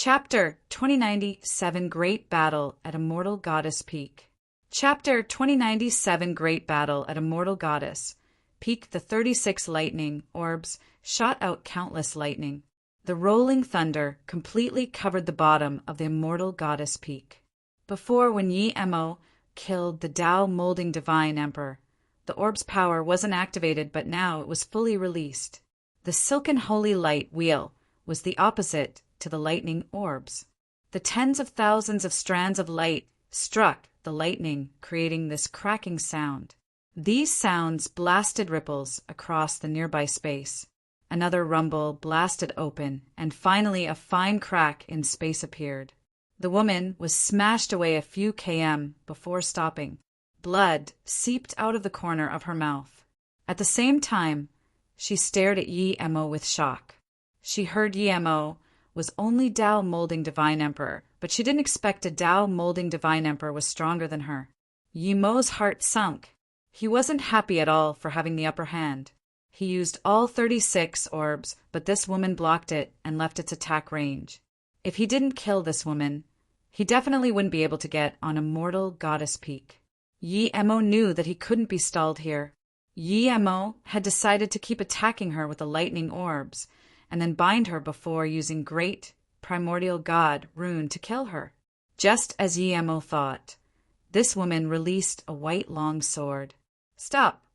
Chapter 2097 Great Battle at Immortal Goddess Peak. Chapter 2097 Great Battle at Immortal Goddess Peak. The 36 lightning orbs shot out countless lightning. The rolling thunder completely covered the bottom of the Immortal Goddess Peak. Before, when Yi-Mo killed the Tao molding Divine Emperor, the orb's power wasn't activated, but now it was fully released. The silken holy light wheel was the opposite to the lightning orbs. The tens of thousands of strands of light struck the lightning, creating this cracking sound. These sounds blasted ripples across the nearby space. Another rumble blasted open, and finally a fine crack in space appeared. The woman was smashed away a few km before stopping. Blood seeped out of the corner of her mouth. At the same time, she stared at Yi-Mo with shock. She heard Yi-Mo was only Tao molding Divine Emperor, but she didn't expect a Tao molding Divine Emperor was stronger than her. Yi-Mo's heart sunk. He wasn't happy at all for having the upper hand. He used all 36 orbs, but this woman blocked it and left its attack range. If he didn't kill this woman, he definitely wouldn't be able to get on Immortal Goddess Peak. Yi-Mo knew that he couldn't be stalled here. Yi-Mo had decided to keep attacking her with the lightning orbs, and then bind her before using Great Primordial God rune to kill her. Just as Yi-Mo thought, this woman released a white long sword. Stop!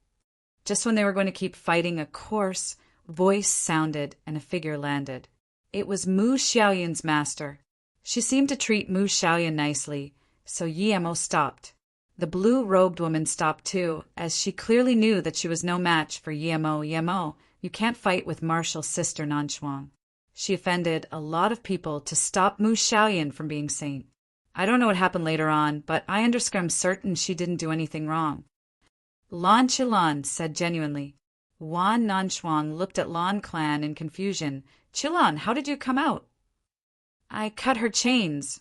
Just when they were going to keep fighting, a coarse voice sounded and a figure landed. It was Mu Xiaoyan's master. She seemed to treat Mu Xiaoyan nicely, so Yi-Mo stopped. The blue-robed woman stopped too, as she clearly knew that she was no match for Yi-Mo. Yi-Mo, you can't fight with Martial's sister Nanchuang. She offended a lot of people to stop Mu Xiaoyan from being saint. I don't know what happened later on, but I understand certain she didn't do anything wrong. Lan Qilan said genuinely. Wan Nanchuang looked at Lan clan in confusion. Qilan, how did you come out? I cut her chains,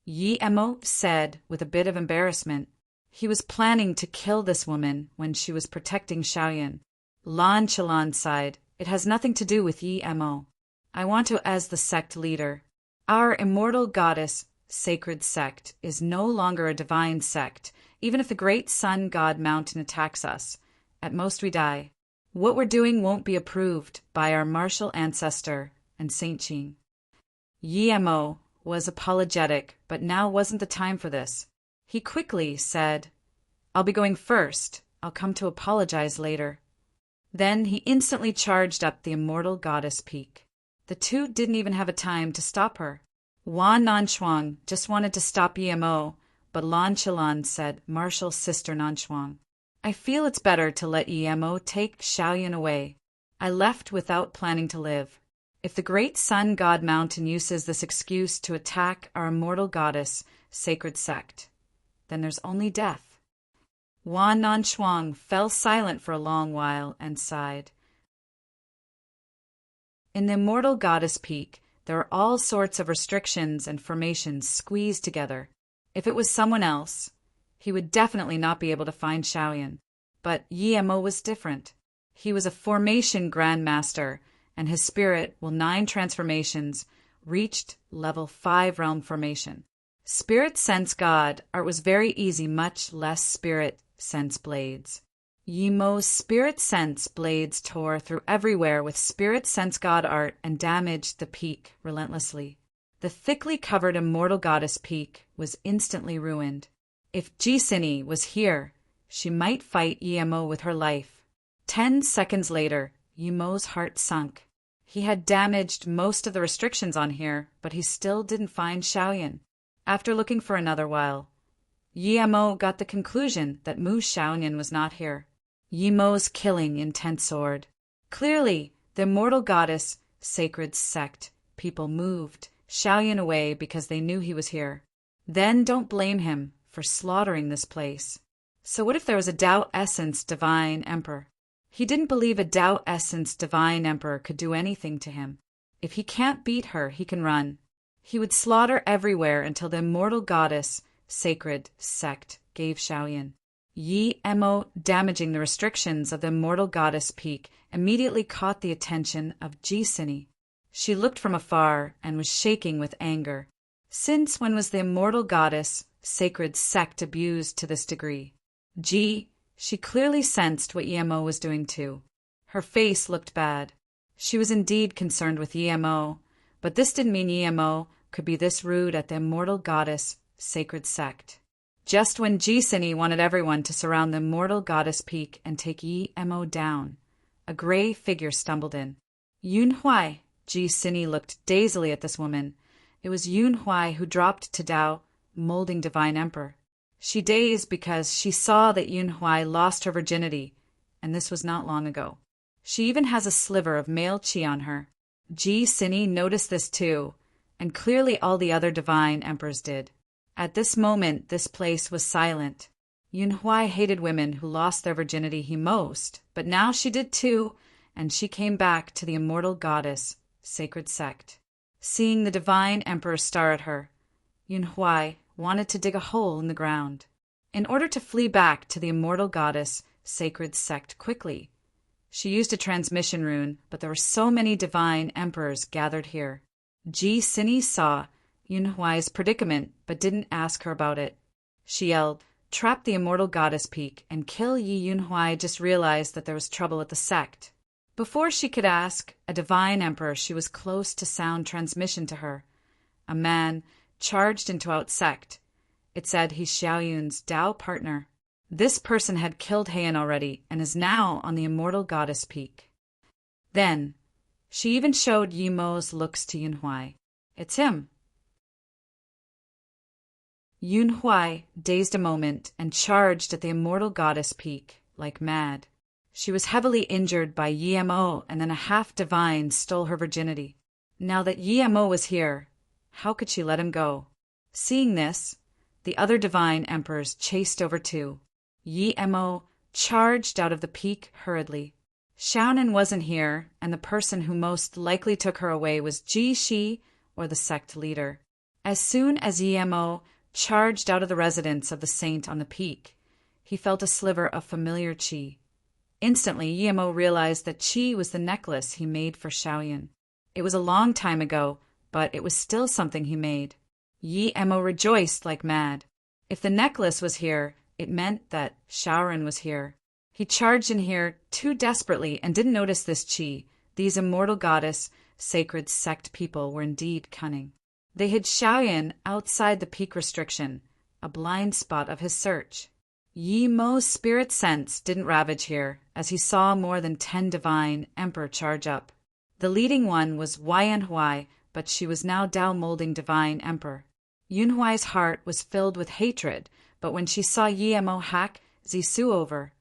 Yi-Mo said with a bit of embarrassment. He was planning to kill this woman when she was protecting Xiaoyan. Lan Qilan sighed. It has nothing to do with Yi-Mo. I want to as the sect leader. Our Immortal Goddess sacred sect is no longer a divine sect. Even if the great Sun God Mountain attacks us, at most we die. What we're doing won't be approved by our martial ancestor and Saint Qing. Yi-Mo was apologetic, but now wasn't the time for this. He quickly said, I'll be going first. I'll come to apologize later. Then he instantly charged up the Immortal Goddess Peak. The two didn't even have a time to stop her. Wan Nanchuang just wanted to stop Yi-Mo, but Lan Qilan said, Martial's sister Nanchuang, I feel it's better to let Yi-Mo take Xiaoyan away. I left without planning to live. If the great Sun God Mountain uses this excuse to attack our Immortal Goddess sacred sect, then there's only death. Wan Nanchuang fell silent for a long while and sighed. In the Immortal Goddess Peak, there are all sorts of restrictions and formations squeezed together. If it was someone else, he would definitely not be able to find Xiaoyan. But Yi-Mo was different. He was a formation grandmaster, and his spirit, will 9 transformations, reached level 5 realm formation. Spirit Sense God art was very easy, much less Spirit Sense blades. Yi-Mo's Spirit Sense blades tore through everywhere with Spirit Sense God art and damaged the peak relentlessly. The thickly covered Immortal Goddess Peak was instantly ruined. If Jisini was here, she might fight Yi-Mo with her life. 10 seconds later, Yi-Mo's heart sunk. He had damaged most of the restrictions on here, but he still didn't find Xiaoyan. After looking for another while, Yi-Mo got the conclusion that Mu Xiaoyan was not here. Yi-Mo's killing intent sword. Clearly, the Immortal Goddess sacred sect people moved Xiaoyan away because they knew he was here. Then don't blame him for slaughtering this place. So what if there was a Tao Essence Divine Emperor? He didn't believe a Tao Essence Divine Emperor could do anything to him. If he can't beat her, he can run. He would slaughter everywhere until the Immortal Goddess sacred sect gave Xiaoyan. Yi-Mo damaging the restrictions of the Immortal Goddess Peak immediately caught the attention of Jisini. She looked from afar and was shaking with anger. Since when was the immortal goddess, sacred sect abused to this degree? She clearly sensed what Yemo was doing too. Her face looked bad. She was indeed concerned with Yemo, but this didn't mean Yemo could be this rude at the immortal goddess, sacred sect. Just when Jisini wanted everyone to surround the immortal goddess peak and take Yemo down, a gray figure stumbled in. Yunhuai. Jisini looked dazedly at this woman. It was Yunhuai who dropped to Tao, molding divine emperor. She dazed because she saw that Yunhuai lost her virginity, and this was not long ago. She even has a sliver of male chi on her. Jisini noticed this too, and clearly all the other divine emperors did. At this moment, this place was silent. Yunhuai hated women who lost their virginity he most, but now she did too, and she came back to the immortal goddess, sacred sect. Seeing the divine emperor stare at her, Yunhuai wanted to dig a hole in the ground, in order to flee back to the immortal goddess, sacred sect quickly. She used a transmission rune, but there were so many divine emperors gathered here. Jisini saw Yunhuai's predicament, but didn't ask her about it. She yelled, "Trap the immortal goddess peak and kill Yi." Yunhuai just realized that there was trouble at the sect. Before she could ask, a divine emperor she was close to sound transmission to her. A man charged into out sect. It said he's Xiaoyun's Tao partner. This person had killed Heian already and is now on the immortal goddess peak. Then, she even showed Yemo's looks to Yunhuai. It's him. Yunhuai dazed a moment and charged at the immortal goddess peak, like mad. She was heavily injured by Yemo, and then a half-divine stole her virginity. Now that Yemo was here, how could she let him go? Seeing this, the other divine emperors chased over too. Yemo charged out of the peak hurriedly. Xiaonan wasn't here, and the person who most likely took her away was Ji Shi, or the sect leader. As soon as Yemo charged out of the residence of the saint on the peak, he felt a sliver of familiar chi. Instantly, Yemo realized that chi was the necklace he made for Xiaoyan. It was a long time ago, but it was still something he made. Yemo rejoiced like mad. If the necklace was here, it meant that Xiaoran was here. He charged in here too desperately and didn't notice this chi. These immortal goddess, sacred sect people were indeed cunning. They hid Xiaoyan outside the peak restriction, a blind spot of his search. Yemo's spirit sense didn't ravage here, as he saw more than 10 divine emperor charge up. The leading one was Yunhuai, but she was now Tao molding divine emperor. Yunhuai's heart was filled with hatred, but when she saw Yemo hack Zisu over,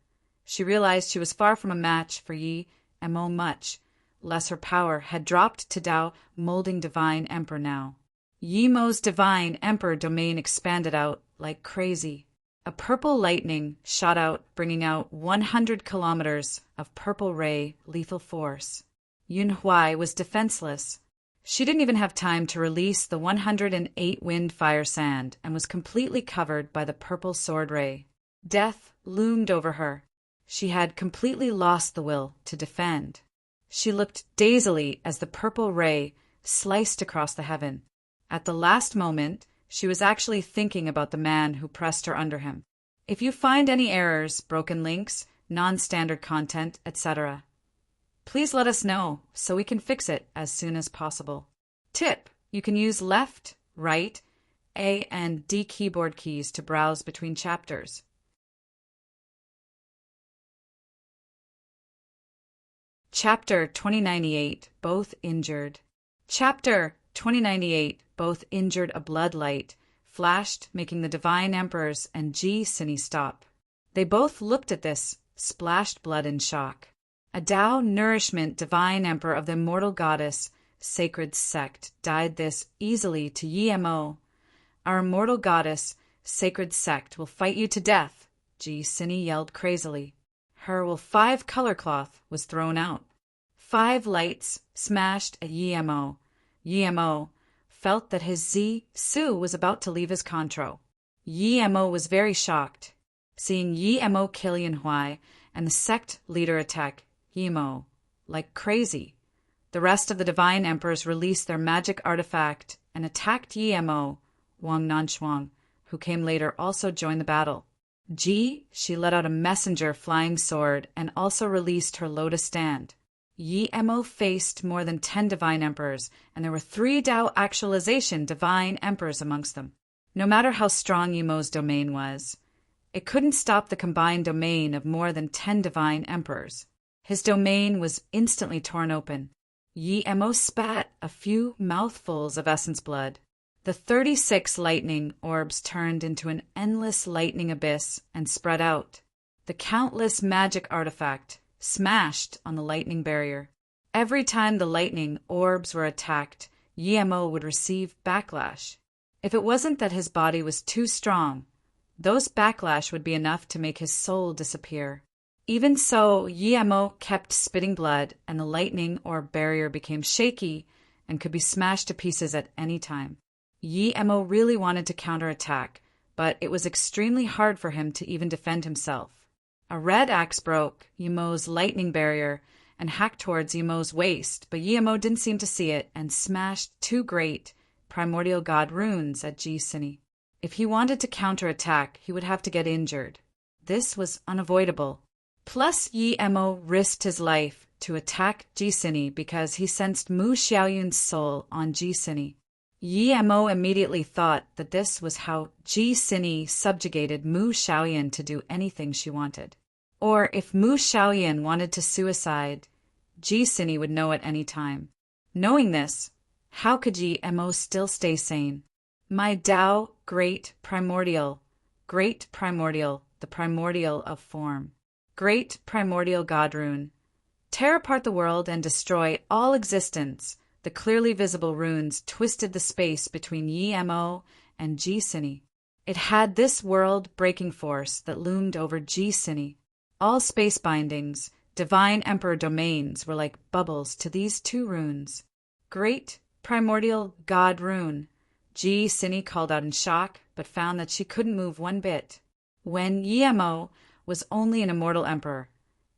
she realized she was far from a match for Yemo. Much less her power had dropped to Tao molding divine emperor now. Yemo's divine emperor domain expanded out like crazy. A purple lightning shot out, bringing out 100 kilometers of purple ray lethal force. Yunhuai was defenseless. She didn't even have time to release the 108 wind fire sand and was completely covered by the purple sword ray. Death loomed over her. She had completely lost the will to defend. She looked dazedly as the purple ray sliced across the heaven. At the last moment, she was actually thinking about the man who pressed her under him. If you find any errors, broken links, non-standard content, etc., please let us know so we can fix it as soon as possible. Tip: you can use left, right, A and D keyboard keys to browse between chapters. Chapter 2098, Both Injured. Chapter 2098, Both Injured. A blood light flashed, making the divine emperors and Jisini stop. They both looked at this splashed blood in shock. A Tao nourishment divine emperor of the immortal goddess, sacred sect, died this easily to Yemo. Our immortal goddess, sacred sect, will fight you to death, Jisini yelled crazily. Her 5 color cloth was thrown out. 5 lights smashed at Yemo. Yemo felt that his Su was about to leave his contro. Yemo was very shocked. Seeing Yemo kill Yunhuai and the sect leader attack Yemo like crazy, The rest of the divine emperors released their magic artifact and attacked Yemo, Wang Nanshuang, who came later, also joined the battle. She let out a messenger flying sword and also released her lotus stand. Yemo faced more than 10 divine emperors, and there were 3 Tao actualization divine emperors amongst them. No matter how strong Yemo's domain was, it couldn't stop the combined domain of more than 10 divine emperors. His domain was instantly torn open. Yemo spat a few mouthfuls of essence blood. The 36 lightning orbs turned into an endless lightning abyss and spread out. The countless magic artifact smashed on the lightning barrier. Every time the lightning orbs were attacked, Yemo would receive backlash. If it wasn't that his body was too strong, those backlash would be enough to make his soul disappear. Even so, Yemo kept spitting blood, and the lightning orb barrier became shaky and could be smashed to pieces at any time. Yemo really wanted to counterattack, but it was extremely hard for him to even defend himself. A red axe broke Yemo's lightning barrier and hacked towards Yemo's waist, but Yemo didn't seem to see it and smashed 2 great primordial god runes at Jisini. If he wanted to counterattack, he would have to get injured. This was unavoidable. Plus, Yemo risked his life to attack Jisini because he sensed Mu Xiaoyun's soul on Jisini. Yemo immediately thought that this was how Jisini subjugated Mu Xiaoyun to do anything she wanted. Or if Mu Xiaoyun wanted to suicide, Jisini would know at any time. Knowing this, how could Yemo still stay sane? My Tao, great primordial, the primordial of form. Great primordial god rune. Tear apart the world and destroy all existence. The clearly visible runes twisted the space between Yemo and Jisini. It had this world-breaking force that loomed over Jisini. All space bindings, divine emperor domains, were like bubbles to these 2 runes. Great primordial god rune. Jisini called out in shock, but found that she couldn't move one bit. When Yemo was only an immortal emperor,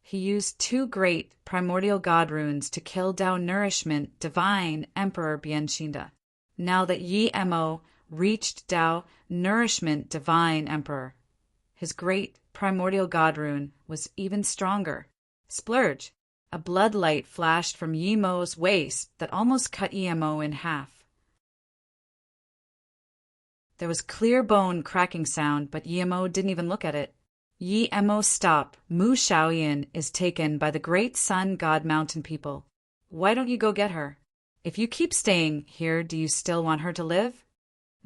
he used 2 great primordial god runes to kill Tao Nourishment divine emperor Bianshinda. Now that Yemo reached Tao Nourishment divine emperor, his great primordial god rune was even stronger. Splurge! A blood light flashed from Yemo's waist that almost cut Yemo in half. There was clear bone cracking sound, but Yemo didn't even look at it. Yemo, stop. Mu Xiaoyun is taken by the great sun god mountain people. Why don't you go get her? If you keep staying here, do you still want her to live?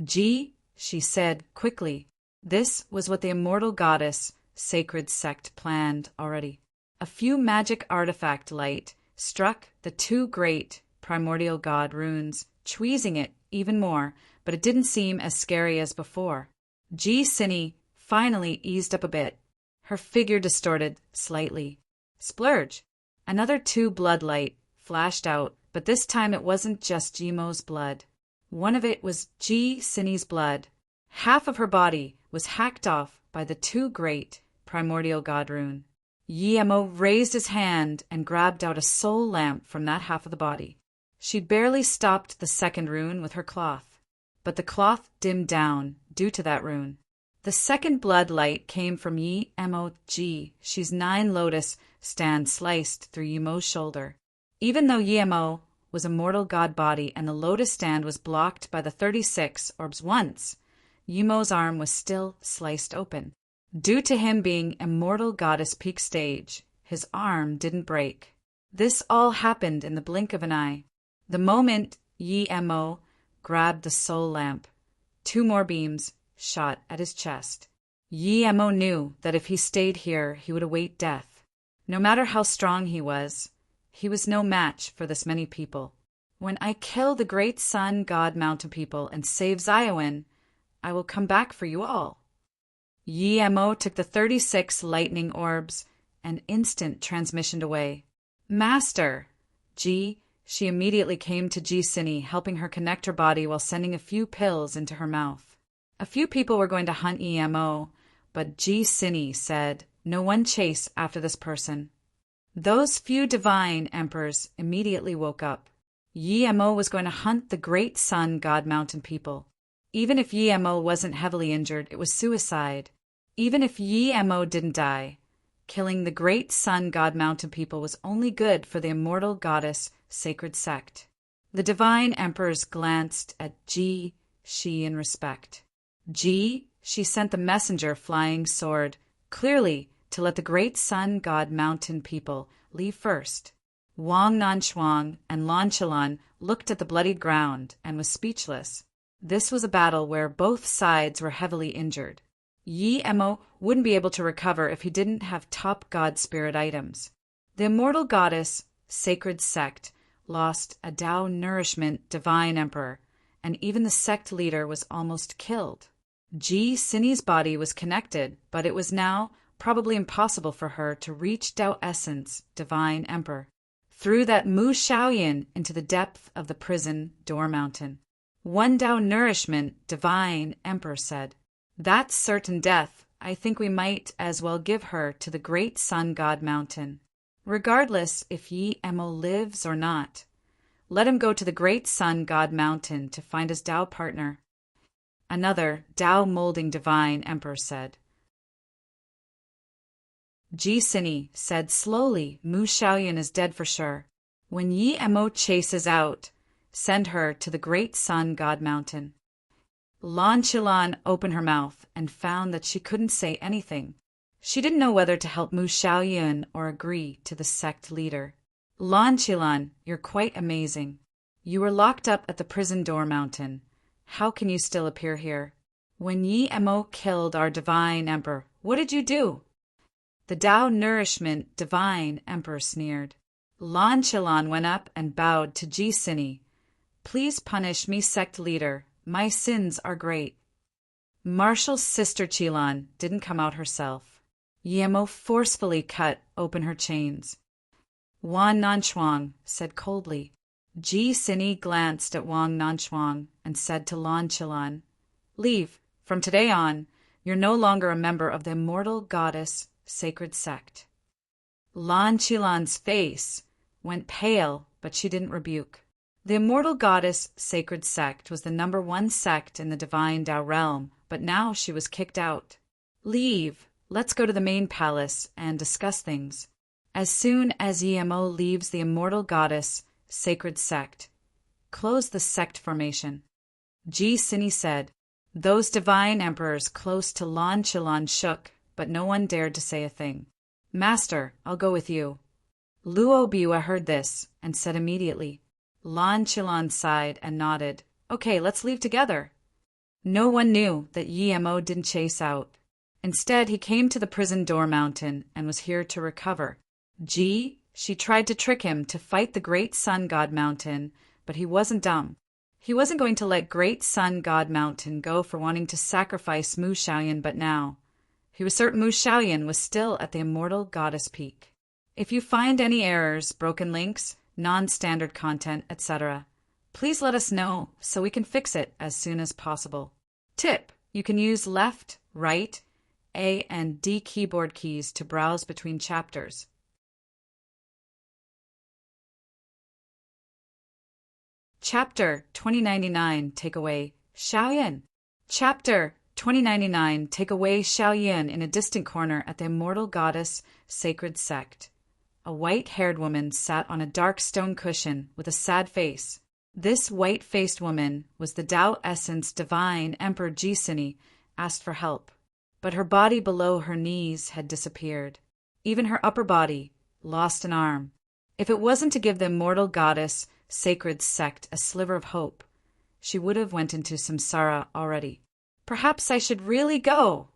She said quickly. This was what the immortal goddess sacred sect planned already. A few magic artifact light struck the 2 great primordial god runes, tweezing it even more, but it didn't seem as scary as before. Jisini finally eased up a bit. Her figure distorted slightly. Splurge! Another 2 blood light flashed out, but this time it wasn't just Yemo's blood. One of it was Jisini's blood. Half of her body was hacked off by the 2 great primordial god rune. Yemo raised his hand and grabbed out a soul lamp from that half of the body. She barely stopped the 2nd rune with her cloth, but the cloth dimmed down due to that rune. The 2nd blood light came from Yemo. She's 9 lotus stand sliced through Yemo's shoulder. Even though Yemo was a mortal god body and the lotus stand was blocked by the 36 orbs once, Yemo's arm was still sliced open. Due to him being immortal goddess peak stage, his arm didn't break. This all happened in the blink of an eye. The moment Yemo grabbed the soul lamp, 2 more beams shot at his chest. Yemo knew that if he stayed here, he would await death. No matter how strong he was no match for this many people. When I kill the great sun god mountain people and save Xiaowen, I will come back for you all. Yemo took the 36 lightning orbs and instant transmissioned away. Master! She immediately came to Jisini, helping her connect her body while sending a few pills into her mouth. A few people were going to hunt Yemo, but Jisini said, "No one chase after this person." Those few divine emperors immediately woke up. Yi-mo was going to hunt the great sun god mountain people. Even if Yi-mo wasn't heavily injured, it was suicide. Even if Yi-mo didn't die, killing the great sun god mountain people was only good for the immortal goddess sacred sect. The divine emperors glanced at Ji-shi in respect. Ji-shi sent the messenger flying sword, clearly to let the great sun god mountain people leave first. Wang Nanshuang and Lan Qilan looked at the bloodied ground and was speechless. This was a battle where both sides were heavily injured. Yi-mo wouldn't be able to recover if he didn't have top god spirit items. The immortal goddess, sacred sect, lost a Tao nourishment divine emperor, and even the sect leader was almost killed. Ji-sini's body was connected, but it was now probably impossible for her to reach Tao essence, divine emperor, through that Mu Shaoyan into the depth of the prison door mountain. One Tao nourishment, divine emperor said, "That's certain death. I think we might as well give her to the great sun god mountain. Regardless if Yi-mo lives or not, let him go to the great sun god mountain to find his Tao partner." Another Tao molding divine emperor said. Ji-sini said slowly, "Mu Shaoyan is dead for sure. When Yi-mo chases out, send her to the great sun god mountain." Lan Qilan opened her mouth and found that she couldn't say anything. She didn't know whether to help Mu Shaoyan or agree to the sect leader. "Lan Qilan, you're quite amazing. You were locked up at the prison door mountain. How can you still appear here? When Yi-mo killed our divine emperor, what did you do?" The Tao nourishment divine emperor sneered. Lan Qilan went up and bowed to Ji-sini. "Please punish me, sect leader. My sins are great." Marshall's sister Qilan didn't come out herself. Yi-mo forcefully cut open her chains. Wang Nanshuang said coldly. Ji-sini glanced at Wang Nanshuang and said to Lan Qilan, "Leave. From today on, you're no longer a member of the immortal goddess sacred sect." Lan Qilan's face went pale, but she didn't rebuke. The immortal goddess sacred sect was the #1 sect in the divine Tao realm, but now she was kicked out. "Leave. Let's go to the main palace and discuss things. As soon as Yi-mo leaves the immortal goddess sacred sect, close the sect formation." Ji-sini said. Those divine emperors close to Lan Qilan shook, but no one dared to say a thing. "Master, I'll go with you." Luo Biwa heard this and said immediately. Lan Qilan sighed and nodded. "Okay, let's leave together." No one knew that Yi-mo didn't chase out. Instead, he came to the prison door mountain and was here to recover. She tried to trick him to fight the great sun god mountain, but he wasn't dumb. He wasn't going to let great sun god mountain go for wanting to sacrifice Mu Shaoyan, but now he was certain Mu Shaoyan was still at the immortal goddess peak. If you find any errors, broken links, non-standard content, etc., please let us know so we can fix it as soon as possible. Tip: you can use left, right, A and D keyboard keys to browse between chapters. Chapter 2099 Takeaway Shaoyan. Chapter 2099 Takeaway Shaoyan in a distant corner at the immortal goddess sacred sect. A white-haired woman sat on a dark stone cushion with a sad face. This white-faced woman was the Tao Essence Divine Emperor Ji-sini, asked for help. But her body below her knees had disappeared. Even her upper body lost an arm. If it wasn't to give the immortal goddess sacred sect a sliver of hope, she would have went into samsara already. "Perhaps I should really go."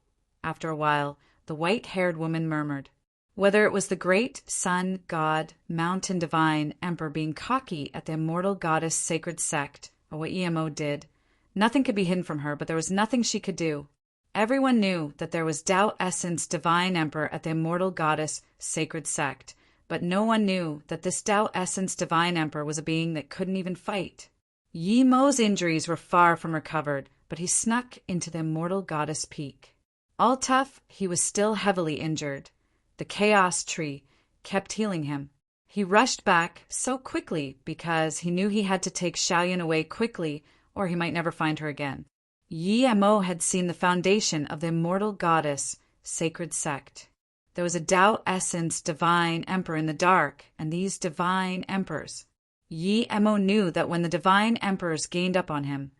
After a while, the white-haired woman murmured. Whether it was the great sun god, mountain divine emperor being cocky at the immortal goddess sacred sect, or what Yi-mo did, nothing could be hidden from her, but there was nothing she could do. Everyone knew that there was Tao Essence Divine Emperor at the immortal goddess sacred sect, but no one knew that this Tao Essence Divine Emperor was a being that couldn't even fight. Yi-mo's injuries were far from recovered, but he snuck into the immortal goddess peak. All tough, he was still heavily injured. The chaos tree kept healing him. He rushed back so quickly because he knew he had to take Xiaoyan away quickly or he might never find her again. Yi Mo had seen the foundation of the immortal goddess sacred sect. There was a Tao essence divine emperor in the dark, and these divine emperors. Yi Mo knew that when the divine emperors gained up on him,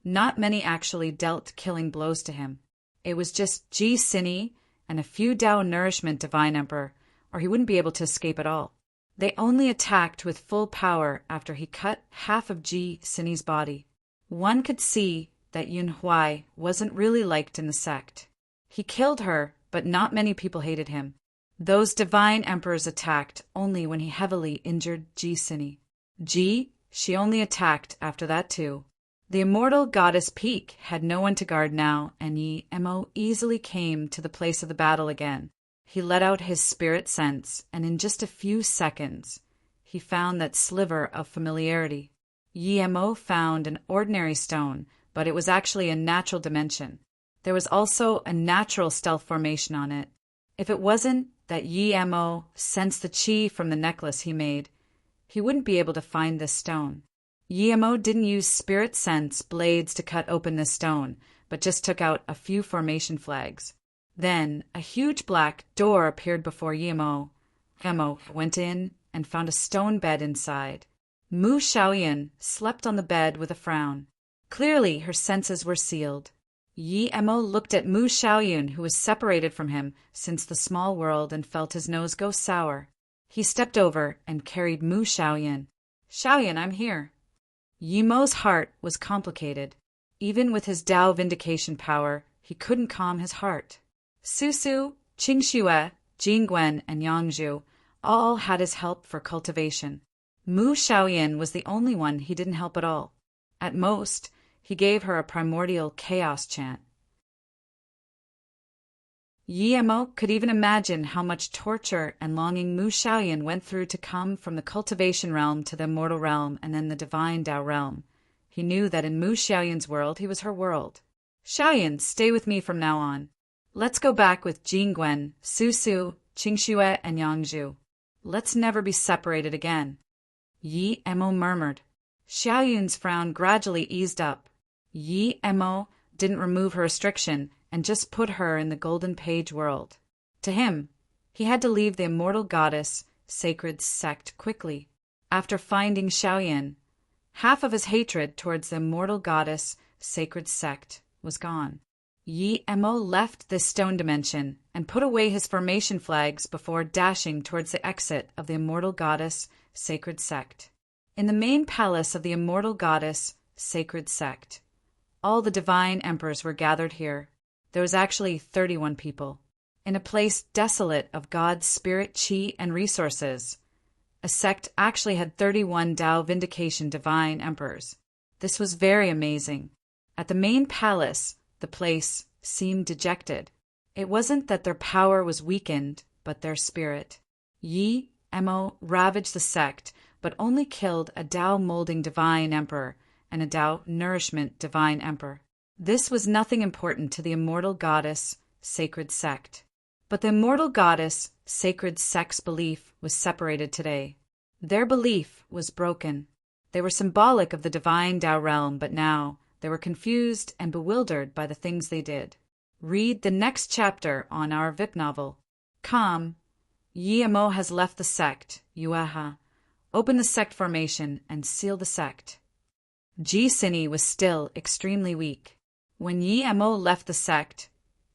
not many actually dealt killing blows to him. It was just Ji Sini and a few Tao nourishment divine emperor, or he wouldn't be able to escape at all. They only attacked with full power after he cut half of Ji Sini's body. One could see that Yun Huai wasn't really liked in the sect. He killed her, but not many people hated him. Those divine emperors attacked only when he heavily injured Ji Sini. She only attacked after that too. The immortal goddess Peak had no one to guard now, and Yi Mo easily came to the place of the battle again. He let out his spirit sense, and in just a few seconds, he found that sliver of familiarity. Yi Mo found an ordinary stone, but it was actually a natural dimension. There was also a natural stealth formation on it. If it wasn't that Yi Mo sensed the chi from the necklace he made, he wouldn't be able to find this stone. Yi Mo didn't use spirit sense blades to cut open this stone, but just took out a few formation flags. Then a huge black door appeared before Yi Mo. Mo went in and found a stone bed inside. Mu Xiaoyan slept on the bed with a frown. Clearly her senses were sealed. Yi Mo looked at Mu Xiaoyan, who was separated from him since the small world, and felt his nose go sour. He stepped over and carried Mu Xiaoyan. "Xiaoyan, I'm here." Yi Mo's heart was complicated. Even with his Tao vindication power, he couldn't calm his heart. Su, Qingxue, Jingguan, and Yangzhu all had his help for cultivation. Mu Xiaoyan was the only one he didn't help at all. At most, he gave her a primordial chaos chant. Yi Mo could even imagine how much torture and longing Mu Xiaoyan went through to come from the cultivation realm to the immortal realm and then the divine Tao realm. He knew that in Mu Xiaoyan's world, he was her world. "Xiaoyan, stay with me from now on. Let's go back with Jingguan, Su, Qingxue, and Yangzhu. Let's never be separated again." Yi Mo murmured. Xiaoyan's frown gradually eased up. Yi Mo didn't remove her restriction and just put her in the golden page world. To him, he had to leave the immortal goddess sacred sect quickly. After finding Xiaoyan, half of his hatred towards the immortal goddess sacred sect was gone. Yi Mo left this stone dimension and put away his formation flags before dashing towards the exit of the immortal goddess sacred sect. In the main palace of the immortal goddess sacred sect, all the divine emperors were gathered here. There was actually 31 people. In a place desolate of God's spirit, chi, and resources, a sect actually had 31 Tao vindication divine emperors. This was very amazing. At the main palace, the place seemed dejected. It wasn't that their power was weakened, but their spirit. Yi Mo ravaged the sect, but only killed a Tao molding divine emperor and a Tao nourishment divine emperor. This was nothing important to the immortal goddess sacred sect. But the immortal goddess sacred sect's belief was separated today. Their belief was broken. They were symbolic of the divine Tao realm, but now they were confused and bewildered by the things they did. Read the next chapter on our VIP novel. Calm. Yi Mo has left the sect, Yueha. Open the sect formation and seal the sect. Ji Sini was still extremely weak. When Yi Mo left the sect,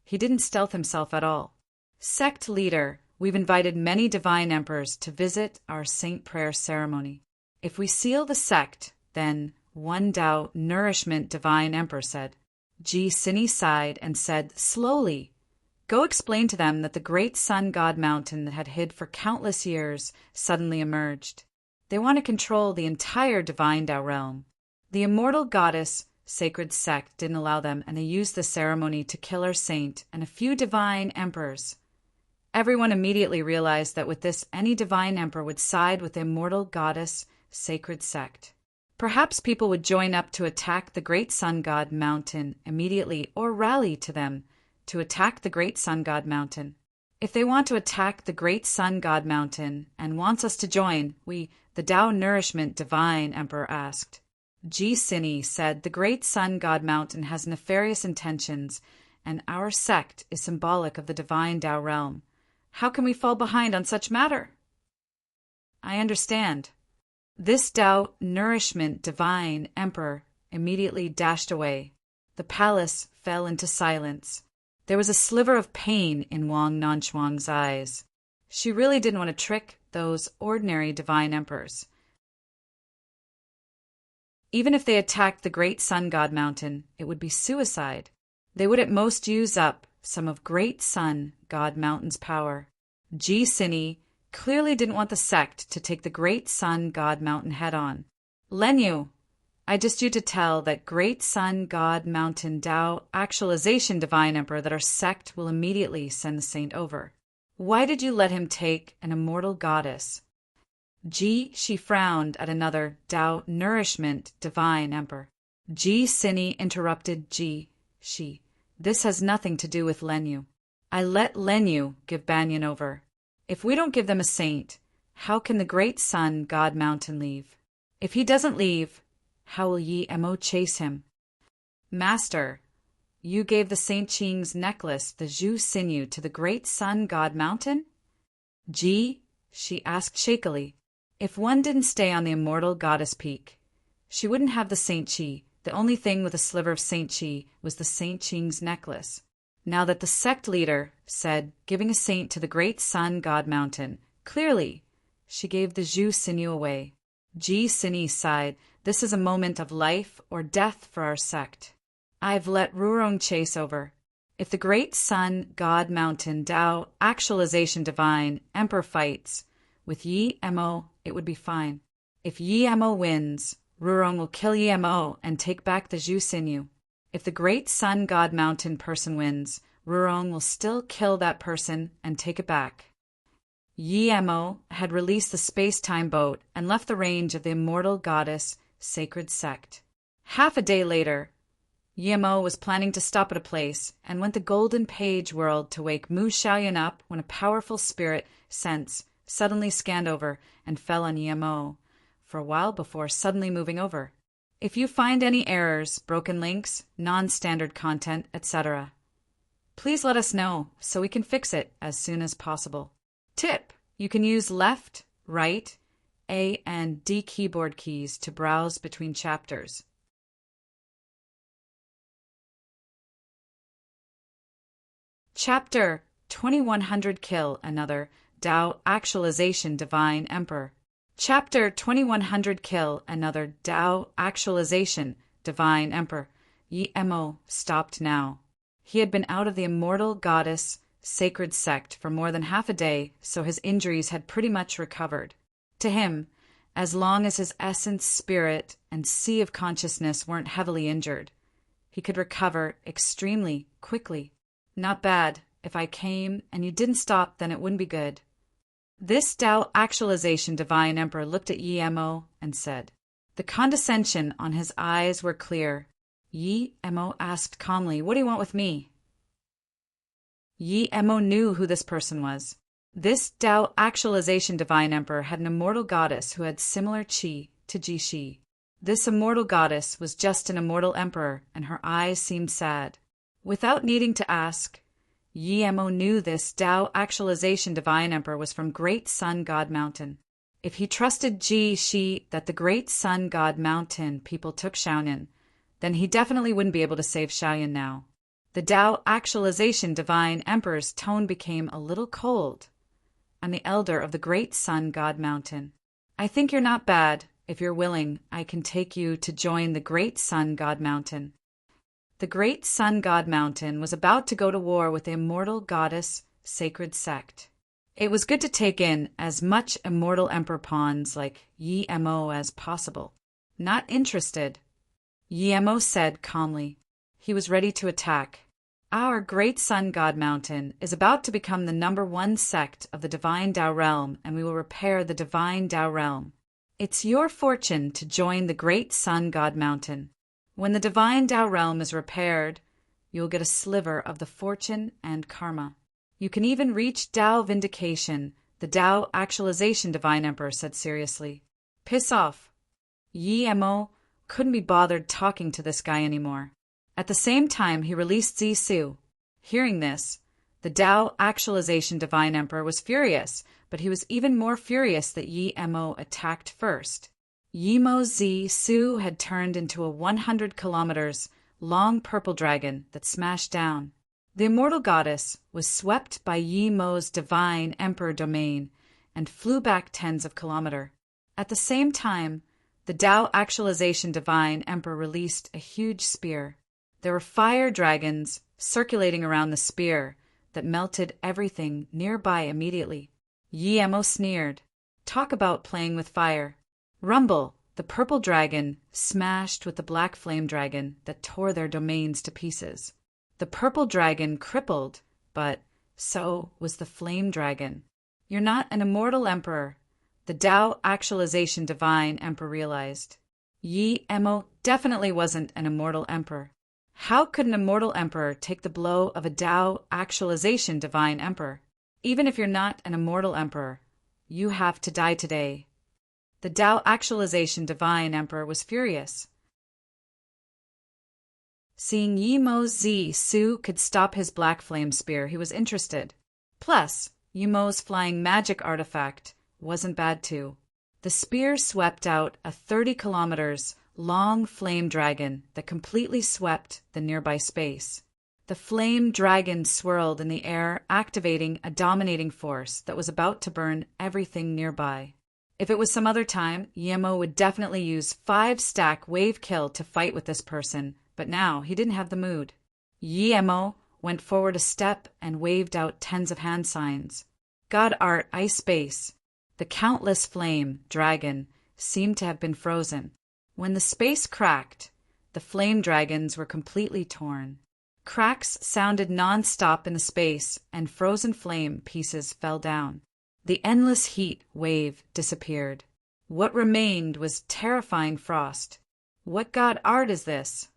he didn't stealth himself at all. "Sect leader, we've invited many divine emperors to visit our saint prayer ceremony. If we seal the sect, then one Tao nourishment divine emperor said." Ji Sini sighed and said slowly, "Go explain to them that the great sun god mountain that had hid for countless years suddenly emerged. They want to control the entire divine Tao realm. The immortal goddess sacred sect didn't allow them, and they used the ceremony to kill our saint and a few divine emperors." Everyone immediately realized that with this, any divine emperor would side with the immortal goddess sacred sect. Perhaps people would join up to attack the great sun god mountain immediately, or rally to them to attack the great sun god mountain. If they want to attack the great Sun God Mountain and wants us to join, the Tao Nourishment Divine Emperor asked. Ji Sini said the great Sun God Mountain has nefarious intentions, and our sect is symbolic of the divine Tao realm. How can we fall behind on such matter? I understand. This Tao Nourishment Divine Emperor immediately dashed away. The palace fell into silence. There was a sliver of pain in Wang Nanchuang's eyes. She really didn't want to trick those ordinary divine emperors. Even if they attacked the great Sun God Mountain, it would be suicide. They would at most use up some of great Sun God Mountain's power. Ji Sini clearly didn't want the sect to take the great Sun God Mountain head-on. Lenyu, I just you to tell that great Sun God Mountain Tao Actualization Divine Emperor that our sect will immediately send the saint over. Why did you let him take an immortal goddess? She frowned at another Tao Nourishment Divine Emperor. Ji Sini interrupted she. This has nothing to do with Lenyu. I let Lenyu give Banyan over. If we don't give them a saint, how can the great Sun God Mountain leave? If he doesn't leave, how will Yi Mo chase him? Master, you gave the Saint Ching's necklace, the Zhu sinew, to the great Sun God Mountain? She asked shakily. If one didn't stay on the immortal goddess peak, she wouldn't have the Saint Chi. The only thing with a sliver of Saint Chi was the Saint Ching's necklace. Now that the sect leader said giving a saint to the great Sun God Mountain, clearly she gave the Zhu sinew away. Ji Sini sighed. This is a moment of life or death for our sect. I've let Rurong chase over. If the great Sun God Mountain Tao Actualization Divine Emperor fights with Yi Mo, it would be fine. If Yi Mo wins, Rurong will kill Yi Mo and take back the Zhu sinew. If the great Sun God Mountain person wins, Rurong will still kill that person and take it back. Yi Mo had released the space-time boat and left the range of the immortal goddess sacred sect. Half a day later, Yi Mo was planning to stop at a place and went the golden page world to wake Mu Xiaoyan up when a powerful spirit sense suddenly scanned over and fell on Yi Mo for a while before suddenly moving over. If you find any errors, broken links, non-standard content, etc., please let us know so we can fix it as soon as possible. Tip: you can use left, right, A and D keyboard keys to browse between chapters. Chapter 2100 Kill Another Tao Actualization Divine Emperor. Chapter 2100 Kill Another Tao Actualization Divine Emperor. Yi Mo stopped now. He had been out of the immortal goddess sacred sect for more than half a day, so his injuries had pretty much recovered. To him, as long as his essence, spirit, and sea of consciousness weren't heavily injured, he could recover extremely quickly. Not bad. If I came and you didn't stop, then it wouldn't be good. This Tao Actualization Divine Emperor looked at Yi Mo and said. The condescension on his eyes were clear. Yi Mo asked calmly, "What do you want with me?" Yi Mo knew who this person was. This Tao Actualization Divine Emperor had an immortal goddess who had similar chi to Ji Shi. This immortal goddess was just an immortal emperor, and her eyes seemed sad. Without needing to ask, Yi Mo knew this Tao Actualization Divine Emperor was from Great Sun God Mountain. If he trusted Ji Shi that the Great Sun God Mountain people took Xiaoyan, then he definitely wouldn't be able to save Xiaoyan now. The Tao Actualization Divine Emperor's tone became a little cold. I'm the elder of the Great Sun God Mountain. I think you're not bad. If you're willing, I can take you to join the Great Sun God Mountain. The Great Sun God Mountain was about to go to war with the immortal goddess sacred sect. It was good to take in as much immortal emperor pawns like Yi Mo as possible. Not interested, Yi Mo said calmly. He was ready to attack. Our Great Sun God Mountain is about to become the #1 sect of the Divine Tao Realm, and we will repair the Divine Tao Realm. It's your fortune to join the Great Sun God Mountain. When the Divine Tao Realm is repaired, you'll get a sliver of the fortune and karma. You can even reach Tao Vindication, the Tao Actualization Divine Emperor said seriously. Piss off. Yi Mo couldn't be bothered talking to this guy anymore. At the same time, he released Zisu. Hearing this, the Tao Actualization Divine Emperor was furious, but he was even more furious that Yi Mo attacked first. Yi Mo Zisu had turned into a 100 kilometers long purple dragon that smashed down. The immortal goddess was swept by Yi Mo's divine emperor domain and flew back tens of kilometers. At the same time, the Tao Actualization Divine Emperor released a huge spear. There were fire dragons circulating around the spear that melted everything nearby immediately. Yi Mo sneered. Talk about playing with fire. Rumble, the purple dragon, smashed with the black flame dragon that tore their domains to pieces. The purple dragon crippled, but so was the flame dragon. You're not an immortal emperor, the Tao Actualization Divine Emperor realized. Yi Mo definitely wasn't an immortal emperor. How could an immortal emperor take the blow of a Tao Actualization Divine Emperor? Even if you're not an immortal emperor, you have to die today. The Tao Actualization Divine Emperor was furious. Seeing Yi Mo Zisu could stop his black flame spear, he was interested. Plus, Yi Mo's flying magic artifact wasn't bad too. The spear swept out a 30 kilometers long flame dragon that completely swept the nearby space. The flame dragon swirled in the air, activating a dominating force that was about to burn everything nearby. If it was some other time, Yi Mo would definitely use 5-stack wave kill to fight with this person, but now he didn't have the mood. Yi Mo went forward a step and waved out tens of hand signs. God Art Ice Base. The countless flame dragon seemed to have been frozen. When the space cracked, the flame dragons were completely torn. Cracks sounded non-stop in the space, and frozen flame pieces fell down. The endless heat wave disappeared. What remained was terrifying frost. What god art is this?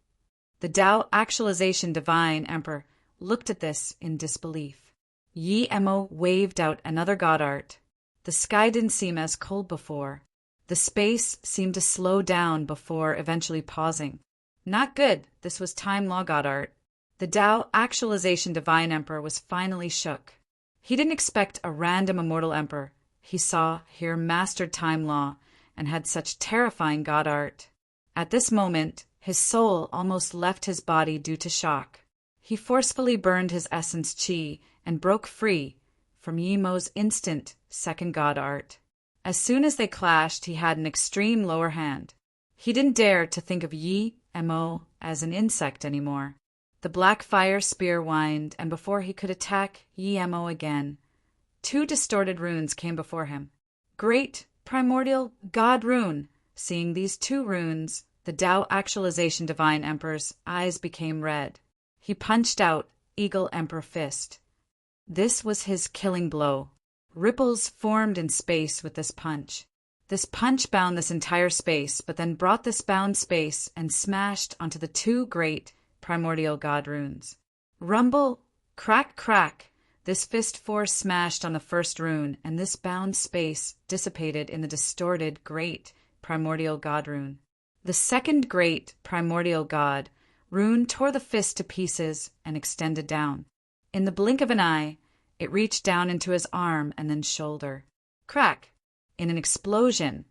The Tao Actualization Divine Emperor looked at this in disbelief. Yi Mo waved out another god art. The sky didn't seem as cold before. The space seemed to slow down before eventually pausing. Not good, this was time law god art. The Tao Actualization Divine Emperor was finally shook. He didn't expect a random immortal emperor he saw here mastered time law and had such terrifying god art. At this moment, his soul almost left his body due to shock. He forcefully burned his essence chi and broke free from Yi Mo's instant second god art. As soon as they clashed, he had an extreme lower hand. He didn't dare to think of Yi Mo as an insect anymore. The black fire spear whined, and before he could attack Yi Mo again, 2 distorted runes came before him. Great primordial god rune. Seeing these 2 runes, the Tao Actualization Divine Emperor's eyes became red. He punched out Eagle Emperor Fist. This was his killing blow. Ripples formed in space with this punch. This punch bound this entire space, but then brought this bound space and smashed onto the 2 great primordial god runes. Rumble, crack, crack. This fist force smashed on the first rune, and this bound space dissipated in the distorted great primordial god rune. The second great primordial god rune tore the fist to pieces and extended down. In the blink of an eye, it reached down into his arm and then shoulder. Crack! In an explosion,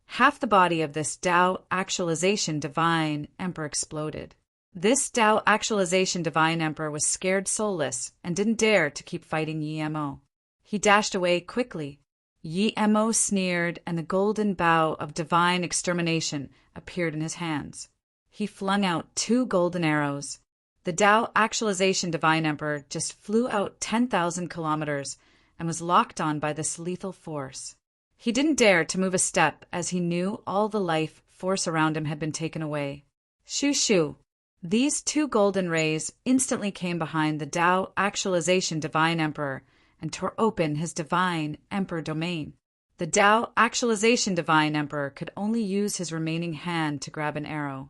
half the body of this Tao Actualization Divine Emperor exploded. This Tao Actualization Divine Emperor was scared soulless and didn't dare to keep fighting Yi Mo. He dashed away quickly. Yi Mo sneered, and the golden bow of divine extermination appeared in his hands. He flung out 2 golden arrows. The Tao Actualization Divine Emperor just flew out 10,000 kilometers and was locked on by this lethal force. He didn't dare to move a step as he knew all the life force around him had been taken away. Shoo shoo! These 2 golden rays instantly came behind the Tao Actualization Divine Emperor and tore open his divine emperor domain. The Tao Actualization Divine Emperor could only use his remaining hand to grab an arrow.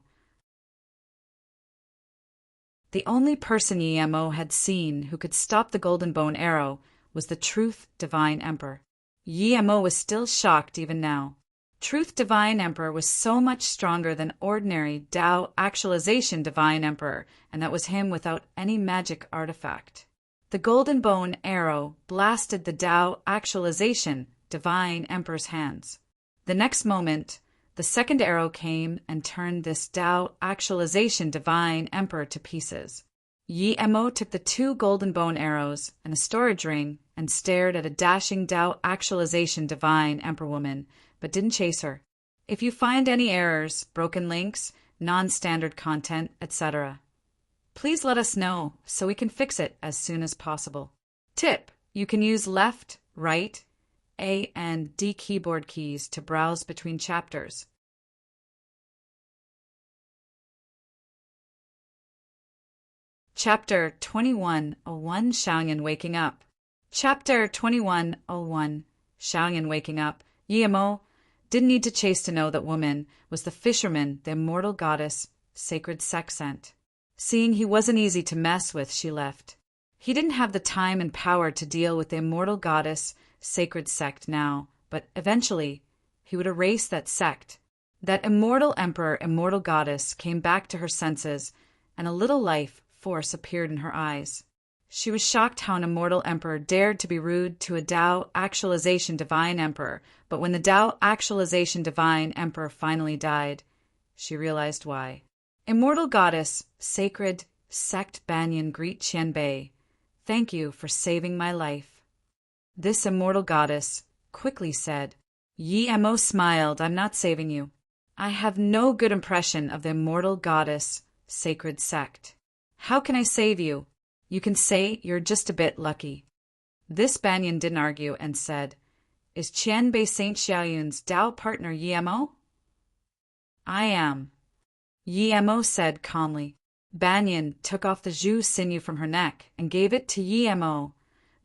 The only person Yemo had seen who could stop the golden bone arrow was the Truth Divine Emperor. Yemo was still shocked even now. Truth Divine Emperor was so much stronger than ordinary Tao Actualization Divine Emperor, and that was him without any magic artifact. The golden bone arrow blasted the Tao Actualization Divine Emperor's hands. The next moment, the second arrow came and turned this Tao Actualization Divine Emperor to pieces. Yemo took the 2 golden bone arrows and a storage ring and stared at a dashing Tao Actualization Divine Emperor woman, but didn't chase her. If you find any errors, broken links, non-standard content, etc., please let us know so we can fix it as soon as possible. Tip: you can use left, right, A and D keyboard keys to browse between chapters. Chapter 2101 Xiaoyan Waking Up. Chapter 2101 Xiaoyan Waking Up. Yemo didn't need to chase to know that woman was the fisherman the immortal goddess Sacred Sect sent. Seeing he wasn't easy to mess with, she left. He didn't have the time and power to deal with the immortal goddess Sacred Sect now, but eventually he would erase that sect. That immortal emperor, immortal goddess came back to her senses, and a little life force appeared in her eyes. She was shocked how an immortal emperor dared to be rude to a Tao Actualization Divine Emperor, but when the Tao Actualization Divine Emperor finally died, she realized why. Immortal Goddess, Sacred Sect Banyan greet Qianbei. Thank you for saving my life. This immortal goddess quickly said. Yemo smiled. I'm not saving you. I have no good impression of the immortal goddess, Sacred Sect. How can I save you? You can say you're just a bit lucky. This Banyan didn't argue and said, Is Qianbei Saint Xiaoyun's Tao partner Yemo? I am. Yemo said calmly. Banyan took off the Zhu sinew from her neck and gave it to Yemo.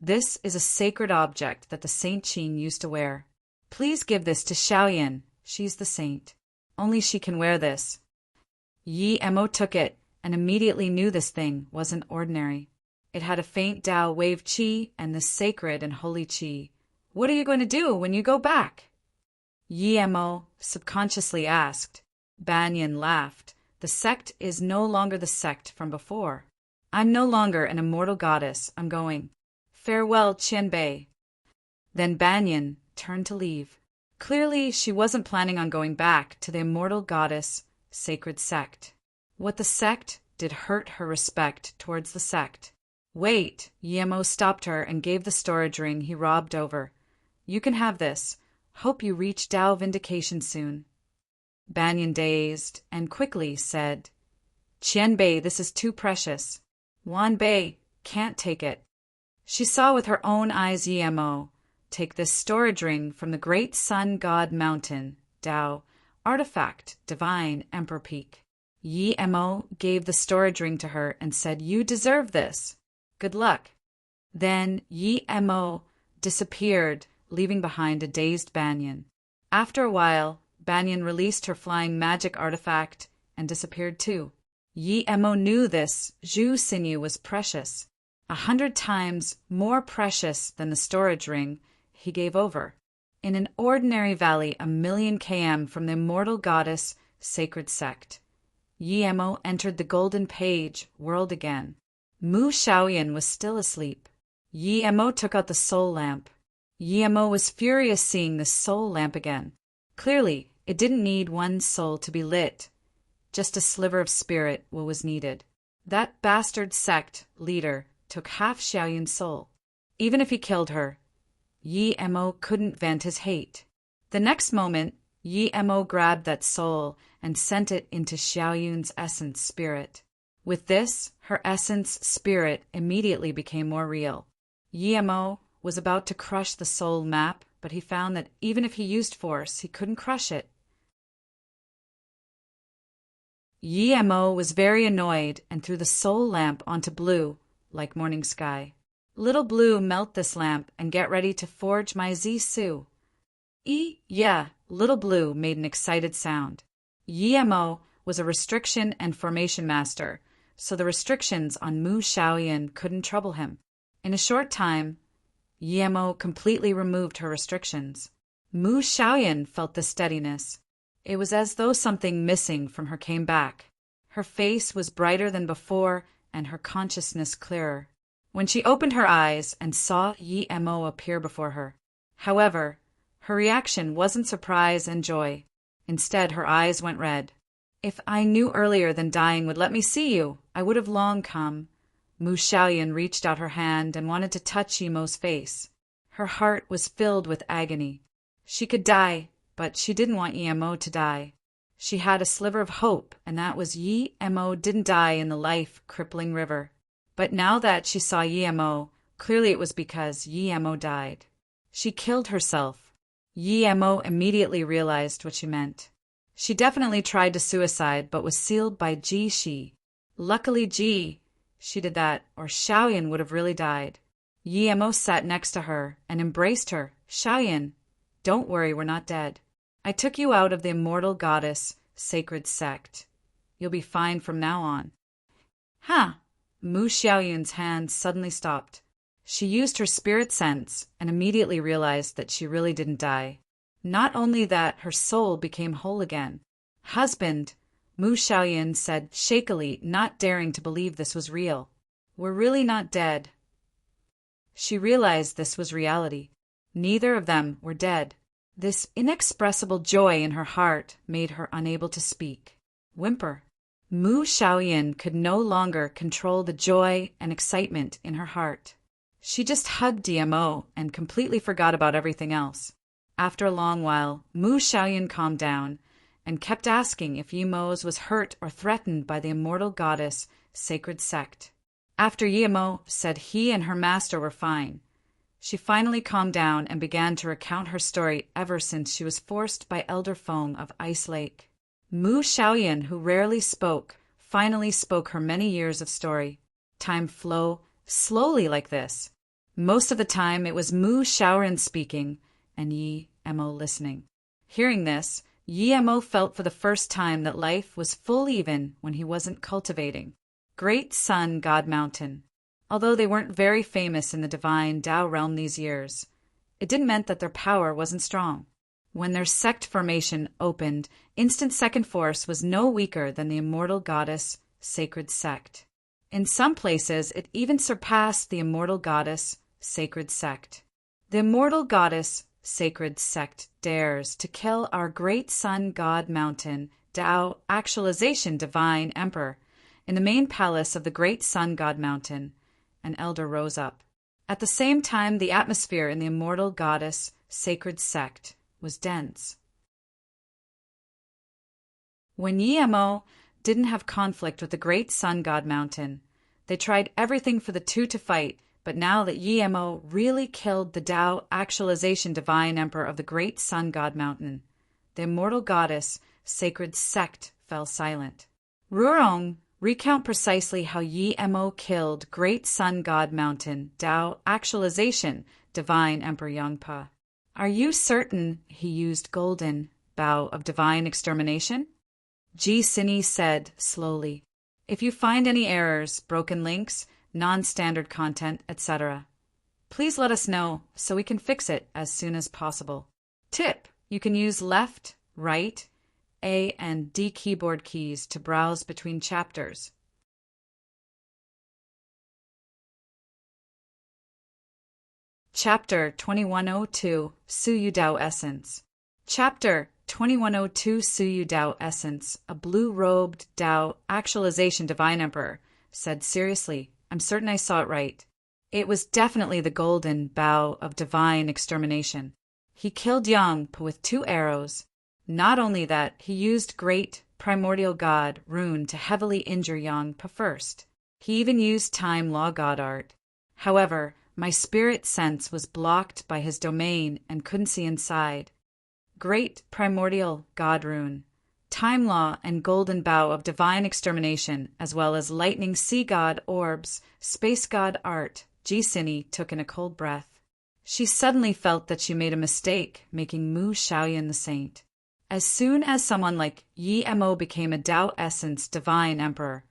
This is a sacred object that the Saint Qin used to wear. Please give this to Xiaoyan. She's the saint. Only she can wear this. Yemo took it and immediately knew this thing wasn't ordinary. It had a faint Tao wave qi and the sacred and holy qi. What are you going to do when you go back? Yemo subconsciously asked. Banyan laughed. The sect is no longer the sect from before. I'm no longer an immortal goddess. I'm going. Farewell, Qianbei. Then Banyan turned to leave. Clearly, she wasn't planning on going back to the immortal goddess, Sacred Sect. What the sect did hurt her respect towards the sect. Wait, Yemo stopped her and gave the storage ring he robbed over. You can have this. Hope you reach Tao Vindication soon. Banyan dazed and quickly said, Qianbei, this is too precious. Wanbei can't take it. She saw with her own eyes Yemo take this storage ring from the great sun god mountain, Tao, artifact, divine Emperor Peak. Yemo gave the storage ring to her and said, You deserve this. Good luck. Then Yemo disappeared, leaving behind a dazed Banyan. After a while, Banyan released her flying magic artifact and disappeared too. Yemo knew this Zhu sinew was precious, 100 times more precious than the storage ring he gave over. In an ordinary valley 1,000,000 km from the immortal goddess Sacred Sect, Yemo entered the golden page world again. Mu Xiaoyan was still asleep. Yemo took out the soul lamp. Yemo was furious seeing the soul lamp again. Clearly, it didn't need one soul to be lit. Just a sliver of spirit was needed. That bastard sect leader took half Xiaoyan's soul. Even if he killed her, Yemo couldn't vent his hate. The next moment, Yemo grabbed that soul and sent it into Xiaoyan's essence spirit. With this, her essence spirit immediately became more real. Yemo was about to crush the soul map, but he found that even if he used force, he couldn't crush it. Yemo was very annoyed and threw the soul lamp onto Blue, like morning sky. Little Blue, melt this lamp and get ready to forge my Zisu. Yeah, Little Blue made an excited sound. Yemo was a restriction and formation master, so the restrictions on Mu Xiaoyan couldn't trouble him. In a short time, Yemo completely removed her restrictions. Mu Xiaoyan felt the steadiness. It was as though something missing from her came back. Her face was brighter than before, and her consciousness clearer. When she opened her eyes and saw Yi Mo appear before her. However, her reaction wasn't surprise and joy. Instead, her eyes went red. If I knew earlier than dying would let me see you, I would have long come. Mu Xiaoyan reached out her hand and wanted to touch Yi Mo's face. Her heart was filled with agony. She could die, but she didn't want Yi Mo to die. She had a sliver of hope, and that was Yi Mo didn't die in the life-crippling river. But now that she saw Yi Mo, clearly it was because Yi Mo died. She killed herself. Yi Mo immediately realized what she meant. She definitely tried to suicide, but was sealed by Ji Shi. Luckily she did that, or Xiaoyan would have really died. Yi Mo sat next to her and embraced her. Xiaoyan, don't worry, we're not dead. I took you out of the immortal goddess sacred sect. You'll be fine from now on. Huh. Mu Xiaoyan's hand suddenly stopped. She used her spirit sense and immediately realized that she really didn't die. Not only that, her soul became whole again. Husband, Mu Xiaoyan said shakily, not daring to believe this was real. We're really not dead. She realized this was reality. Neither of them were dead. This inexpressible joy in her heart made her unable to speak. Whimper. Mu Xiaoyan could no longer control the joy and excitement in her heart. She just hugged Mo and completely forgot about everything else. After a long while, Mu Xiaoyan calmed down and kept asking if Yi Mo was hurt or threatened by the immortal goddess sacred sect. After Yi Mo said he and her master were fine, she finally calmed down and began to recount her story ever since she was forced by Elder Feng of Ice Lake. Mu Xiaoyan, who rarely spoke, finally spoke her many years of story. Time flew slowly like this. Most of the time it was Mu Xiaoyan speaking and Yi Mo listening. Hearing this, Yi Mo felt for the first time that life was full even when he wasn't cultivating. Great Sun God Mountain. Although they weren't very famous in the divine Tao realm these years, it didn't mean that their power wasn't strong. When their sect formation opened, instant second force was no weaker than the immortal goddess sacred sect. In some places, it even surpassed the immortal goddess sacred sect. The immortal goddess sacred sect dares to kill our great sun god mountain, Tao actualization divine emperor. In the main palace of the great sun god mountain, an elder rose up. At the same time, the atmosphere in the immortal goddess sacred sect was dense. When Yi Mo didn't have conflict with the great sun god mountain, they tried everything for the two to fight, but now that Yi Mo really killed the Tao actualization divine emperor of the great sun god mountain, the immortal goddess sacred sect fell silent. Rurong, recount precisely how Yi Mo killed great sun god mountain Tao actualization divine emperor Yangpa. Are you certain he used golden bow of divine extermination? Ji Sini said slowly. If you find any errors, broken links, non-standard content, etc., please let us know so we can fix it as soon as possible. Tip: you can use left, right, A and D keyboard keys to browse between chapters. Chapter 2102, Suyu Dao Essence. Chapter 2102, Suyu Dao Essence. A blue-robed Dao actualization divine emperor said seriously, I'm certain I saw it right. It was definitely the golden bow of divine extermination. He killed Yangpa with 2 arrows. Not only that, he used great primordial god rune to heavily injure Yangpa first. He even used time law god art. However, my spirit sense was blocked by his domain and couldn't see inside. Great primordial god rune, time law and golden bow of divine extermination, as well as lightning sea god orbs, space god art. Jisini took in a cold breath. She suddenly felt that she made a mistake making Mu Xiaoyan the saint. As soon as someone like Yi Mo became a Tao essence divine emperor,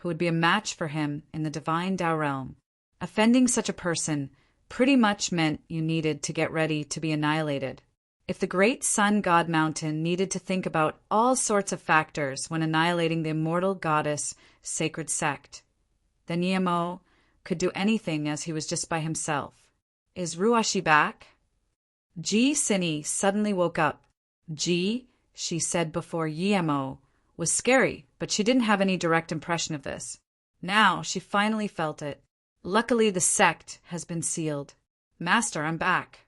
who would be a match for him in the divine Tao realm. Offending such a person pretty much meant you needed to get ready to be annihilated. If the great sun god mountain needed to think about all sorts of factors when annihilating the immortal goddess sacred sect, then Yemo could do anything as he was just by himself. Is Ruashi back? Ji Sini suddenly woke up. Ji, she said before Yemo, was scary, but she didn't have any direct impression of this. Now she finally felt it. Luckily the sect has been sealed. Master, I'm back.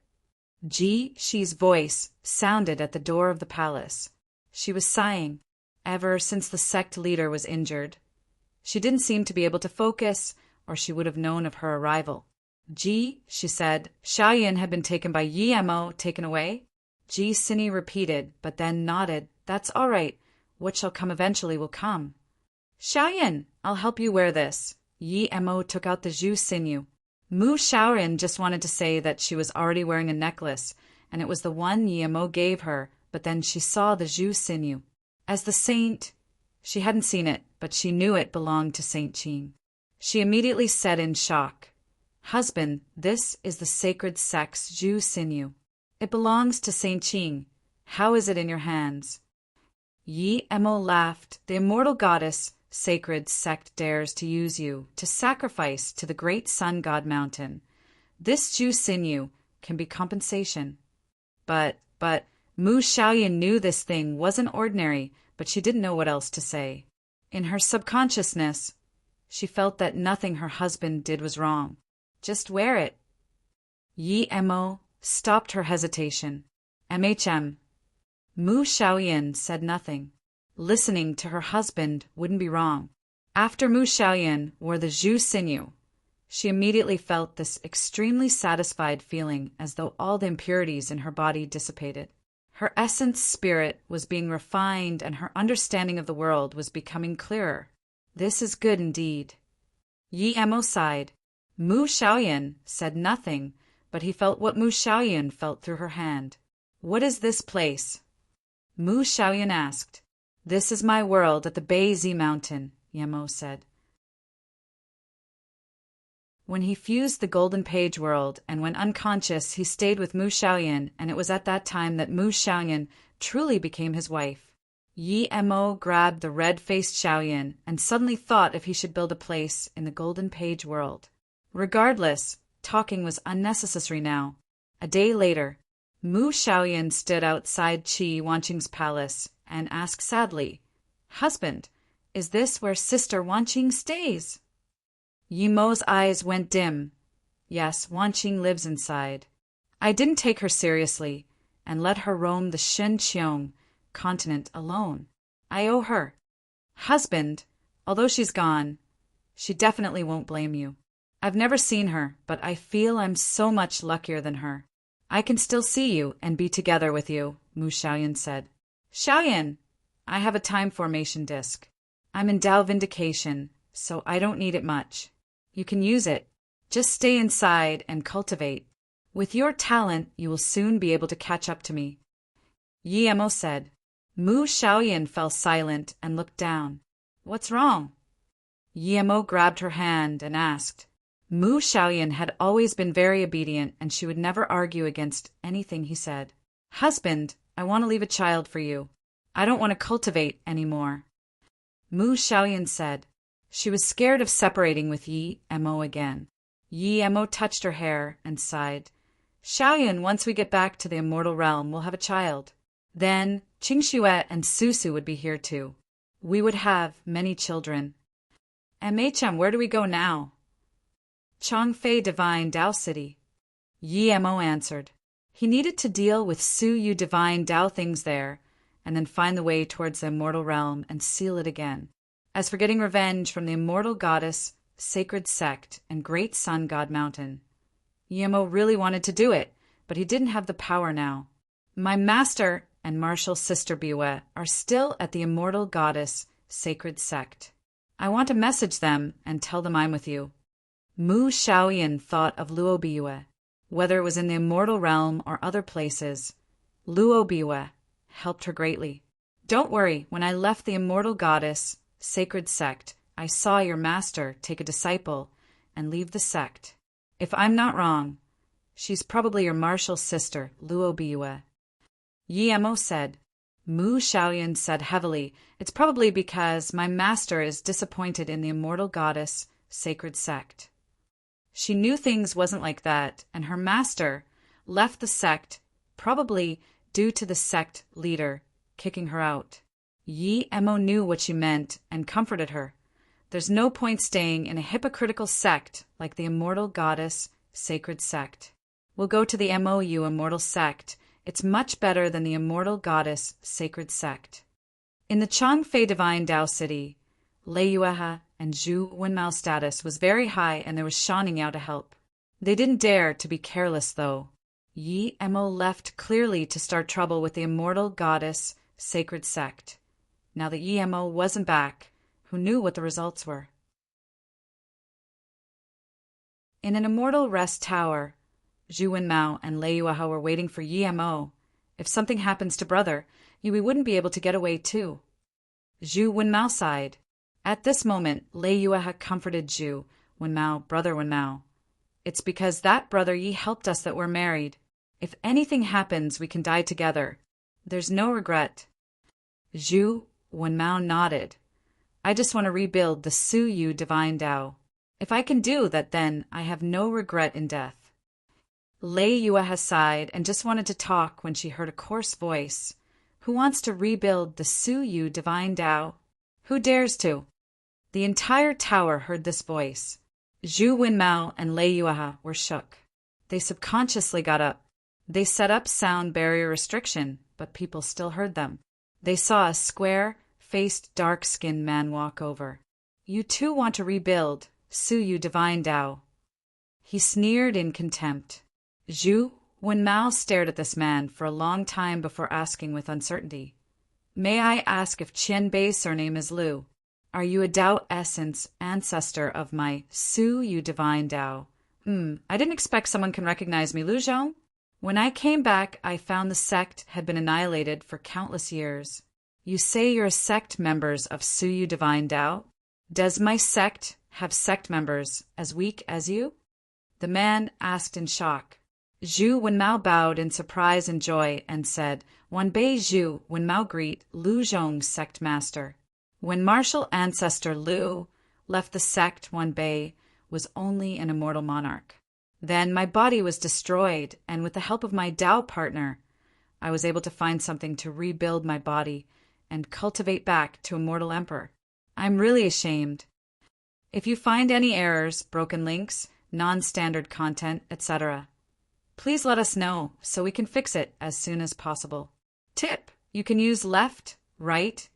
Ji Shi's voice sounded at the door of the palace. She was sighing, ever since the sect leader was injured. She didn't seem to be able to focus, or she would have known of her arrival. Ji, she said, Xiaoyan had been taken by Yemo, taken away? Ji Sini repeated, but then nodded. That's all right. What shall come eventually will come. Xiaoyan, I'll help you wear this. Yemo took out the Zhu sinew. Mu Xiaoyan just wanted to say that she was already wearing a necklace, and it was the one Yemo gave her, but then she saw the Zhu sinew. As the saint, she hadn't seen it, but she knew it belonged to Saint Qing. She immediately said in shock, Husband, this is the sacred sect's Zhu sinew. It belongs to Saint Qing. How is it in your hands? Yemo laughed. The immortal goddess sacred sect dares to use you to sacrifice to the great sun god mountain. This Zhu sinew can be compensation. But Mu Xiaoyan knew this thing wasn't ordinary, but she didn't know what else to say. In her subconsciousness, she felt that nothing her husband did was wrong. Just wear it. Yemo stopped her hesitation. MHM. Mu Xiaoyan said nothing. Listening to her husband wouldn't be wrong. After Mu Xiaoyan wore the Zhu sinew, she immediately felt this extremely satisfied feeling as though all the impurities in her body dissipated. Her essence spirit was being refined and her understanding of the world was becoming clearer. This is good indeed. Yemo sighed. Mu Xiaoyan said nothing, but he felt what Mu Xiaoyan felt through her hand. What is this place? Mu Xiaoyan asked. This is my world at the Beizi mountain, Yemo said. When he fused the Golden Page world and went unconscious, he stayed with Mu Xiaoyan, and it was at that time that Mu Xiaoyan truly became his wife. Yemo grabbed the red-faced Xiaoyan and suddenly thought if he should build a place in the Golden Page world. Regardless, talking was unnecessary now. A day later, Mu Xiaoyan stood outside Qi Wanqing's palace and asked sadly, Husband, is this where Sister Wanqing stays? Yemo's eyes went dim. Yes, Wanqing lives inside. I didn't take her seriously and let her roam the Shenqiong continent alone. I owe her. Husband, although she's gone, she definitely won't blame you. I've never seen her, but I feel I'm so much luckier than her. I can still see you and be together with you, Mu Xiaoyan said. Xiaoyan, I have a time formation disc. I'm in Tao Vindication, so I don't need it much. You can use it. Just stay inside and cultivate. With your talent, you will soon be able to catch up to me. Yemo said. Mu Xiaoyan fell silent and looked down. What's wrong? Yemo grabbed her hand and asked. Mu Xiaoyan had always been very obedient, and she would never argue against anything he said. Husband, I want to leave a child for you. I don't want to cultivate anymore. Mu Xiaoyan said. She was scared of separating with Yemo again. Yemo touched her hair and sighed. Xiaoyan, once we get back to the immortal realm, we'll have a child. Then Qingxue and Susu would be here too. We would have many children. MHM, where do we go now? Chongfei Divine Tao City. Yemo answered. He needed to deal with Su Yu divine Tao things there, and then find the way towards the immortal realm and seal it again. As for getting revenge from the immortal goddess, sacred sect, and great sun god mountain, Yemo really wanted to do it, but he didn't have the power now. My master and martial sister Biwe are still at the immortal goddess, sacred sect. I want to message them and tell them I'm with you. Mu Xiaoyan thought of Luo Biwe. Whether it was in the immortal realm or other places, Luo Biwe helped her greatly. Don't worry, when I left the immortal goddess, sacred sect, I saw your master take a disciple and leave the sect. If I'm not wrong, she's probably your martial sister, Luo Biue. Yi Mo said. Mu Xiaoyan said heavily, it's probably because my master is disappointed in the immortal goddess, sacred sect. She knew things wasn't like that, and her master left the sect, probably due to the sect leader kicking her out. Yi Mo knew what she meant and comforted her. There's no point staying in a hypocritical sect like the immortal goddess, sacred sect. We'll go to the MOU immortal sect. It's much better than the immortal goddess, sacred sect. In the Changfei divine Dao city, Lei Yuehe and Zhu Wenmao's status was very high and there was Shan Yao to help. They didn't dare to be careless, though. Yi Mo left clearly to start trouble with the immortal goddess, sacred sect. Now that Yi Mo wasn't back, who knew what the results were? In an immortal rest tower, Zhu Wenmao and Lei Yuehe were waiting for Yi Mo. If something happens to brother, we wouldn't be able to get away too. Zhu Wenmao sighed. At this moment, Lei Yuehe comforted Zhu Wenmao, brother Wenmao. It's because that brother Yi helped us that we're married. If anything happens, we can die together. There's no regret. Zhu Wenmao nodded. I just want to rebuild the Su Yu divine Dao. If I can do that, then I have no regret in death. Lei Yuehe sighed and just wanted to talk when she heard a coarse voice. Who wants to rebuild the Su Yu divine Dao? Who dares to? The entire tower heard this voice. Zhu Wenmao and Lei Yuehe were shook. They subconsciously got up. They set up sound barrier restriction, but people still heard them. They saw a square-faced, dark-skinned man walk over. You too want to rebuild Su Yu divine Dao. He sneered in contempt. Zhu Wenmao stared at this man for a long time before asking with uncertainty. May I ask if Qian Bei's surname is Lu? Are you a Dao essence ancestor of my Su Yu divine Dao? I didn't expect someone can recognize me, Lu Zhong. When I came back, I found the sect had been annihilated for countless years. You say you're a sect members of Su Yu divine Dao? Does my sect have sect members as weak as you? The man asked in shock. Zhu Wenmao bowed in surprise and joy and said, Wanbei Zhu Wenmao greet Lu Zhong sect master. When martial ancestor Lu left the sect, Wanbei was only an immortal monarch. Then my body was destroyed, and with the help of my Dao partner, I was able to find something to rebuild my body and cultivate back to immortal emperor. I'm really ashamed. If you find any errors, broken links, non-standard content, etc., please let us know so we can fix it as soon as possible. Tip: you can use left, right,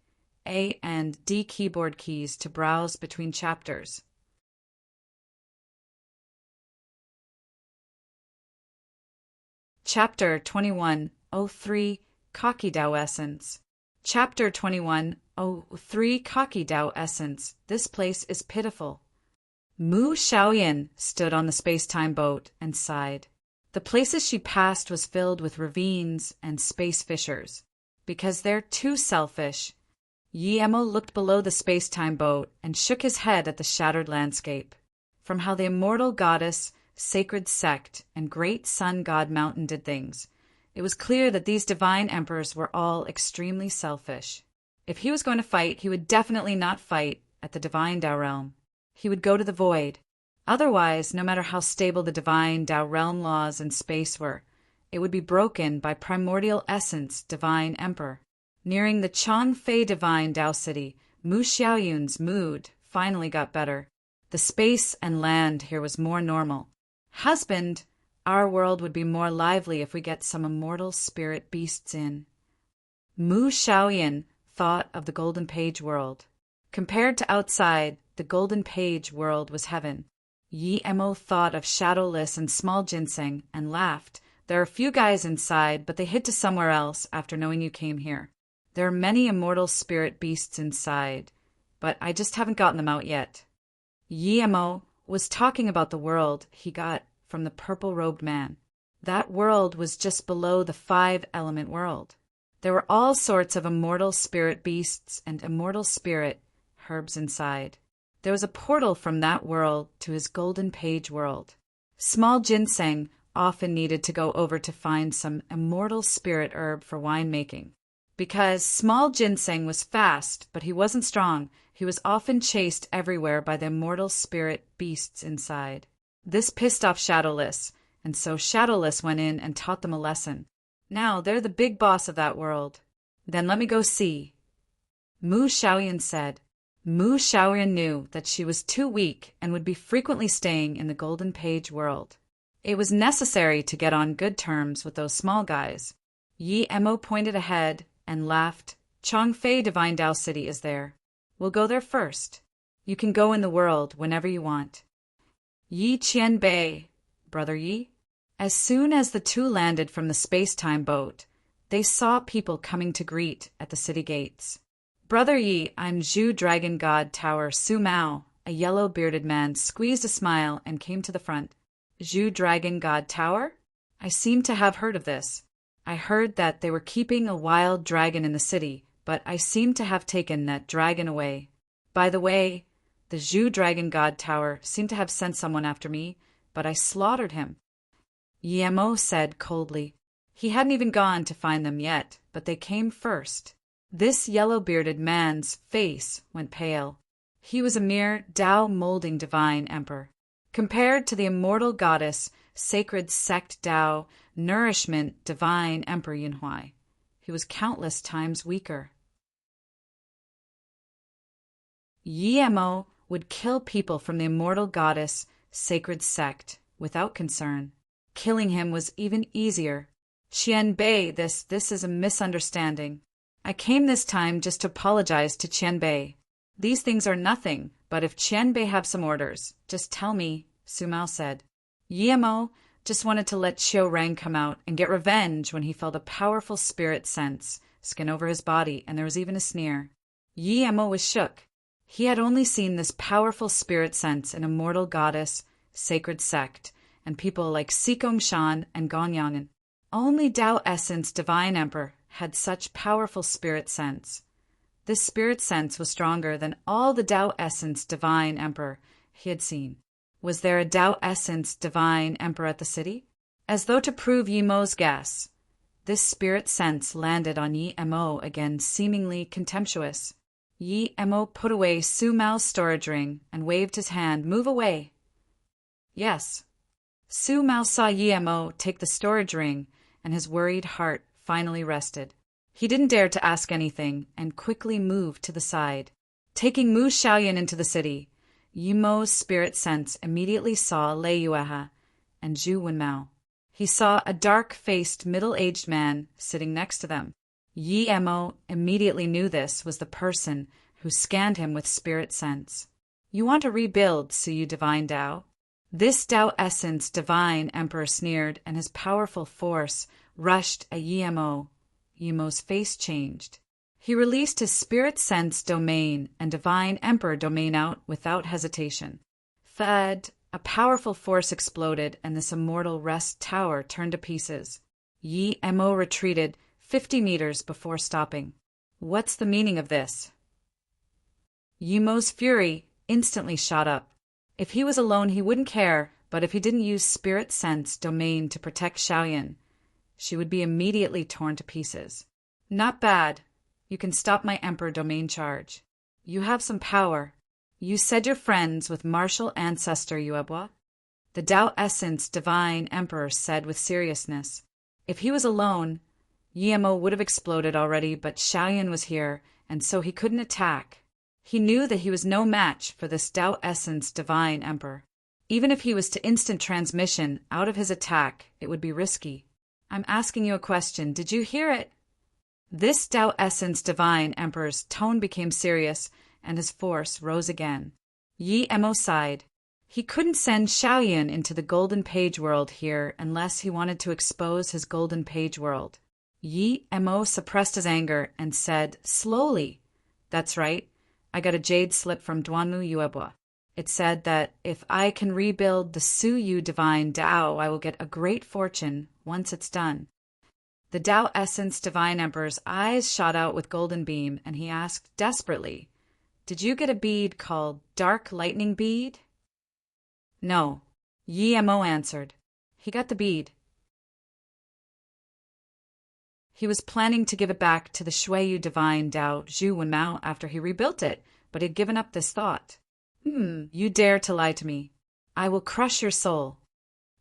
A and D keyboard keys to browse between chapters. Chapter 2103 Kaki Dao Essence. Chapter 2103 Kaki Dao Essence. This place is pitiful. Mu Xiaoyan stood on the space-time boat and sighed. The places she passed was filled with ravines and space fissures. Because they're too selfish. Yi Mo looked below the space-time boat and shook his head at the shattered landscape. From how the immortal goddess, sacred sect, and great sun god mountain did things, it was clear that these divine emperors were all extremely selfish. If he was going to fight, he would definitely not fight at the divine Dao realm. He would go to the void. Otherwise, no matter how stable the divine Dao realm laws in space were, it would be broken by primordial essence divine emperor. Nearing the Changfei divine Dao city, Mu Xiaoyun's mood finally got better. The space and land here was more normal. Husband, our world would be more lively if we get some immortal spirit beasts in. Mu Xiaoyan thought of the Golden Page world. Compared to outside, the Golden Page world was heaven. Yi Mo thought of shadowless and small ginseng and laughed. There are a few guys inside, but they hid to somewhere else after knowing you came here. There are many immortal spirit beasts inside, but I just haven't gotten them out yet. Yi Mo was talking about the world he got from the purple-robed man. That world was just below the 5-element world. There were all sorts of immortal spirit beasts and immortal spirit herbs inside. There was a portal from that world to his golden page world. Small ginseng often needed to go over to find some immortal spirit herb for winemaking. Because small ginseng was fast, but he wasn't strong, he was often chased everywhere by the immortal spirit beasts inside. This pissed off Shadowless, and so Shadowless went in and taught them a lesson. Now they're the big boss of that world. Then let me go see. Mu Xiaoyan said. Mu Xiaoyan knew that she was too weak and would be frequently staying in the Golden Page world. It was necessary to get on good terms with those small guys. Yi Mo pointed ahead and laughed. Chongfei Divine Dao City is there. We'll go there first. You can go in the world whenever you want. Yi Qianbei, Brother Yi. As soon as the two landed from the space-time boat, they saw people coming to greet at the city gates. Brother Yi, I'm Zhu Dragon God Tower Su Mao. A yellow-bearded man squeezed a smile and came to the front. Zhu Dragon God Tower? I seem to have heard of this. I heard that they were keeping a wild dragon in the city, but I seem to have taken that dragon away. By the way, the Zhu Dragon God Tower seemed to have sent someone after me, but I slaughtered him. Yi Mo said coldly. He hadn't even gone to find them yet, but they came first. This yellow-bearded man's face went pale. He was a mere Tao-molding divine emperor. Compared to the immortal goddess, sacred sect Tao, nourishment divine Emperor Yunhui, he was countless times weaker. Yi Mo would kill people from the immortal goddess, sacred sect, without concern. Killing him was even easier. Qianbei, this is a misunderstanding. I came this time just to apologize to Qianbei. These things are nothing, but if Qianbei have some orders, just tell me, Su Mao said. Yi Mo just wanted to let Qiu Rang come out and get revenge when he felt a powerful spirit sense skin over his body, and there was even a sneer. Yi Mo was shook. He had only seen this powerful spirit sense in immortal goddess, sacred sect, and people like Xikong Shan and Gongyangan. Only Tao Essence Divine Emperor had such powerful spirit sense. This spirit sense was stronger than all the Tao Essence Divine Emperor he had seen. Was there a Tao Essence Divine Emperor at the city? As though to prove Yi Mo's guess, this spirit sense landed on Yi Mo again, seemingly contemptuous. Yi Mo put away Su Mao's storage ring and waved his hand. Move away. Yes. Su Mao saw Yi Mo take the storage ring, and his worried heart finally rested. He didn't dare to ask anything and quickly moved to the side. Taking Mu Xiaoyan into the city, Yi Mo's spirit sense immediately saw Lei Yuehe and Zhu Wenmao. He saw a dark-faced, middle-aged man sitting next to them. Yi Mo immediately knew this was the person who scanned him with spirit sense. You want to rebuild, Suyu Divine Tao? This Tao Essence Divine Emperor sneered, and his powerful force rushed at Yi Mo. Yi Mo's face changed. He released his spirit sense domain and Divine Emperor domain out without hesitation. Thud, a powerful force exploded, and this immortal rest tower turned to pieces. Yi Mo retreated 50 meters before stopping. What's the meaning of this? Yi Mo's fury instantly shot up. If he was alone, he wouldn't care, but if he didn't use spirit sense domain to protect Xiaoyan, she would be immediately torn to pieces. Not bad. You can stop my Emperor domain charge. You have some power. You said you're friends with martial ancestor Yuebua? The Tao Essence Divine Emperor said with seriousness. If he was alone, Yi Mo would have exploded already, but Xiaoyan was here, and so he couldn't attack. He knew that he was no match for this Tao Essence Divine Emperor. Even if he was to instant transmission out of his attack, it would be risky. I'm asking you a question. Did you hear it? This Tao Essence Divine Emperor's tone became serious, and his force rose again. Yi Mo sighed. He couldn't send Xiaoyan into the Golden Page world here unless he wanted to expose his Golden Page world. Yi Mo suppressed his anger and said slowly, That's right. I got a jade slip from Duanmu Yuebua. It said that if I can rebuild the Suyu Divine Tao, I will get a great fortune once it's done. The Tao Essence Divine Emperor's eyes shot out with golden beam, and he asked desperately, Did you get a bead called Dark Lightning Bead? No, Yi Mo answered. He got the bead. He was planning to give it back to the Shuiyu divine Dao Zhu Wenmao after he rebuilt it, but he'd given up this thought. You dare to lie to me. I will crush your soul.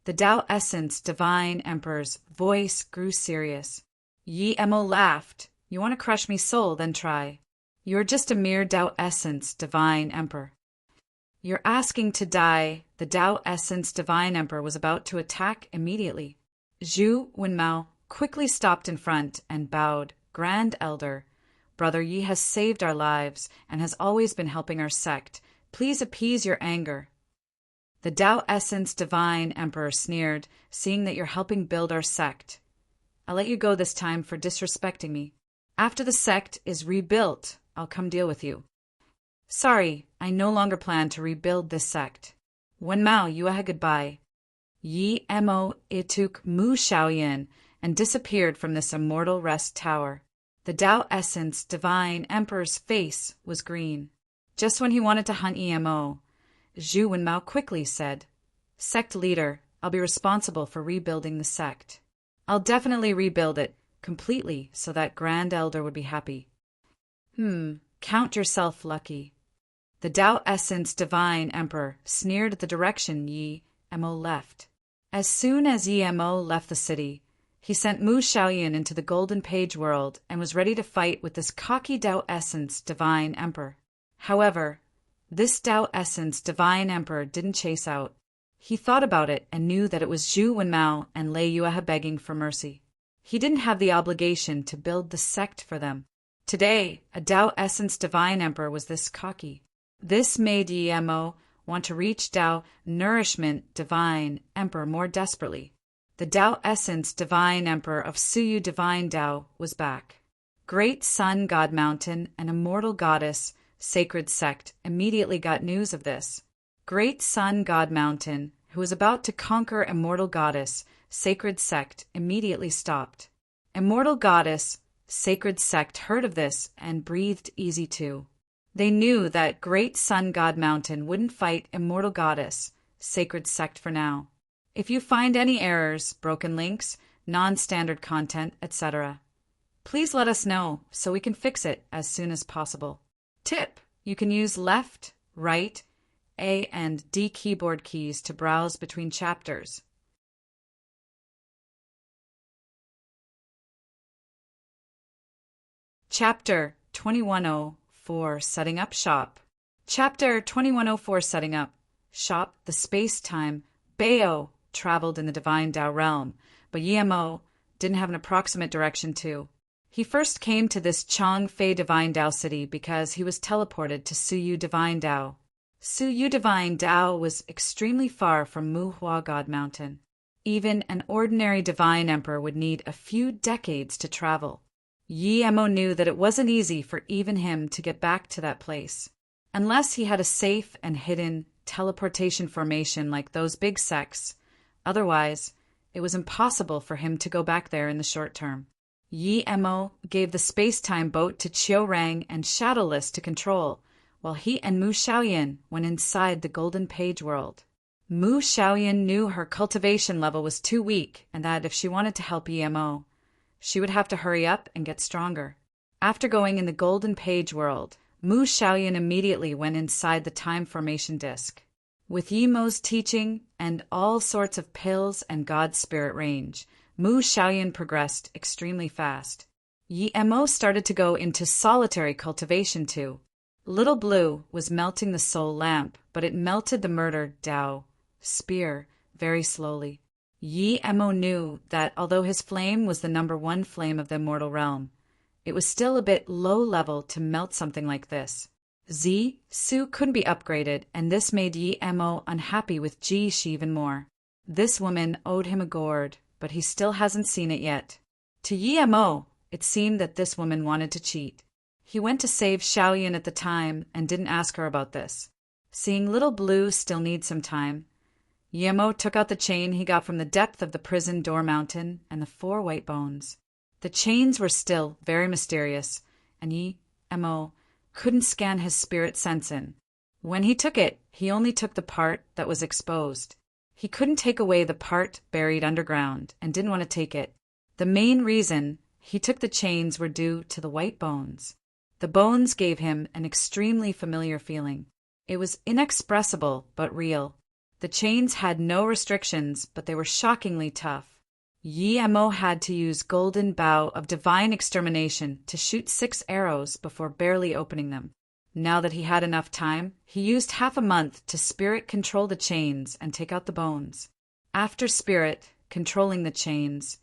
The Dao Essence Divine Emperor's voice grew serious. Yi Mo laughed. You want to crush me soul, then try. You are just a mere Dao Essence Divine Emperor. You're asking to die. The Dao Essence Divine Emperor was about to attack immediately. Zhu Wenmao quickly stopped in front and bowed. Grand Elder, Brother Yi has saved our lives and has always been helping our sect. Please appease your anger. The Dao Essence Divine Emperor sneered, seeing that you're helping build our sect. I'll let you go this time for disrespecting me. After the sect is rebuilt, I'll come deal with you. Sorry, I no longer plan to rebuild this sect. Wenmao, you had goodbye. Yi Mo took Mu Shaoyan and disappeared from this immortal rest tower. The Dao Essence Divine Emperor's face was green. Just when he wanted to hunt Mo, Zhu Wenmao quickly said, Sect leader, I'll be responsible for rebuilding the sect. I'll definitely rebuild it completely so that Grand Elder would be happy. Count yourself lucky. The Dao Essence Divine Emperor sneered at the direction Yi Mo left. As soon as Yi Mo left the city, he sent Mu Shaoyan into the Golden Page world and was ready to fight with this cocky Dao Essence Divine Emperor. However, this Dao Essence Divine Emperor didn't chase out. He thought about it and knew that it was Zhu Wenmao and Lei Yuehe begging for mercy. He didn't have the obligation to build the sect for them. Today, a Dao Essence Divine Emperor was this cocky. This made Yi Mo want to reach Dao Nourishment Divine Emperor more desperately. The Dao Essence Divine Emperor of Suyu Divine Dao was back. Great Sun God Mountain and Immortal Goddess Sacred Sect immediately got news of this. Great Sun God Mountain, who was about to conquer Immortal Goddess Sacred Sect, immediately stopped. Immortal Goddess Sacred Sect heard of this and breathed easy too. They knew that Great Sun God Mountain wouldn't fight Immortal Goddess Sacred Sect for now. If you find any errors, broken links, non-standard content, etc., please let us know so we can fix it as soon as possible. Tip: you can use left, right, A and D keyboard keys to browse between chapters. Chapter 2104 Setting Up Shop. Chapter 2104 Setting Up Shop. The space-time Bayo traveled in the Divine Dao realm, but Yi Mo didn't have an approximate direction to. He first came to this Changfei Divine Dao city because he was teleported to Suyu Divine Dao. Suyu Divine Dao was extremely far from Muhua God Mountain. Even an ordinary Divine Emperor would need a few decades to travel. Yi Mo knew that it wasn't easy for even him to get back to that place, unless he had a safe and hidden teleportation formation like those big sects. Otherwise, it was impossible for him to go back there in the short term. Yi Mo gave the space-time boat to Qiu Rang and Shadowless to control, while he and Mu Shaoyan went inside the Golden Page world. Mu Shaoyan knew her cultivation level was too weak and that if she wanted to help Yi Mo, she would have to hurry up and get stronger. After going in the Golden Page world, Mu Shaoyan immediately went inside the Time Formation Disc. With Yi Mo's teaching and all sorts of pills and God Spirit range, Mu Shaoyan progressed extremely fast. Yi Mo started to go into solitary cultivation too. Little Blue was melting the soul lamp, but it melted the murder Dao spear very slowly. Yi Mo knew that although his flame was the #1 flame of the immortal realm, it was still a bit low level to melt something like this. Zi Su couldn't be upgraded, and this made Yi Mo unhappy with Ji Shi even more. This woman owed him a gourd, but he still hasn't seen it yet. To Yi Mo, it seemed that this woman wanted to cheat. He went to save Shaoyan at the time and didn't ask her about this. Seeing Little Blue still need some time, Yi Mo took out the chain he got from the depth of the prison door mountain and the 4 white bones. The chains were still very mysterious, and Yi Mo couldn't scan his spirit sense in. When he took it, he only took the part that was exposed. He couldn't take away the part buried underground and didn't want to take it. The main reason he took the chains were due to the white bones. The bones gave him an extremely familiar feeling. It was inexpressible but real. The chains had no restrictions, but they were shockingly tough. Yi-Mo had to use golden bow of divine extermination to shoot 6 arrows before barely opening them. Now that he had enough time, he used half a month to spirit control the chains and take out the bones. After spirit controlling the chains,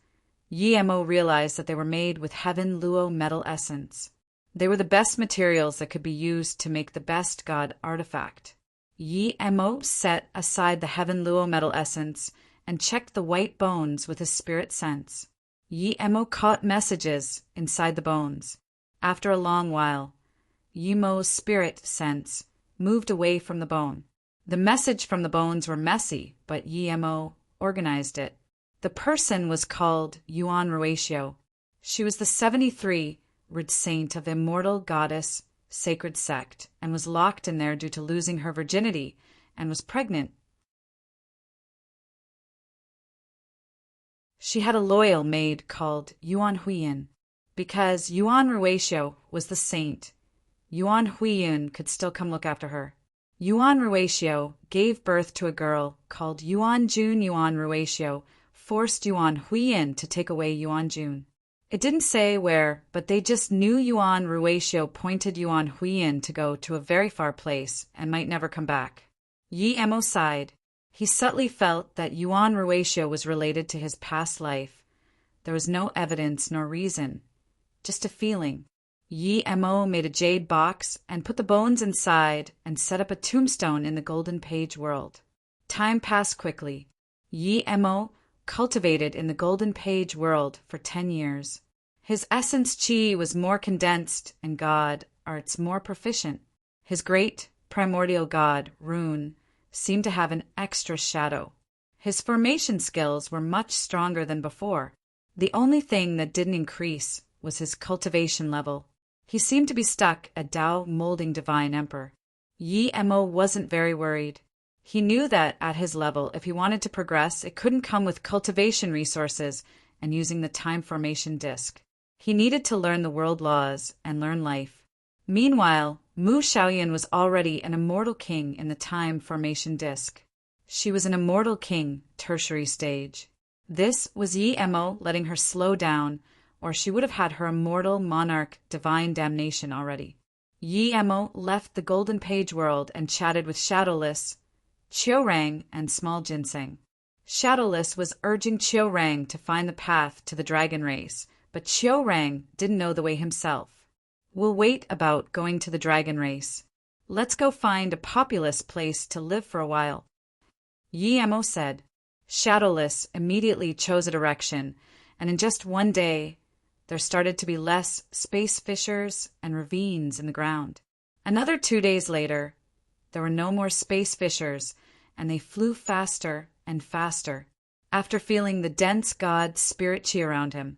Yi-Mo realized that they were made with heaven luo metal essence. They were the best materials that could be used to make the best god artifact. Yi-Mo set aside the heaven luo metal essence and checked the white bones with his spirit sense. Yi-Mo caught messages inside the bones. After a long while, Yi-Mo's spirit sense moved away from the bone. The message from the bones were messy, but Yi-Mo organized it. The person was called Yuan Ruatio. She was the 73rd saint of immortal goddess sacred sect and was locked in there due to losing her virginity and was pregnant. She had a loyal maid called Yuan Huiyin. Because Yuan Ruatio was the saint, Yuan Huiyin could still come look after her. Yuan Ruatio gave birth to a girl called Yuan Jun. Yuan Ruatio forced Yuan Huiyin to take away Yuan Jun. It didn't say where, but they just knew Yuan Ruatio pointed Yuan Huiyin to go to a very far place and might never come back. Yi-Mo sighed. He subtly felt that Yuan Ruatio was related to his past life. There was no evidence nor reason, just a feeling. Yi-Mo made a jade box and put the bones inside and set up a tombstone in the Golden Page world. Time passed quickly. Yi-Mo cultivated in the Golden Page world for 10 years. His essence chi was more condensed and god arts more proficient. His great primordial god, Rune, seemed to have an extra shadow. His formation skills were much stronger than before. The only thing that didn't increase was his cultivation level. He seemed to be stuck at Tao molding divine emperor. Yi-Mo wasn't very worried. He knew that at his level, if he wanted to progress, it couldn't come with cultivation resources and using the time formation disc. He needed to learn the world laws and learn life. Meanwhile, Mu Xiaoyan was already an immortal king in the time formation disc. She was an immortal king, tertiary stage. This was Yi-Mo letting her slow down, or she would have had her immortal monarch divine damnation already. Yi-Mo left the Golden Page world and chatted with Shadowless, Qiurang, and Small Ginseng. Shadowless was urging Qiurang to find the path to the dragon race, but Qiurang didn't know the way himself. We'll wait about going to the dragon race. Let's go find a populous place to live for a while. Yi-Mo said. Shadowless immediately chose a direction, and in just one day, there started to be less space fissures and ravines in the ground. Another 2 days later, there were no more space fissures, and they flew faster and faster. After feeling the dense god spirit chi around him,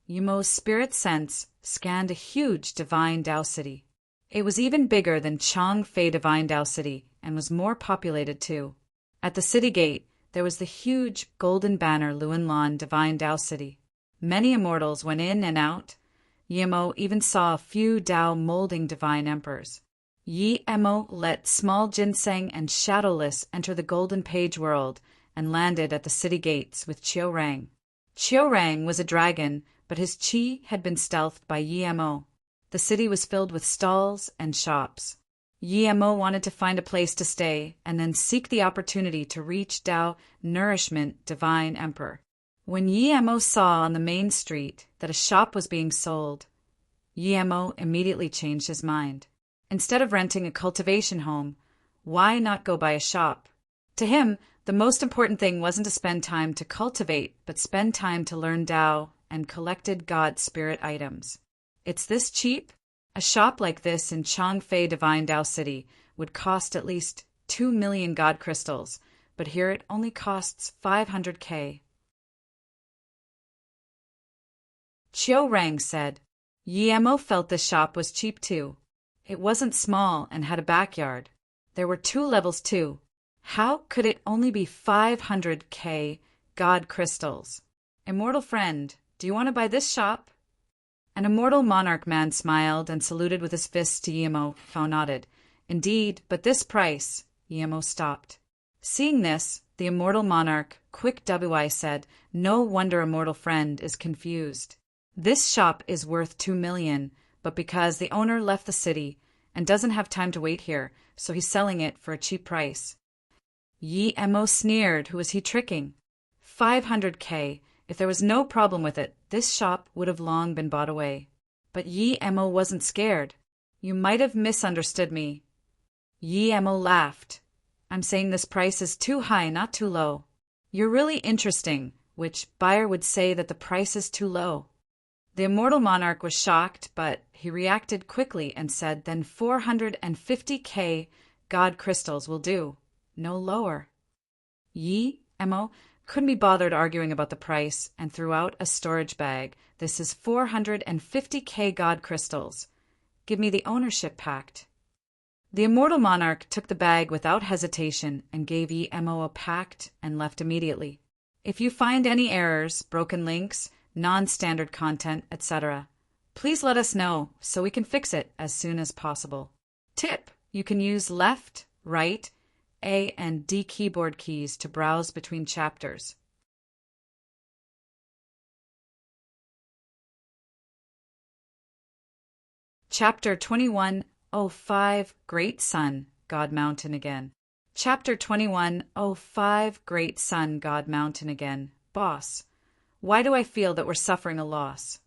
Yi-Mo's spirit sense scanned a huge divine Tao city. It was even bigger than Changfei divine Tao city and was more populated too. At the city gate, there was the huge golden banner Luanlan divine Tao city. Many immortals went in and out. Yi-Mo even saw a few Tao molding divine emperors. Yi-Mo let Small Ginseng and Shadowless enter the Golden Page world and landed at the city gates with Qiurang. Qiurang was a dragon, but his chi had been stealthed by Yi-Mo. The city was filled with stalls and shops. Yi-Mo wanted to find a place to stay and then seek the opportunity to reach Tao Nourishment Divine Emperor. When Yi-Mo saw on the main street that a shop was being sold, Yi-Mo immediately changed his mind. Instead of renting a cultivation home, why not go buy a shop? To him, the most important thing wasn't to spend time to cultivate, but spend time to learn Tao and collected God spirit items. It's this cheap? A shop like this in Changfei Divine Tao City would cost at least 2 million God crystals, but here it only costs 500K. Qiurang said. Yi-Mo felt the shop was cheap too. It wasn't small and had a backyard. There were 2 levels too. How could it only be 500k god crystals? Immortal friend, do you want to buy this shop? An immortal monarch man smiled and saluted with his fists to Yemo, who nodded. Indeed, but this price. Yemo stopped. Seeing this, the immortal monarch, quick WI, said, no wonder immortal friend is confused. This shop is worth 2 million, but because the owner left the city and doesn't have time to wait here, so he's selling it for a cheap price. Yemo sneered. Who was he tricking? 500k. If there was no problem with it, this shop would have long been bought away. But Yemo wasn't scared. You might have misunderstood me. Yemo laughed. I'm saying this price is too high, not too low. You're really interesting, which buyer would say that the price is too low. The immortal monarch was shocked, but he reacted quickly and said, then 450k god crystals will do. No lower. Yemo couldn't be bothered arguing about the price and threw out a storage bag. This is 450k god crystals. Give me the ownership pact. The immortal monarch took the bag without hesitation and gave Yemo a pact and left immediately. If you find any errors, broken links, non-standard content, etc., please let us know so we can fix it as soon as possible. Tip: you can use left, right, A and D keyboard keys to browse between chapters. Chapter 21:05 Great Sun, God Mountain Again. Chapter 21:05 Great Sun, God Mountain Again. Boss, why do I feel that we're suffering a loss?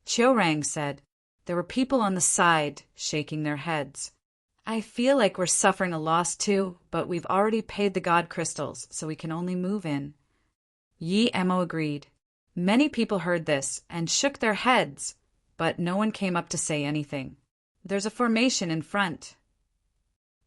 Chiorang said. There were people on the side shaking their heads. I feel like we're suffering a loss too, but we've already paid the god crystals, so we can only move in. Yemo agreed. Many people heard this and shook their heads, but no one came up to say anything. There's a formation in front.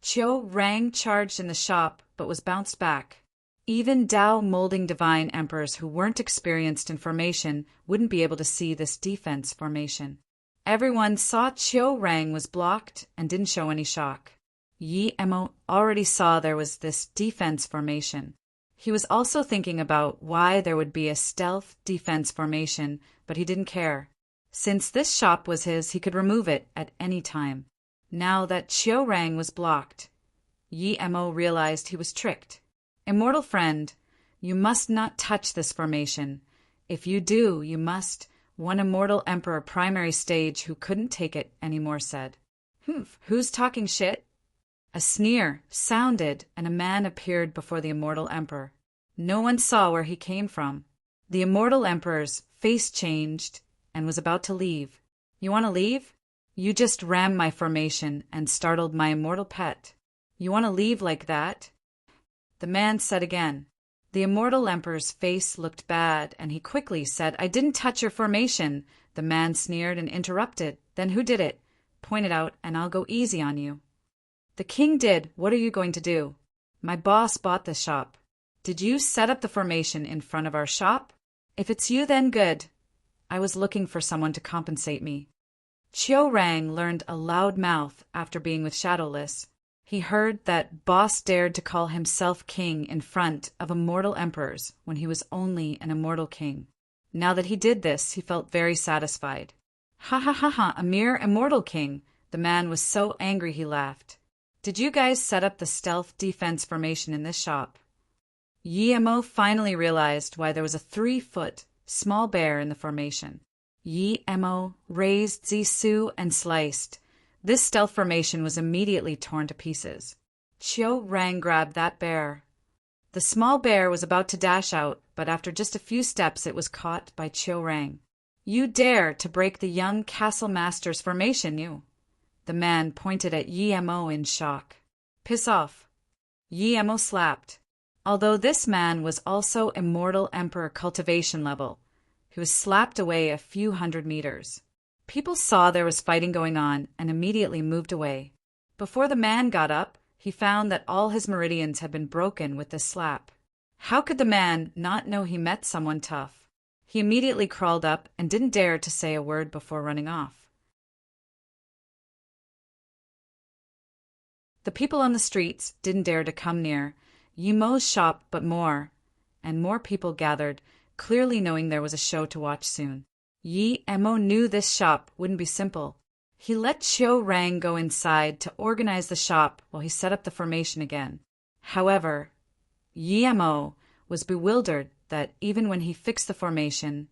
Chiorang charged in the shop, but was bounced back. Even Dao molding divine emperors who weren't experienced in formation wouldn't be able to see this defense formation. Everyone saw Chiorang was blocked and didn't show any shock. Yemo already saw there was this defense formation. He was also thinking about why there would be a stealth defense formation, but he didn't care. Since this shop was his, he could remove it at any time. Now that Chiorang was blocked, Yemo realized he was tricked. Immortal friend, you must not touch this formation. If you do, you must. One immortal emperor primary stage who couldn't take it anymore said. Who's talking shit? A sneer sounded, and a man appeared before the immortal emperor. No one saw where he came from. The immortal emperor's face changed and was about to leave. You want to leave? You just rammed my formation and startled my immortal pet. You want to leave like that? The man said again. The immortal emperor's face looked bad, and he quickly said, I didn't touch your formation. The man sneered and interrupted. Then who did it? Point it out, and I'll go easy on you. The king did. What are you going to do? My boss bought the shop. Did you set up the formation in front of our shop? If it's you, then good. I was looking for someone to compensate me. Chiorang learned a loud mouth after being with Shadowless. He heard that boss dared to call himself king in front of immortal emperors when he was only an immortal king. Now that he did this, he felt very satisfied. Ha ha ha ha, a mere immortal king. The man was so angry he laughed. Did you guys set up the stealth defense formation in this shop? Yemo finally realized why there was a 3-foot small bear in the formation. Yemo raised Zisu and sliced. This stealth formation was immediately torn to pieces. Chiorang grabbed that bear. The small bear was about to dash out, but after just a few steps it was caught by Chiorang. You dare to break the young castle master's formation, you? The man pointed at Yemo in shock. Piss off. Yemo slapped. Although this man was also immortal emperor cultivation level, he was slapped away a few hundred meters. People saw there was fighting going on and immediately moved away. Before the man got up, he found that all his meridians had been broken with this slap. How could the man not know he met someone tough? He immediately crawled up and didn't dare to say a word before running off. The people on the streets didn't dare to come near Yi Mo's shop, but more and more people gathered, clearly knowing there was a show to watch soon. Yi Mo knew this shop wouldn't be simple. He let Chiu Rang go inside to organize the shop while he set up the formation again. However, Yi Mo was bewildered that even when he fixed the formation,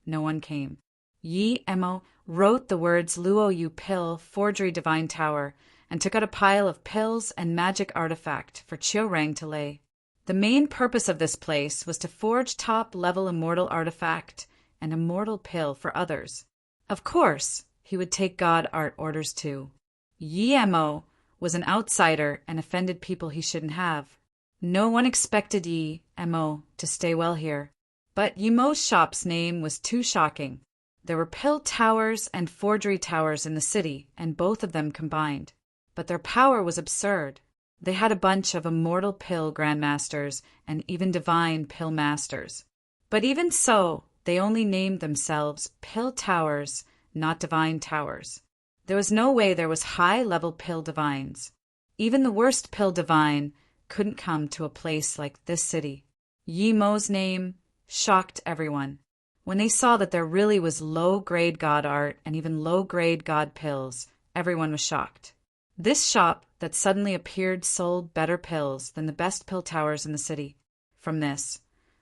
no one came. Yi Mo wrote the words Luo Yu Pill, Forgery Divine Tower, and took out a pile of pills and magic artifact for Chiu Rang to lay. The main purpose of this place was to forge top-level immortal artifact and immortal pill for others. Of course, he would take god art orders too. Yi Mo was an outsider and offended people he shouldn't have. No one expected Yi Mo to stay well here. But Yi Mo's shop's name was too shocking. There were pill towers and forgery towers in the city, and both of them combined. But their power was absurd. They had a bunch of immortal pill grandmasters and even divine pill masters. But even so, they only named themselves pill towers, not divine towers. There was no way there was high-level pill divines. Even the worst pill divine couldn't come to a place like this city. Yi Mo's name shocked everyone. When they saw that there really was low-grade god art and even low-grade god pills, everyone was shocked. This shop that suddenly appeared sold better pills than the best pill towers in the city. From this,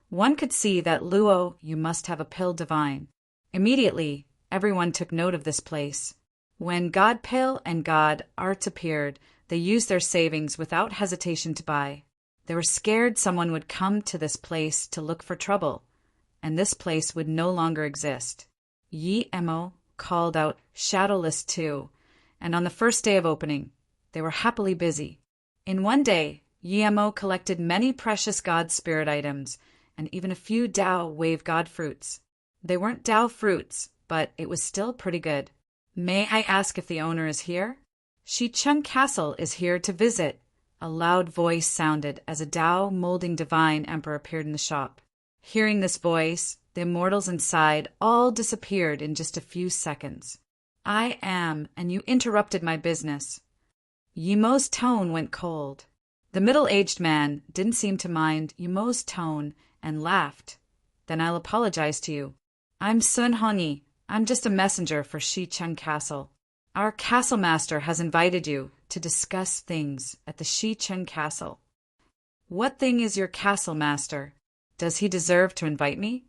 one could see that Luo, you must have a pill divine. Immediately, everyone took note of this place. When god pill and god arts appeared, they used their savings without hesitation to buy. They were scared someone would come to this place to look for trouble, and this place would no longer exist. Yi Mo called out Shadowless too, and on the first day of opening, they were happily busy. In one day, Yi Mo collected many precious god spirit items, and even a few Dao wave god fruits. They weren't Dao fruits, but it was still pretty good. May I ask if the owner is here? Shicheng Castle is here to visit. A loud voice sounded as a Dao molding divine emperor appeared in the shop. Hearing this voice, the immortals inside all disappeared in just a few seconds. I am, and you interrupted my business. Yi Mo's tone went cold. The middle-aged man didn't seem to mind Yi Mo's tone and laughed. Then I'll apologize to you. I'm Sun Hongyi. I'm just a messenger for Shicheng Castle. Our castle master has invited you to discuss things at the Shicheng Castle. What thing is your castle master? Does he deserve to invite me?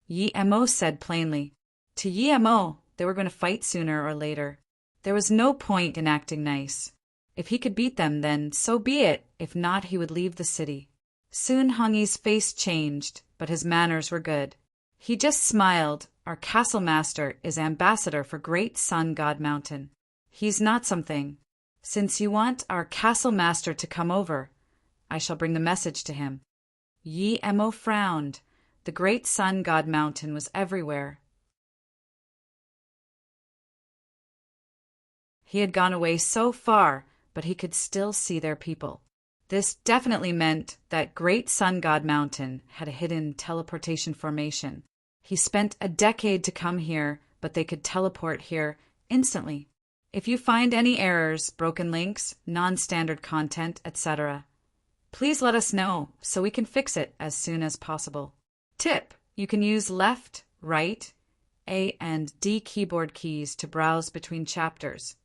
Yi Mo said plainly. To Yi Mo, they were going to fight sooner or later. There was no point in acting nice. If he could beat them, then so be it. If not, he would leave the city. Sun Hongyi's face changed, but his manners were good. He just smiled. Our castle master is ambassador for Great Sun God Mountain. He's not something. Since you want our castle master to come over, I shall bring the message to him. Yi Mo frowned. The Great Sun God Mountain was everywhere. He had gone away so far, but he could still see their people. This definitely meant that Great Sun God Mountain had a hidden teleportation formation. He spent a decade to come here, but they could teleport here instantly. If you find any errors, broken links, non-standard content, etc., please let us know so we can fix it as soon as possible. Tip: you can use left, right, A and D keyboard keys to browse between chapters.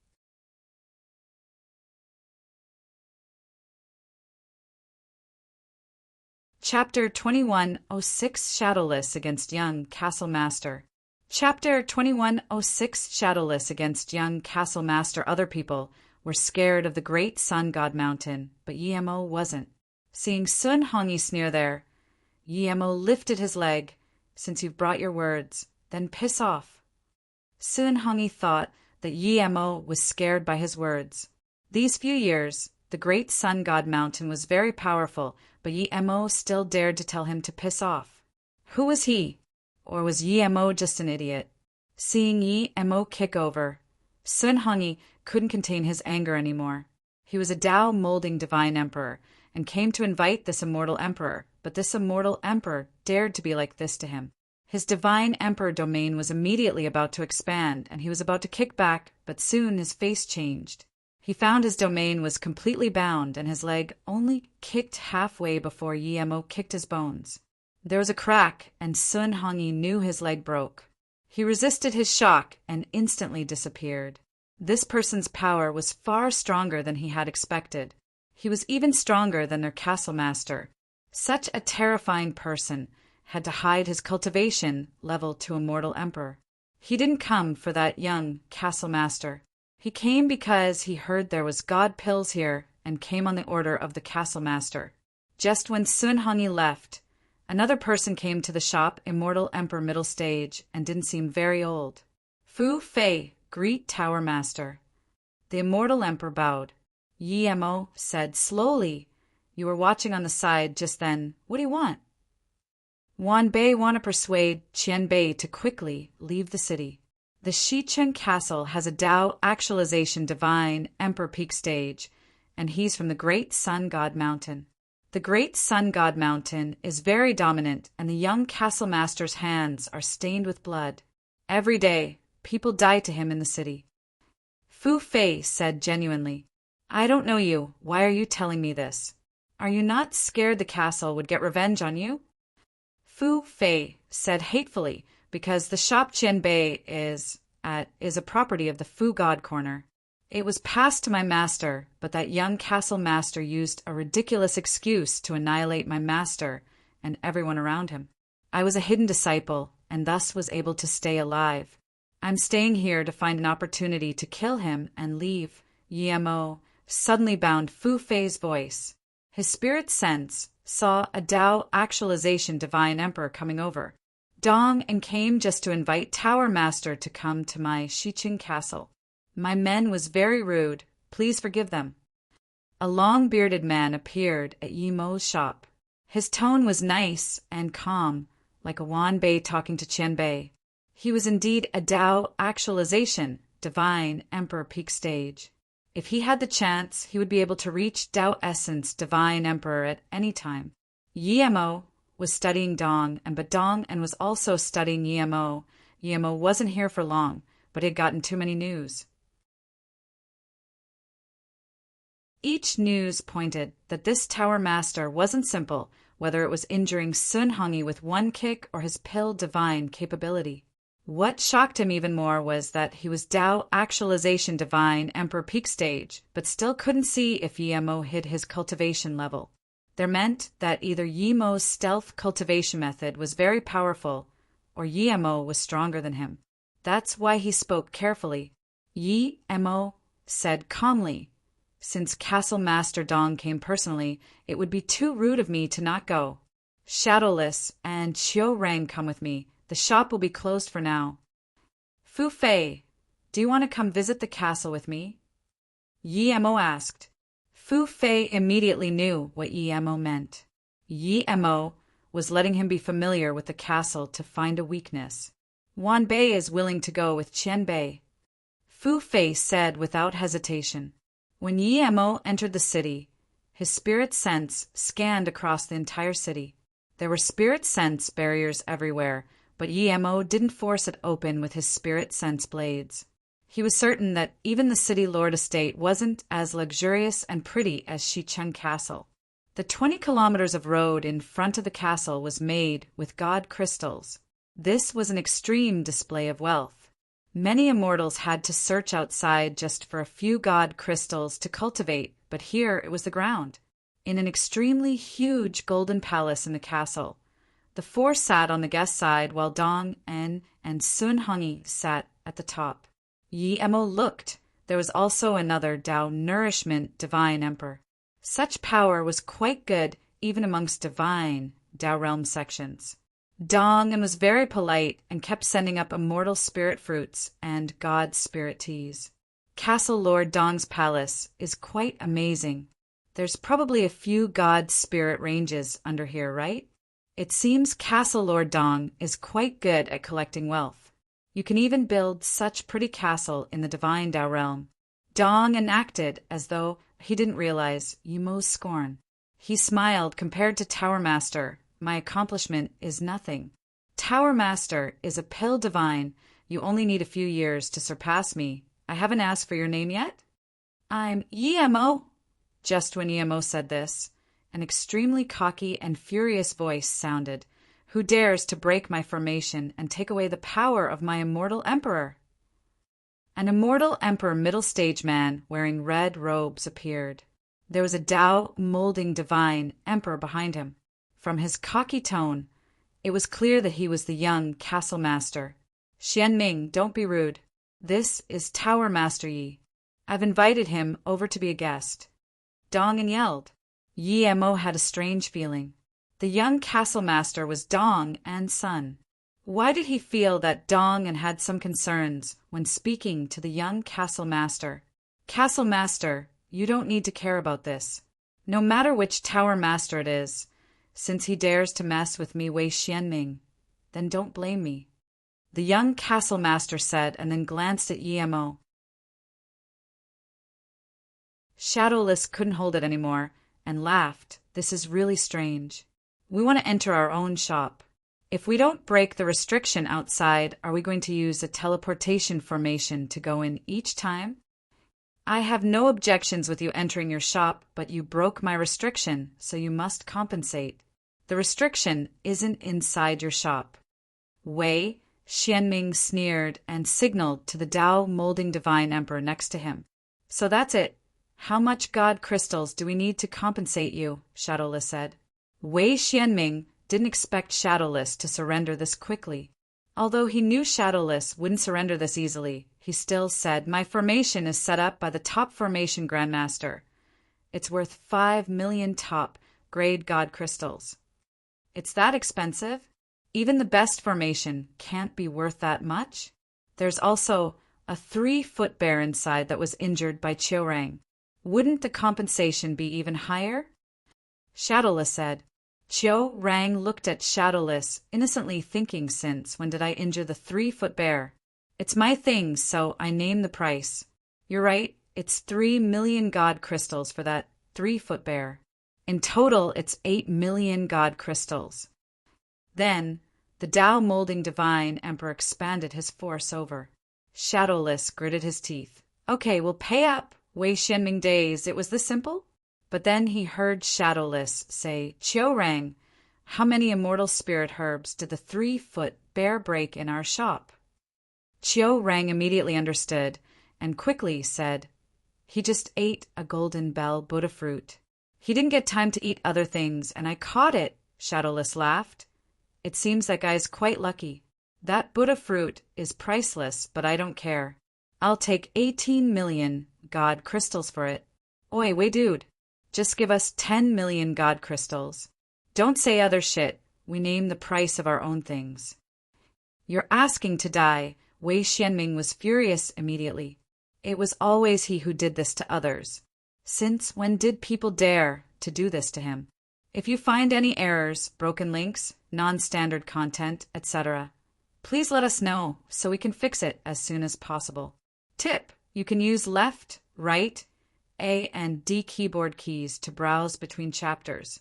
Chapter 2106 Shadowless against Young Castle Master. Chapter 2106 Shadowless against Young Castle Master. Other people were scared of the Great Sun God Mountain, but Yi Mo wasn't. Seeing Sun Hongyi sneer there, Yi Mo lifted his leg. Since you've brought your words, then piss off. Sun Hongyi thought that Yi Mo was scared by his words. These few years, the Great Sun God Mountain was very powerful, but Yi Mo still dared to tell him to piss off. Who was he? Or was Yi Mo just an idiot? Seeing Yi Mo kick over, Sun Hongyi couldn't contain his anger anymore. He was a Dao molding divine emperor, and came to invite this immortal emperor, but this immortal emperor dared to be like this to him. His divine emperor domain was immediately about to expand, and he was about to kick back, but soon his face changed. He found his domain was completely bound and his leg only kicked halfway before Yemo kicked his bones. There was a crack and Sun Hongyi knew his leg broke. He resisted his shock and instantly disappeared. This person's power was far stronger than he had expected. He was even stronger than their castle master. Such a terrifying person had to hide his cultivation level to a mortal emperor. He didn't come for that young castle master. He came because he heard there was god pills here and came on the order of the castle master. Just when Sun Hongyi left, another person came to the shop, Immortal Emperor middle stage, and didn't seem very old. Fu Fei, greet Tower Master. The Immortal Emperor bowed. Yemo said slowly, "You were watching on the side just then. What do you want?" Wan Bei want to persuade Qian Bei to quickly leave the city. The Shicheng Castle has a Tao actualization divine Emperor peak stage, and he's from the Great Sun God Mountain. The Great Sun God Mountain is very dominant, and the young castle master's hands are stained with blood. Every day, people die to him in the city. Fu Fei said genuinely, "I don't know you. Why are you telling me this? Are you not scared the castle would get revenge on you?" Fu Fei said hatefully, because the shop Qianbei is a property of the Fu God Corner. It was passed to my master, but that young castle master used a ridiculous excuse to annihilate my master and everyone around him. I was a hidden disciple, and thus was able to stay alive. I'm staying here to find an opportunity to kill him and leave. Yemo suddenly bound Fu Fei's voice. His spirit sense saw a Tao actualization divine emperor coming over. Dong and came just to invite Tower Master to come to my Shicheng Castle. My men was very rude. Please forgive them. A long-bearded man appeared at Yemo's shop. His tone was nice and calm, like a Wan Bei talking to Qian Bei. He was indeed a Tao actualization, divine emperor peak stage. If he had the chance, he would be able to reach Tao essence, divine emperor at any time. Yemo was studying Dong, but Dong was also studying Yemo. Yemo wasn't here for long, but he had gotten too many news. Each news pointed that this Tower Master wasn't simple, whether it was injuring Sun Hongyi with one kick or his pill divine capability. What shocked him even more was that he was Tao actualization divine emperor peak stage, but still couldn't see if Yemo hid his cultivation level. That meant that either Yemo's stealth cultivation method was very powerful, or Yemo was stronger than him. That's why he spoke carefully. Yemo said calmly, "Since Castle Master Dong came personally, it would be too rude of me to not go. Shadowless and Qiu Rang come with me. The shop will be closed for now." Fu Fei, do you want to come visit the castle with me? Yemo asked. Fu Fei immediately knew what Yemo meant. Yemo was letting him be familiar with the castle to find a weakness. Wan Bei is willing to go with Qian Bei. Fu Fei said without hesitation. When Yemo entered the city, his spirit sense scanned across the entire city. There were spirit sense barriers everywhere, but Yemo didn't force it open with his spirit sense blades. He was certain that even the city lord estate wasn't as luxurious and pretty as Shicheng Castle. The 20 kilometers of road in front of the castle was made with god crystals. This was an extreme display of wealth. Many immortals had to search outside just for a few god crystals to cultivate, but here it was the ground. In an extremely huge golden palace in the castle, the four sat on the guest side while Dong and Sun Hongyi sat at the top. Yemo looked. There was also another Tao nourishment divine emperor. Such power was quite good even amongst divine Tao realm sections. Dong was very polite and kept sending up immortal spirit fruits and god spirit teas. Castle Lord Dong's palace is quite amazing. There's probably a few god spirit ranges under here, right? It seems Castle Lord Dong is quite good at collecting wealth. You can even build such pretty castle in the divine Tao realm. Dong acted as though he didn't realize Yemo's scorn. He smiled. Compared to Tower Master, my accomplishment is nothing. Tower Master is a pill divine. You only need a few years to surpass me. I haven't asked for your name yet? I'm EMO. Just when EMO said this, an extremely cocky and furious voice sounded. Who dares to break my formation and take away the power of my immortal emperor? An immortal emperor middle-stage man wearing red robes appeared. There was a Tao molding divine emperor behind him. From his cocky tone, it was clear that he was the young castle master. Xianming, don't be rude. This is Tower Master Yi. I've invited him over to be a guest. Dong and yelled. Yi Mo had a strange feeling. The young castle master was Dong and son. Why did he feel that Dong and had some concerns when speaking to the young castle master? Castle master, you don't need to care about this. No matter which tower master it is, since he dares to mess with me Wei Xianming, then don't blame me. The young castle master said and then glanced at Yi Mo. Shadowless couldn't hold it anymore and laughed. This is really strange. We want to enter our own shop. If we don't break the restriction outside, are we going to use a teleportation formation to go in each time? I have no objections with you entering your shop, but you broke my restriction, so you must compensate. The restriction isn't inside your shop. Wei Xianming sneered and signaled to the Tao molding divine emperor next to him. So that's it. How much god crystals do we need to compensate you? Shadowless said. Wei Xianming didn't expect Shadowless to surrender this quickly. Although he knew Shadowless wouldn't surrender this easily, he still said, My formation is set up by the top formation grandmaster. It's worth 5 million top-grade god crystals. It's that expensive? Even the best formation can't be worth that much? There's also a 3-foot bear inside that was injured by Qiurang. Wouldn't the compensation be even higher? Shadowless said. Qiurang looked at Shadowless, innocently thinking, since when did I injure the 3-foot bear? It's my thing, so I name the price. You're right, it's 3 million god crystals for that 3-foot bear. In total, it's 8 million god crystals. Then, the Tao molding divine emperor expanded his force over. Shadowless gritted his teeth. Okay, we'll pay up. Wei Xianming days, it was this simple? But then he heard Shadowless say, Qiurang, how many immortal spirit herbs did the 3-foot bear break in our shop? Qiurang immediately understood and quickly said, He just ate a golden bell Buddha fruit. He didn't get time to eat other things, and I caught it, Shadowless laughed. It seems that guy's quite lucky. That Buddha fruit is priceless, but I don't care. I'll take 18 million god crystals for it. Oi, wait, dude. Just give us 10 million god crystals. Don't say other shit. We name the price of our own things. You're asking to die. Wei Xianming was furious immediately. It was always he who did this to others. Since when did people dare to do this to him? If you find any errors, broken links, non-standard content, etc., please let us know so we can fix it as soon as possible. Tip: you can use left, right, A and D keyboard keys to browse between chapters.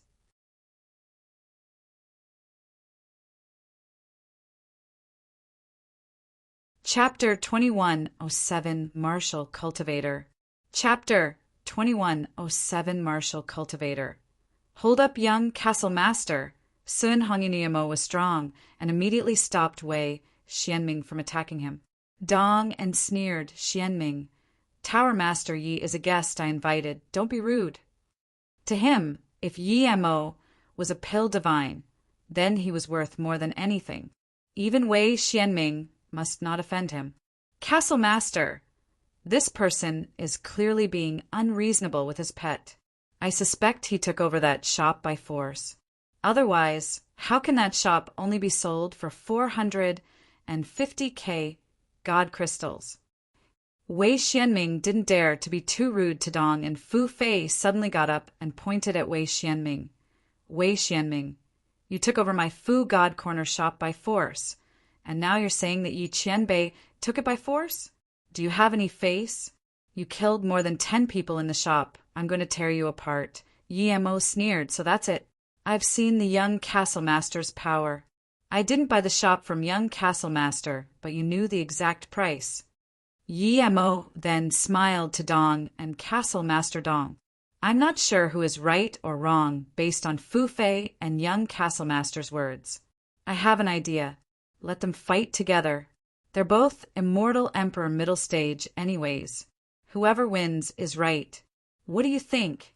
Chapter 2107 Martial Cultivator. Chapter 2107 Martial Cultivator. Hold up, young castle master. Sun Hongyunimo was strong and immediately stopped Wei Xianming from attacking him. Dong and sneered Xianming. Tower Master Yi is a guest I invited. Don't be rude. To him, if Yi Mo was a pill divine, then he was worth more than anything. Even Wei Xianming must not offend him. Castle Master, this person is clearly being unreasonable with his pet. I suspect he took over that shop by force. Otherwise, how can that shop only be sold for 450k god crystals? Wei Xianming didn't dare to be too rude to Dong, and Fu Fei suddenly got up and pointed at Wei Xianming. Wei Xianming, you took over my Fu God Corner shop by force, and now you're saying that Yi Qianbei took it by force? Do you have any face? You killed more than 10 people in the shop. I'm going to tear you apart. Yi Mo sneered, so that's it. I've seen the young castle master's power. I didn't buy the shop from young castle master, but you knew the exact price. Yi Mo then smiled to Dong and Castle Master Dong. I'm not sure who is right or wrong based on Fu Fei and young Castle Master's words. I have an idea. Let them fight together. They're both immortal emperor middle stage anyways. Whoever wins is right. What do you think?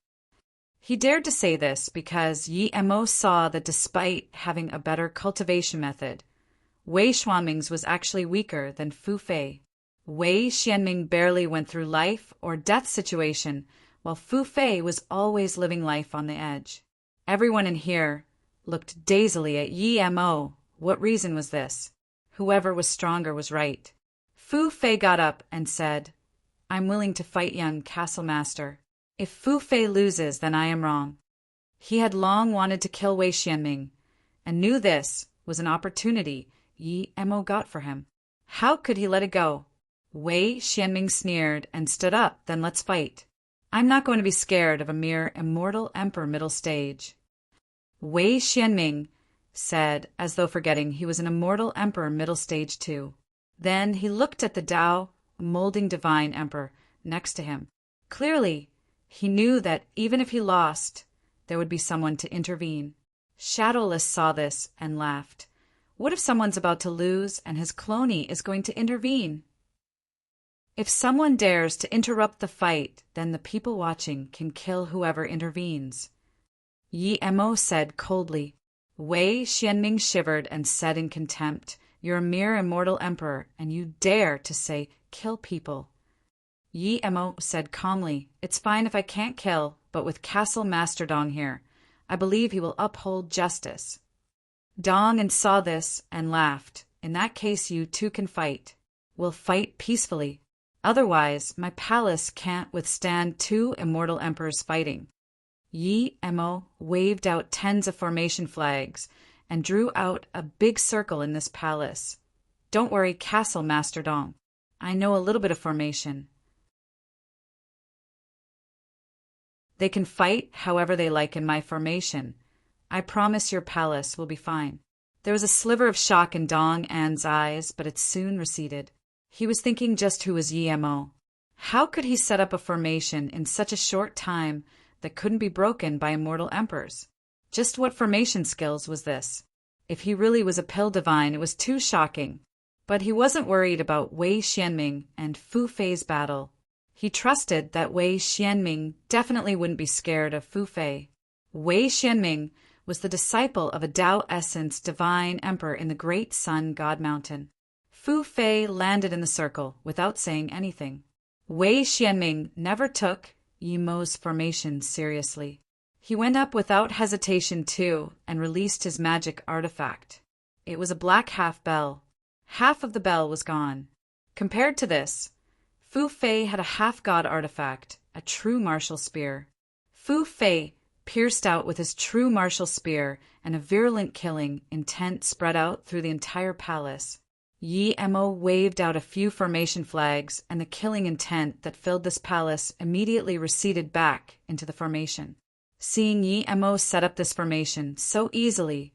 He dared to say this because Yi Mo saw that despite having a better cultivation method, Wei Xuanming's was actually weaker than Fu Fei. Wei Xianming barely went through life or death situation, while Fu Fei was always living life on the edge. Everyone in here looked dazedly at Yi Mo. What reason was this? Whoever was stronger was right. Fu Fei got up and said, I'm willing to fight young Castle Master. If Fu Fei loses, then I am wrong. He had long wanted to kill Wei Xianming, and knew this was an opportunity Yi Mo got for him. How could he let it go? Wei Xianming sneered and stood up, then let's fight. I'm not going to be scared of a mere immortal emperor middle stage. Wei Xianming said, as though forgetting he was an immortal emperor middle stage too. Then he looked at the Tao molding divine emperor next to him. Clearly, he knew that even if he lost, there would be someone to intervene. Shadowless saw this and laughed. What if someone's about to lose and his clone is going to intervene? If someone dares to interrupt the fight, then the people watching can kill whoever intervenes. Yi Mo said coldly. Wei Xianming shivered and said in contempt, You're a mere immortal emperor, and you dare to say, kill people. Yi Mo said calmly, It's fine if I can't kill, but with Castle Master Dong here, I believe he will uphold justice. Dong saw this and laughed. In that case you two can fight. We'll fight peacefully. Otherwise, my palace can't withstand two immortal emperors fighting. Yi Mo waved out tens of formation flags and drew out a big circle in this palace. Don't worry, Castle Master Dong. I know a little bit of formation. They can fight however they like in my formation. I promise your palace will be fine. There was a sliver of shock in Dong An's eyes, but it soon receded. He was thinking just who was Yi Mo. How could he set up a formation in such a short time that couldn't be broken by immortal emperors? Just what formation skills was this? If he really was a pill divine, it was too shocking. But he wasn't worried about Wei Xianming and Fu Fei's battle. He trusted that Wei Xianming definitely wouldn't be scared of Fu Fei. Wei Xianming was the disciple of a Tao Essence divine emperor in the Great Sun God Mountain. Fu Fei landed in the circle without saying anything. Wei Xianming never took Yi Mo's formation seriously. He went up without hesitation too and released his magic artifact. It was a black half bell. Half of the bell was gone. Compared to this, Fu Fei had a half-god artifact, a true martial spear. Fu Fei pierced out with his true martial spear, and a virulent killing intent spread out through the entire palace. Yi Mo waved out a few formation flags, and the killing intent that filled this palace immediately receded back into the formation. Seeing Yi Mo set up this formation so easily,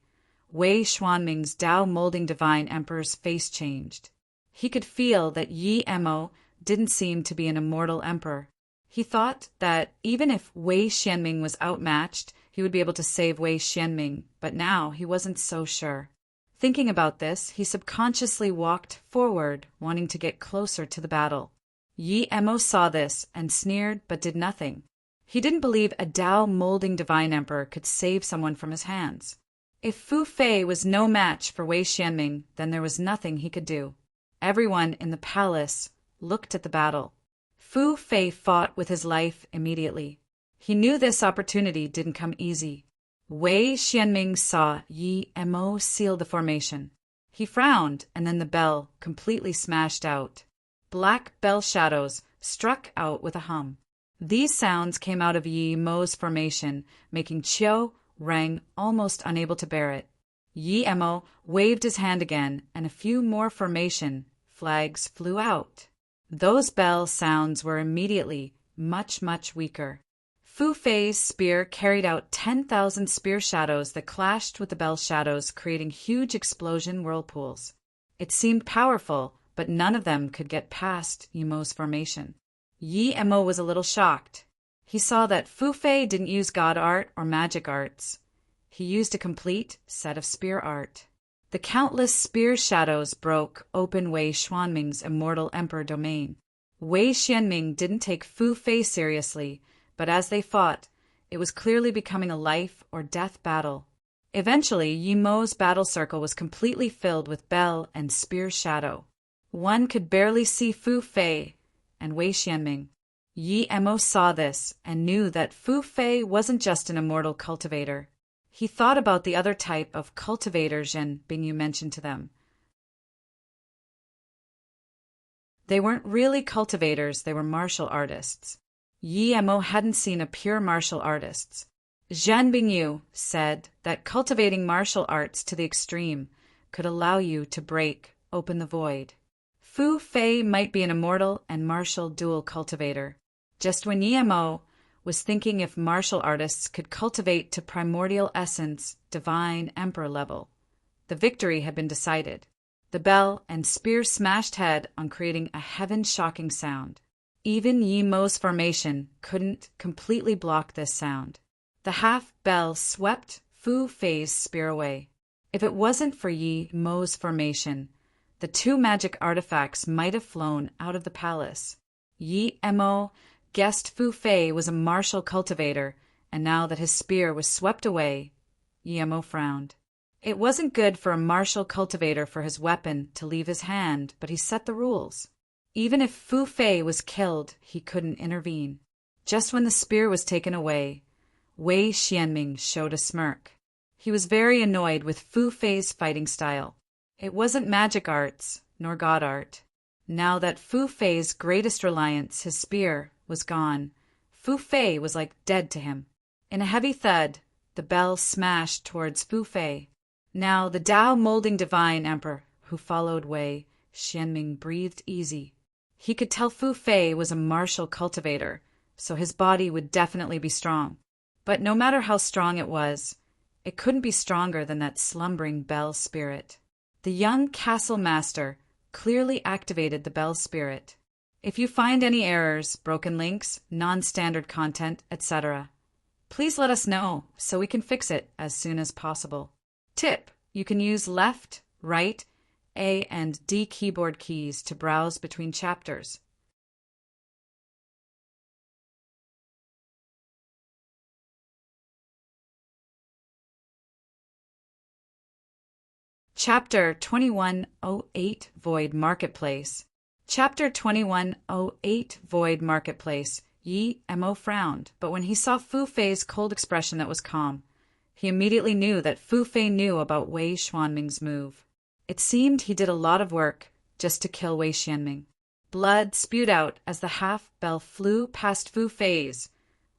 Wei Xuanming's Tao molding divine emperor's face changed. He could feel that Yi Mo didn't seem to be an immortal emperor. He thought that even if Wei Xianming was outmatched, he would be able to save Wei Xianming, but now he wasn't so sure. Thinking about this, he subconsciously walked forward, wanting to get closer to the battle. Yi Mo saw this and sneered but did nothing. He didn't believe a Tao molding divine emperor could save someone from his hands. If Fu Fei was no match for Wei Xianming, then there was nothing he could do. Everyone in the palace looked at the battle. Fu Fei fought with his life immediately. He knew this opportunity didn't come easy. Wei Xianming saw Yi Mo seal the formation. He frowned, and then the bell completely smashed out. Black bell shadows struck out with a hum. These sounds came out of Yi Mo's formation, making Qiu Reng almost unable to bear it. Yi Mo waved his hand again, and a few more formation flags flew out. Those bell sounds were immediately much, much weaker. Fu Fei's spear carried out 10,000 spear shadows that clashed with the bell shadows, creating huge explosion whirlpools. It seemed powerful, but none of them could get past Yimo's formation. Yi-Mo was a little shocked. He saw that Fu Fei didn't use god art or magic arts. He used a complete set of spear art. The countless spear shadows broke open Wei Xuanming's immortal emperor domain. Wei Xianming didn't take Fu Fei seriously, but as they fought, it was clearly becoming a life or death battle. Eventually, Yimo's battle circle was completely filled with bell and spear shadow. One could barely see Fu Fei and Wei Xianming. Yi-Mo saw this and knew that Fu Fei wasn't just an immortal cultivator. He thought about the other type of cultivator Zhen Bingyu mentioned to them. They weren't really cultivators, they were martial artists. Yi-Mo hadn't seen a pure martial artist. Zhen Bingyu said that cultivating martial arts to the extreme could allow you to break open the void. Fu Fei might be an immortal and martial dual cultivator. Just when Yi-Mo was thinking if martial artists could cultivate to primordial essence, divine emperor level, the victory had been decided. The bell and spear smashed head on, creating a heaven-shocking sound. Even Yi-Mo's formation couldn't completely block this sound. The half-bell swept Fu Fei's spear away. If it wasn't for Yi-Mo's formation, the two magic artifacts might have flown out of the palace. Yi-Mo guessed Fu Fei was a martial cultivator, and now that his spear was swept away, Yi-Mo frowned. It wasn't good for a martial cultivator for his weapon to leave his hand, but he set the rules. Even if Fu Fei was killed, he couldn't intervene. Just when the spear was taken away, Wei Xianming showed a smirk. He was very annoyed with Fu Fei's fighting style. It wasn't magic arts, nor god art. Now that Fu Fei's greatest reliance, his spear, was gone, Fu Fei was like dead to him. In a heavy thud, the bell smashed towards Fu Fei. Now the Tao molding divine emperor who followed Wei Xianming breathed easy. He could tell Fu Fei was a martial cultivator, so his body would definitely be strong. But no matter how strong it was, it couldn't be stronger than that slumbering bell spirit. The young castle master clearly activated the bell spirit. If you find any errors, broken links, non-standard content, etc., please let us know so we can fix it as soon as possible. Tip: you can use left, right, A and D keyboard keys to browse between chapters. Chapter 2108 Void Marketplace. Chapter 2108 Void Marketplace. Yi-Mo frowned, but when he saw Fu Fei's cold expression that was calm, he immediately knew that Fu Fei knew about Wei Xuanming's move. It seemed he did a lot of work just to kill Wei Xianming. Blood spewed out as the half-bell flew past Fu Fei's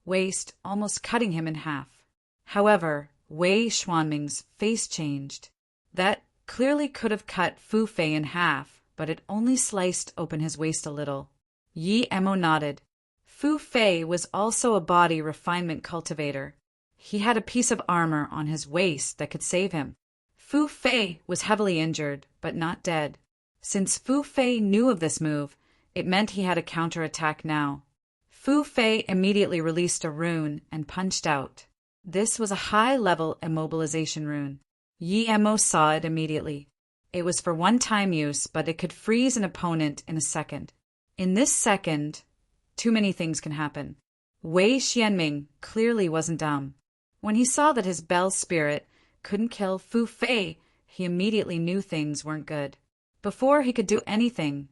waist, almost cutting him in half. However, Wei Xuanming's face changed. That clearly could have cut Fu Fei in half, but it only sliced open his waist a little. Yi-Mo nodded. Fu Fei was also a body refinement cultivator. He had a piece of armor on his waist that could save him. Fu Fei was heavily injured, but not dead. Since Fu Fei knew of this move, it meant he had a counterattack now. Fu Fei immediately released a rune and punched out. This was a high-level immobilization rune. Yi-Mo saw it immediately. It was for one-time use, but it could freeze an opponent in a second. In this second, too many things can happen. Wei Xianming clearly wasn't dumb. When he saw that his bell spirit couldn't kill Fu Fei, he immediately knew things weren't good. Before he could do anything,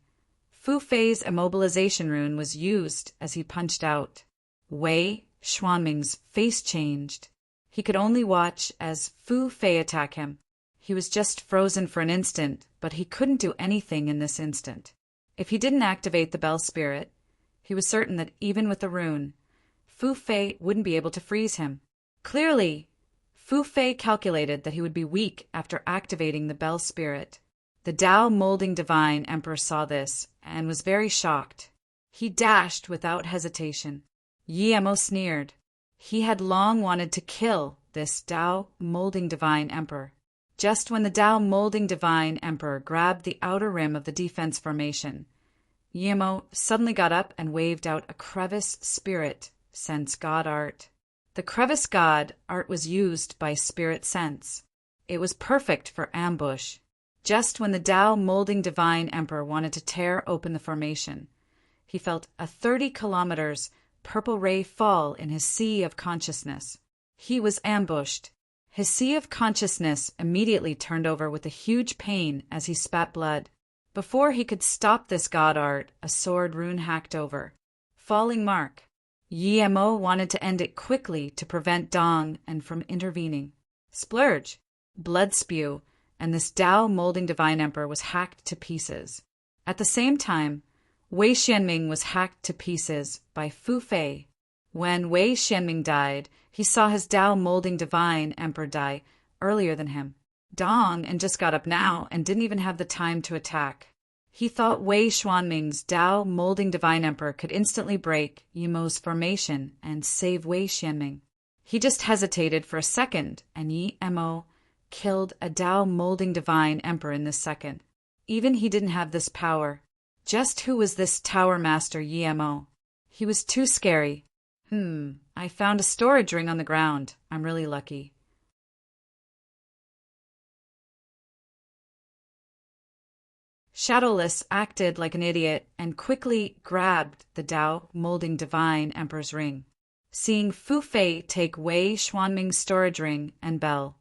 Fu Fei's immobilization rune was used as he punched out. Wei Xuanming's face changed. He could only watch as Fu Fei attack him. He was just frozen for an instant, but he couldn't do anything in this instant. If he didn't activate the bell spirit, he was certain that even with the rune, Fu Fei wouldn't be able to freeze him. Clearly, Fu Fei calculated that he would be weak after activating the bell spirit. The Tao molding divine emperor saw this and was very shocked. He dashed without hesitation. Yi-Mo sneered. He had long wanted to kill this Tao molding divine emperor. just when the Tao molding divine emperor grabbed the outer rim of the defense formation. Yemo suddenly got up and waved out a crevice spirit sense god art. The crevice god art was used by spirit sense. It was perfect for ambush, just when the Tao molding divine emperor wanted to tear open the formation. He felt a 30 kilometers purple ray fall in his sea of consciousness. He was ambushed. His sea of consciousness immediately turned over with a huge pain as he spat blood. Before he could stop this god art, a sword rune hacked over. Falling mark. Yemo wanted to end it quickly to prevent Dong and from intervening. Splurge. Blood spew, and this Tao molding divine emperor was hacked to pieces. At the same time, Wei Xianming was hacked to pieces by Fu Fei. When Wei Xianming died, he saw his Tao molding divine emperor die earlier than him. Dong and just got up now and didn't even have the time to attack. He thought Wei Xianming's Tao molding divine emperor could instantly break Yemo's formation and save Wei Xianming. He just hesitated for a second, and Yemo killed a Tao molding divine emperor in this second. Even he didn't have this power. Just who was this tower master Yemo? He was too scary. I found a storage ring on the ground. I'm really lucky. Shadowless acted like an idiot and quickly grabbed the Tao molding divine emperor's ring. Seeing Fu Fei take Wei Xianming's storage ring and bell,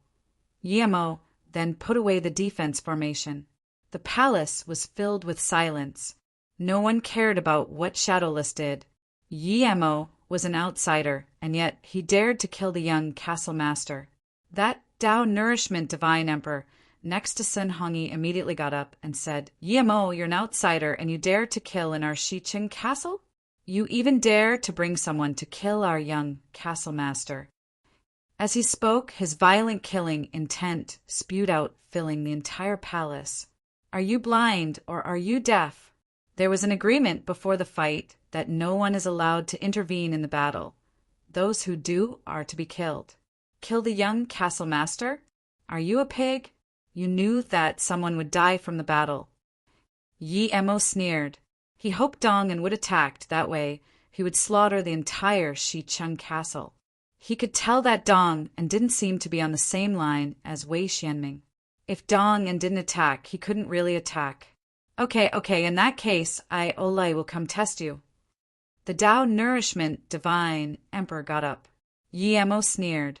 Yemo then put away the defense formation. The palace was filled with silence. No one cared about what Shadowless did. Yemo was an outsider, and yet he dared to kill the young castle master. That Tao nourishment divine emperor next to Sun Hongyi immediately got up and said, Yemo, you're an outsider and you dare to kill in our Shiqing castle? You even dare to bring someone to kill our young castle master. As he spoke, his violent killing intent spewed out, filling the entire palace. Are you blind or are you deaf? There was an agreement before the fight that no one is allowed to intervene in the battle. Those who do are to be killed. Kill the young castle master? Are you a pig? You knew that someone would die from the battle. Yemo sneered. He hoped Dong'an would attack. That way, he would slaughter the entire Shicheng castle. He could tell that Dong'an didn't seem to be on the same line as Wei Xianming. If Dong'an didn't attack, he couldn't really attack. Okay, in that case, Olai will come test you. The Tao nourishment divine emperor got up. Yemo sneered.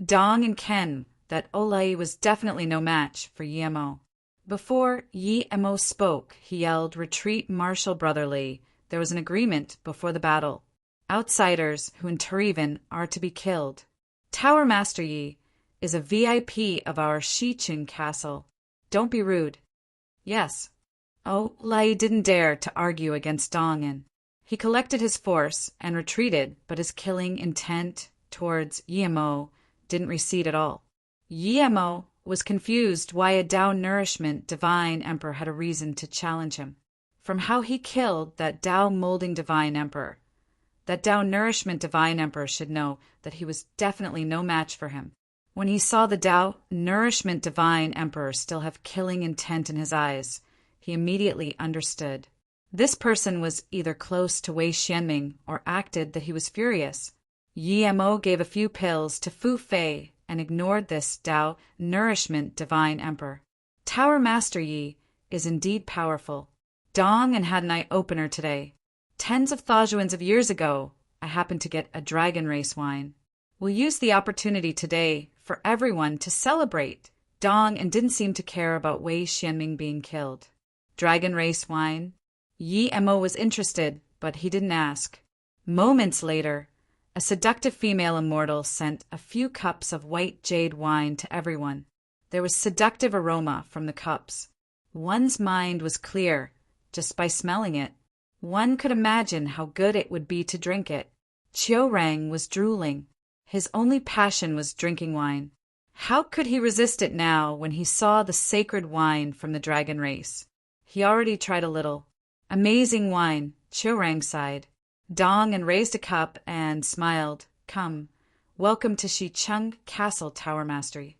Dong'an ken that Olai was definitely no match for Yemo. Before Yemo spoke, he yelled, Retreat, martial brotherly. There was an agreement before the battle. Outsiders who intervene are to be killed. Tower Master Yi is a VIP of our Shiqing castle. Don't be rude. Yes. Olai didn't dare to argue against Dong'an. He collected his force and retreated, but his killing intent towards Yemo didn't recede at all. Yemo was confused why a Tao nourishment divine emperor had a reason to challenge him. From how he killed that Tao molding divine emperor, that Tao nourishment divine emperor should know that he was definitely no match for him. When he saw the Tao nourishment divine emperor still have killing intent in his eyes, he immediately understood. This person was either close to Wei Xianming or acted that he was furious. Yemo gave a few pills to Fu Fei and ignored this Tao nourishment divine emperor. Tower Master Yi is indeed powerful. Dong'an had an eye-opener today. Tens of thousands of years ago, I happened to get a dragon race wine. We'll use the opportunity today for everyone to celebrate. Dong'an didn't seem to care about Wei Xianming being killed. Dragon race wine? Yemo was interested, but he didn't ask. Moments later, a seductive female immortal sent a few cups of white jade wine to everyone. There was seductive aroma from the cups. One's mind was clear just by smelling it. One could imagine how good it would be to drink it. Qiu Rang was drooling. His only passion was drinking wine. How could he resist it now when he saw the sacred wine from the dragon race? He already tried a little. Amazing wine, Qiu Rang sighed. Dong'an raised a cup and smiled. Come, welcome to Shicheng Castle Tower Mastery.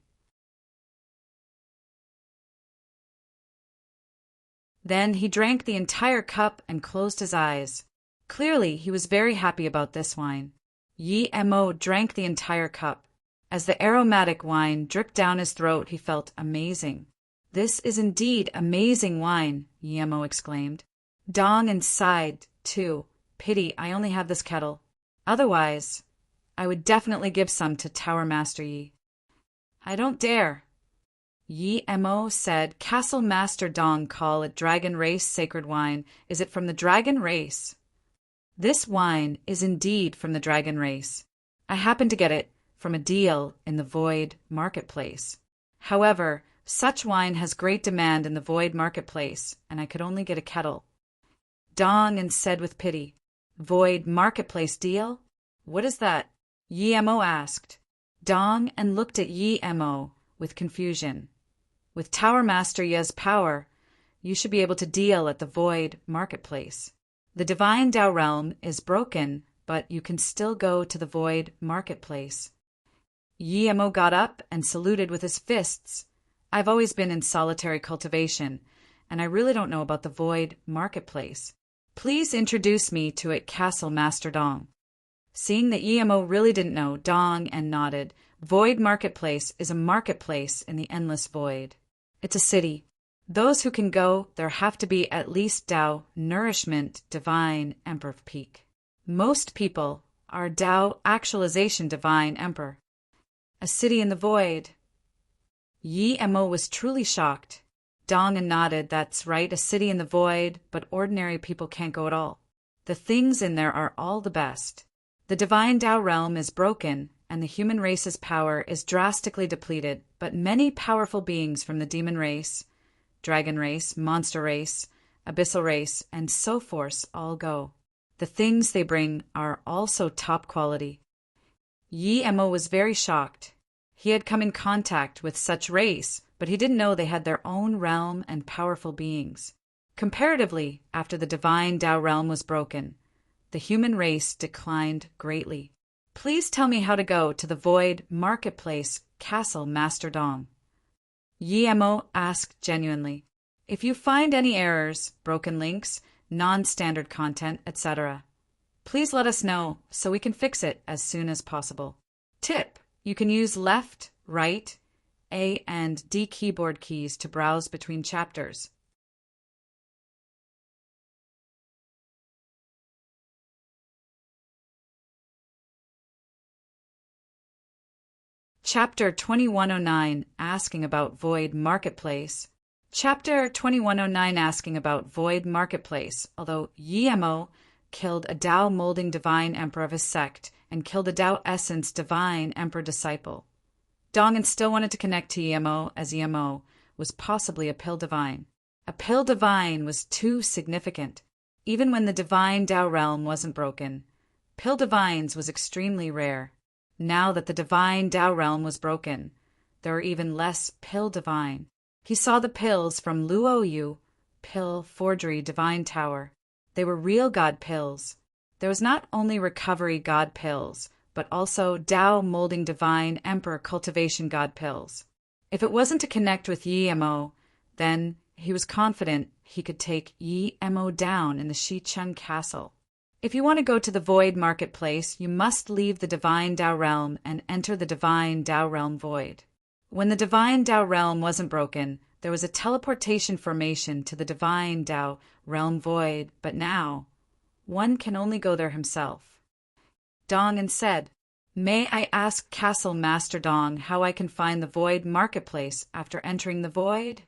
Then he drank the entire cup and closed his eyes. Clearly, he was very happy about this wine. Yi Mo drank the entire cup. As the aromatic wine dripped down his throat, he felt amazing. "This is indeed amazing wine," Yi Mo exclaimed. Dong sighed, too. "Pity I only have this kettle. Otherwise, I would definitely give some to Tower Master Yi." "I don't dare." Yi Mo said, "Castle Master Dong call it Dragon Race sacred wine. Is it from the Dragon Race?" "This wine is indeed from the Dragon Race. I happened to get it from a deal in the Void Marketplace. However, such wine has great demand in the Void Marketplace, and I could only get a kettle." Dong said with pity, "Void Marketplace deal? What is that?" Yi Mo asked. Dong looked at Yi Mo with confusion. "With Tower Master Ye's power, you should be able to deal at the Void Marketplace. The Divine Tao Realm is broken, but you can still go to the Void Marketplace." Yi Mo got up and saluted with his fists. "I've always been in solitary cultivation, and I really don't know about the Void Marketplace. Please introduce me to it, Castle Master Dong." Seeing that Yi Mo really didn't know, Dong nodded. "Void Marketplace is a marketplace in the endless void. It's a city. Those who can go there have to be at least Tao, Nourishment, Divine, Emperor Peak. Most people are Tao, Actualization, Divine, Emperor. A city in the void." Yi Mo was truly shocked. Dong nodded. "That's right, a city in the void, but ordinary people can't go at all. The things in there are all the best. The Divine Tao Realm is broken, and the human race's power is drastically depleted, but many powerful beings from the demon race, dragon race, monster race, abyssal race, and so forth all go. The things they bring are also top quality." Yi Mo was very shocked. He had come in contact with such race, but he didn't know they had their own realm and powerful beings. Comparatively, after the Divine Tao Realm was broken, the human race declined greatly. "Please tell me how to go to the Void Marketplace, Castle Master Dong." Yi Mo asked genuinely. "If you find any errors, broken links, non-standard content, etc., please let us know so we can fix it as soon as possible. Tip: you can use left, right, A and D keyboard keys to browse between chapters. Chapter 2109, Asking About Void Marketplace. Chapter 2109, Asking About Void Marketplace. Although Yi Mo killed a Tao Molding Divine Emperor of his sect and killed a Tao Essence Divine Emperor disciple, Dong still wanted to connect to Yi Mo, as Yi Mo was possibly a Pill Divine. A Pill Divine was too significant. Even when the Divine Tao Realm wasn't broken, Pill Divines was extremely rare. Now that the Divine Tao Realm was broken, there are even less Pill Divine. He saw the pills from Luo Yu, Pill Forgery Divine Tower. They were real God pills. There was not only recovery God pills, but also Tao Molding Divine Emperor Cultivation God pills. If it wasn't to connect with Yi Mo, then he was confident he could take Yi Mo down in the Shicheng Castle. If you want to go to the Void Marketplace, you must leave the Divine Tao Realm and enter the Divine Tao Realm Void. When the Divine Tao Realm wasn't broken, there was a teleportation formation to the Divine Tao Realm Void, but now, one can only go there himself. Dong said, "May I ask Castle Master Dong how I can find the Void Marketplace after entering the Void?"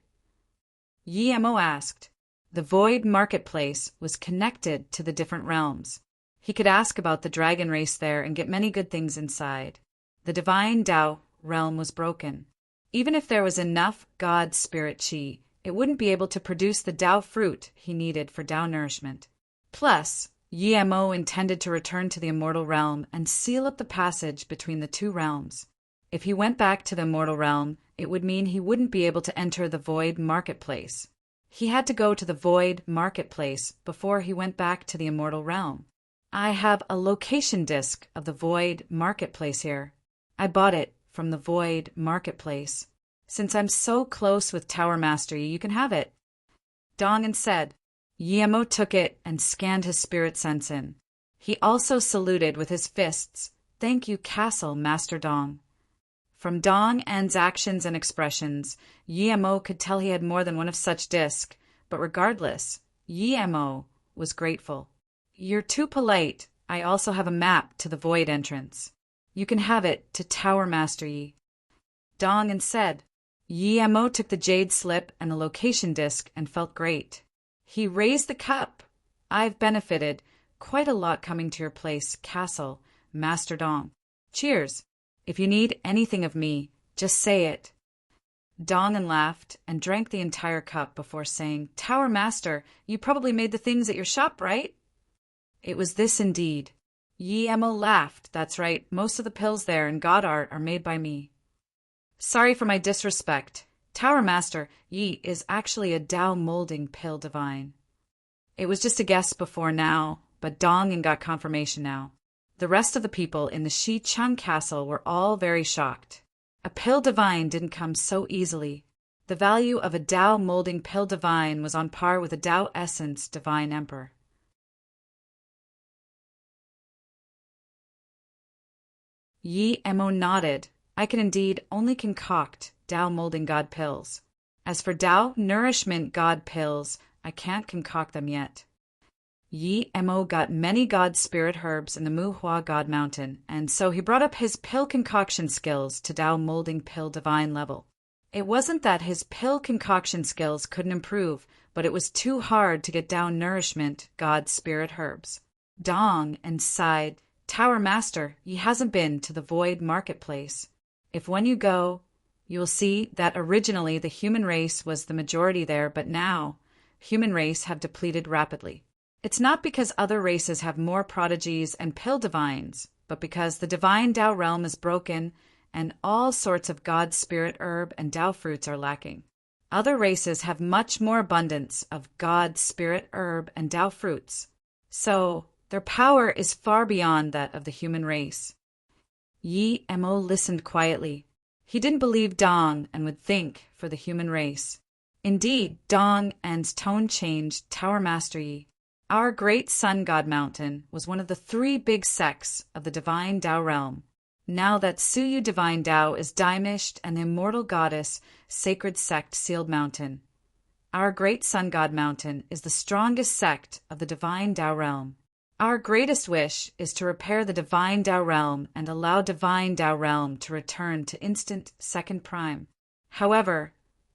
Yi Mo asked. The Void Marketplace was connected to the different realms. He could ask about the dragon race there and get many good things inside. The Divine Tao Realm was broken. Even if there was enough God Spirit Chi, it wouldn't be able to produce the Tao fruit he needed for Tao nourishment. Plus, Yi Mo intended to return to the Immortal Realm and seal up the passage between the two realms. If he went back to the Immortal Realm, it would mean he wouldn't be able to enter the Void Marketplace. He had to go to the Void Marketplace before he went back to the Immortal Realm. I have a location disc of the Void Marketplace here. I bought it from the Void Marketplace. Since I'm so close with Tower Master, you can have it. Dong and said. Yemo took it and scanned his spirit sense in. He also saluted with his fists. Thank you, Castle Master Dong. From Dong An's actions and expressions, Yemo could tell he had more than one of such disc, but regardless, Yemo was grateful. You're too polite. I also have a map to the void entrance. You can have it to Tower Master Yi. Dong and said. Yemo took the jade slip and a location disc and felt great. He raised the cup. I've benefited quite a lot coming to your place, Castle Master Dong. Cheers. If you need anything of me, just say it. Dongan laughed and drank the entire cup before saying, Tower Master, you probably made the things at your shop, right? It was this indeed. Yemo laughed. That's right, most of the pills there in God Art are made by me. Sorry for my disrespect. Tower Master, Yi is actually a Dao molding pill divine. It was just a guess before now, but Dongan got confirmation now. The rest of the people in the Shi Chung castle were all very shocked. A pill divine didn't come so easily. The value of a Dao molding pill divine was on par with a Dao essence divine emperor. Yemo nodded. I can indeed only concoct Dao molding god pills. As for Dao nourishment god pills, I can't concoct them yet. Yemo got many god spirit herbs in the Muhua God Mountain, and so he brought up his pill concoction skills to Dao molding pill divine level. It wasn't that his pill concoction skills couldn't improve, but it was too hard to get Dao nourishment god spirit herbs. Dong and sighed, Tower Master, ye hasn't been to the Void Marketplace. If when you go, you will see that originally the human race was the majority there, but now human race have depleted rapidly. It's not because other races have more prodigies and pill divines, but because the divine Dao realm is broken and all sorts of God spirit herb and Dao fruits are lacking. Other races have much more abundance of God spirit herb and Dao fruits, so their power is far beyond that of the human race. Yemo listened quietly. He didn't believe Dong and would think for the human race. Indeed, Dong An's tone changed. Tower Master Yi. Our great sun god mountain was one of the 3 big sects of the divine Dao realm. Now that Suyu divine Dao is Daimishd and the immortal goddess sacred sect sealed mountain. Our great sun god mountain is the strongest sect of the divine Dao realm. Our greatest wish is to repair the divine Dao realm and allow divine Dao realm to return to instant second prime. However,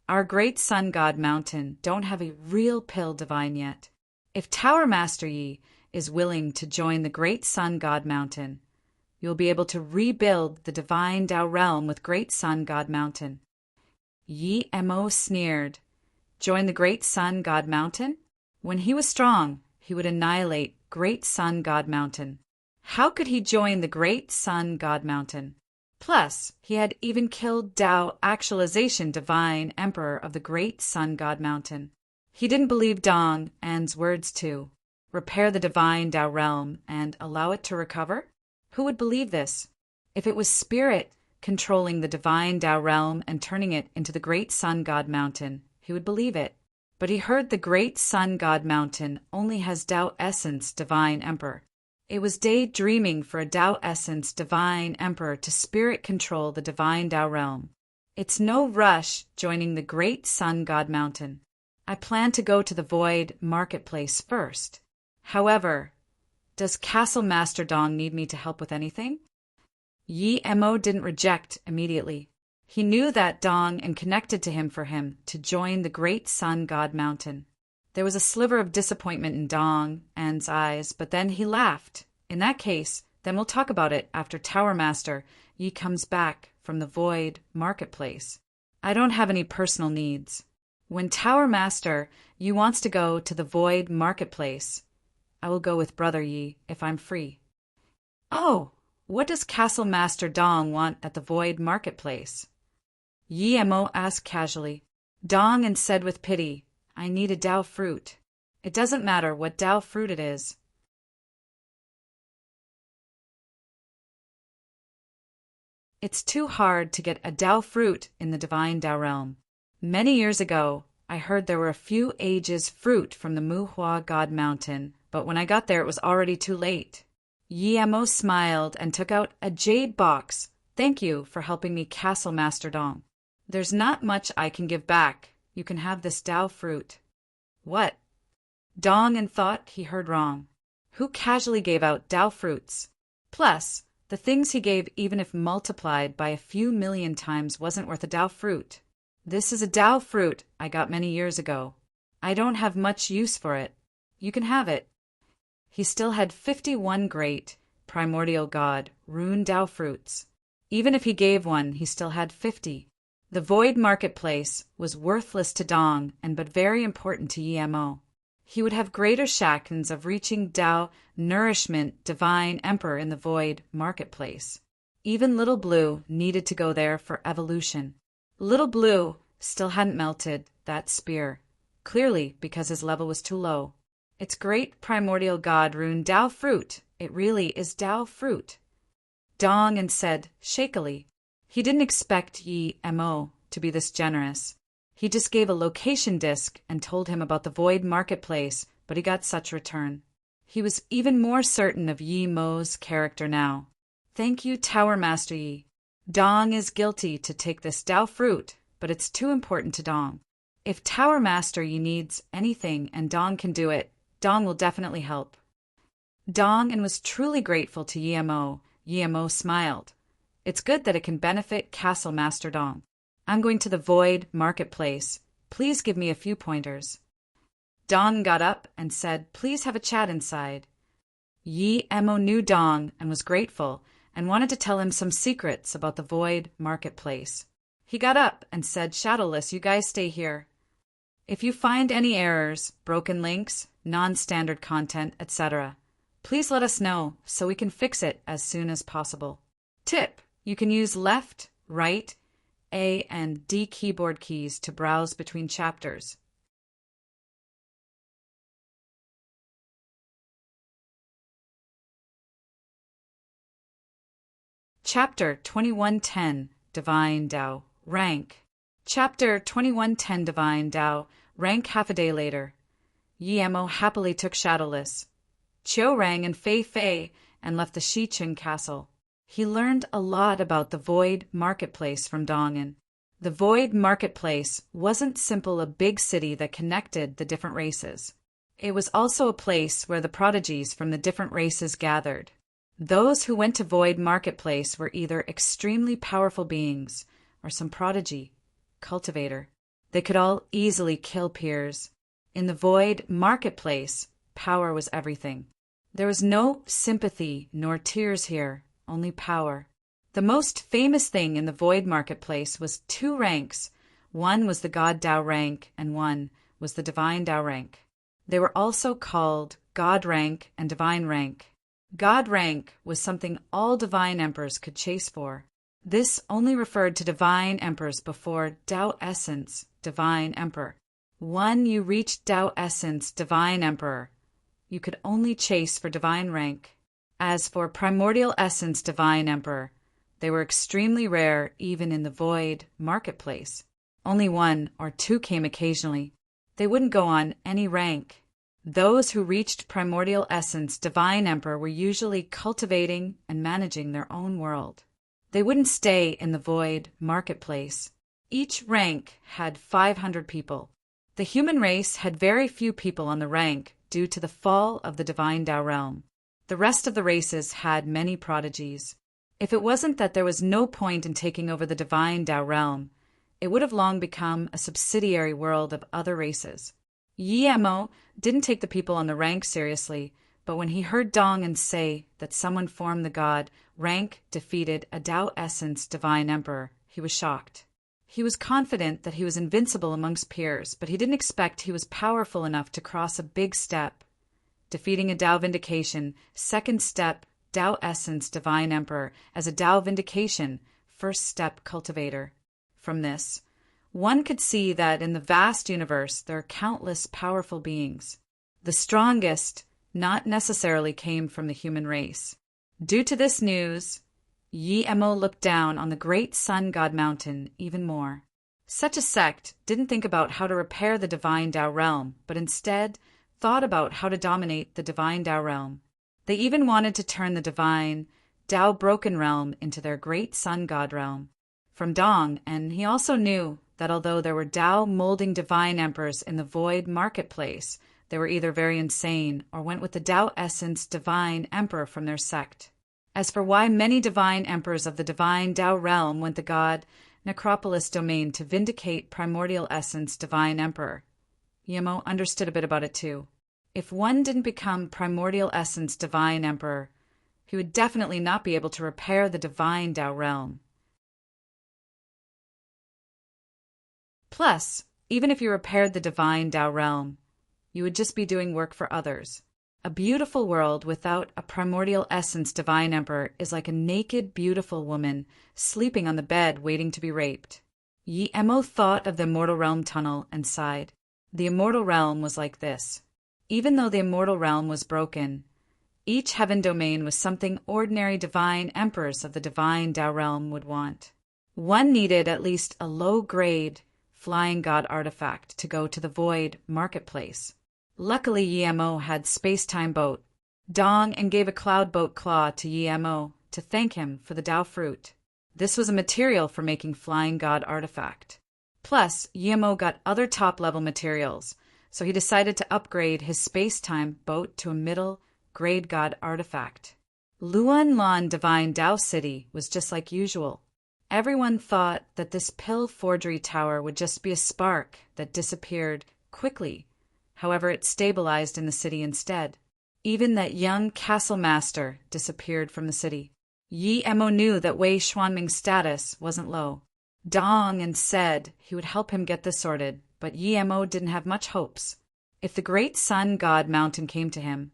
our great sun god mountain don't have a real pill divine yet. If Tower Master Yi is willing to join the Great Sun God Mountain, you'll be able to rebuild the divine Dao realm with Great Sun God Mountain. Yemo sneered. Join the Great Sun God Mountain? When he was strong, he would annihilate Great Sun God Mountain. How could he join the Great Sun God Mountain? Plus, he had even killed Dao Actualization Divine Emperor of the Great Sun God Mountain. He didn't believe Dong An's words to repair the divine Dao realm and allow it to recover? Who would believe this? If it was spirit controlling the divine Dao realm and turning it into the Great Sun God Mountain, he would believe it. But he heard the Great Sun God Mountain only has Dao Essence Divine Emperor. It was daydreaming for a Dao Essence Divine Emperor to spirit control the divine Dao realm. It's no rush joining the Great Sun God Mountain. I plan to go to the Void Marketplace first. However, does Castle Master Dong need me to help with anything? Yemo didn't reject immediately. He knew that Dong and connected to him for him to join the Great Sun God Mountain. There was a sliver of disappointment in Dong An's eyes, but then he laughed. In that case, then we'll talk about it after Tower Master Yi comes back from the Void Marketplace. I don't have any personal needs. When Tower Master Yi wants to go to the Void Marketplace, I will go with Brother Yi if I'm free. Oh, what does Castle Master Dong want at the Void Marketplace? Yemo asked casually. Dong and said with pity, I need a Dao fruit. It doesn't matter what Dao fruit it is. It's too hard to get a Dao fruit in the divine Dao realm. Many years ago, I heard there were a few ages fruit from the Muhua God Mountain, but when I got there it was already too late. Yemo smiled and took out a jade box. Thank you for helping me castle Master Dong. There's not much I can give back. You can have this Dao fruit. What? Dong thought he heard wrong. Who casually gave out Dao fruits? Plus, the things he gave, even if multiplied by a few million times, wasn't worth a Dao fruit. This is a Dao fruit I got many years ago. I don't have much use for it. You can have it. He still had 51 great, primordial God, rune Dao fruits. Even if he gave one, he still had 50. The void marketplace was worthless to Dong and but very important to Yemo. He would have greater chances of reaching Dao nourishment divine emperor in the void marketplace. Even Little Blue needed to go there for evolution. Little Blue still hadn't melted that spear, clearly because his level was too low. It's great primordial God rune Dao fruit. It really is Dao fruit. Dong said shakily. He didn't expect Yemo to be this generous. He just gave a location disc and told him about the void marketplace, but he got such return. He was even more certain of Yemo's character now. Thank you, Tower Master Yi. Dong is guilty to take this Dao fruit, but it's too important to Dong. If Tower Master Yi needs anything and Dong can do it, Dong will definitely help. Dong was truly grateful to Yemo. Yemo smiled. It's good that it can benefit Castle Master Dong. I'm going to the Void Marketplace. Please give me a few pointers. Dong got up and said, please have a chat inside. Yemo knew Dong and was grateful and wanted to tell him some secrets about the Void Marketplace. He got up and said, Shadowless, you guys stay here. If you find any errors, broken links, non-standard content, etc., please let us know so we can fix it as soon as possible. Tip: you can use left, right, A and D keyboard keys to browse between chapters. Chapter 2110 Divine Dao Rank. Chapter 2110 Divine Dao Rank. Half a day later, Yemo happily took Shadowless, Chiu Rang and Fei Fei and left the Shiqing castle. He learned a lot about the Void Marketplace from Dongan. The Void Marketplace wasn't simply a big city that connected the different races. It was also a place where the prodigies from the different races gathered. Those who went to Void Marketplace were either extremely powerful beings or some prodigy, cultivator. They could all easily kill peers. In the Void Marketplace, power was everything. There was no sympathy nor tears here, only power. The most famous thing in the Void Marketplace was two ranks. One was the God Dao rank and one was the Divine Dao rank. They were also called God rank and Divine rank. God rank was something all divine emperors could chase for. This only referred to divine emperors before Dao Essence, Divine Emperor. When you reached Dao Essence, Divine Emperor, you could only chase for divine rank. As for Primordial Essence, Divine Emperor, they were extremely rare even in the Void Marketplace. Only one or two came occasionally. They wouldn't go on any rank. Those who reached Primordial Essence, Divine Emperor, were usually cultivating and managing their own world. They wouldn't stay in the Void Marketplace. Each rank had 500 people. The human race had very few people on the rank due to the fall of the Divine Dao realm. The rest of the races had many prodigies. If it wasn't that there was no point in taking over the Divine Dao realm, it would have long become a subsidiary world of other races. Yemo didn't take the people on the rank seriously, but when he heard Dongan say that someone formed the god rank defeated a Dao Essence Divine Emperor, he was shocked. He was confident that he was invincible amongst peers, but he didn't expect he was powerful enough to cross a big step. Defeating a Dao Vindication, second step, Dao Essence Divine Emperor, as a Dao Vindication, first step cultivator. From this, one could see that in the vast universe there are countless powerful beings. The strongest not necessarily came from the human race. Due to this news, Yemo looked down on the great Sun God Mountain even more. Such a sect didn't think about how to repair the divine Tao realm, but instead thought about how to dominate the divine Tao realm. They even wanted to turn the divine Tao broken realm into their great sun god realm. From Dong, and he also knew that although there were Tao molding divine emperors in the void marketplace, they were either very insane or went with the Tao essence divine emperor from their sect. As for why many divine emperors of the divine Tao realm went the god Necropolis domain to vindicate primordial essence divine emperor, Yemo understood a bit about it too. If one didn't become primordial essence divine emperor, he would definitely not be able to repair the divine Tao realm. Plus, even if you repaired the divine Tao realm, you would just be doing work for others. A beautiful world without a primordial essence divine emperor is like a naked, beautiful woman sleeping on the bed waiting to be raped. Yi Emo thought of the immortal realm tunnel and sighed. The immortal realm was like this. Even though the immortal realm was broken, each heaven domain was something ordinary divine emperors of the divine Tao realm would want. One needed at least a low-grade flying god artifact to go to the void marketplace. Luckily, Yemo had space-time boat, Dong, and gave a cloud boat claw to Yemo to thank him for the Tao fruit. This was a material for making flying god artifact. Plus, Yemo got other top-level materials, so he decided to upgrade his space-time boat to a middle-grade god artifact. Luan Lan Divine Tao City was just like usual. Everyone thought that this pill forgery tower would just be a spark that disappeared quickly. However, it stabilized in the city instead. Even that young castle master disappeared from the city. Yi Emo knew that Wei Xuanming's status wasn't low. Dong and said he would help him get this sorted, but Yi Emo didn't have much hopes. If the great sun god mountain came to him,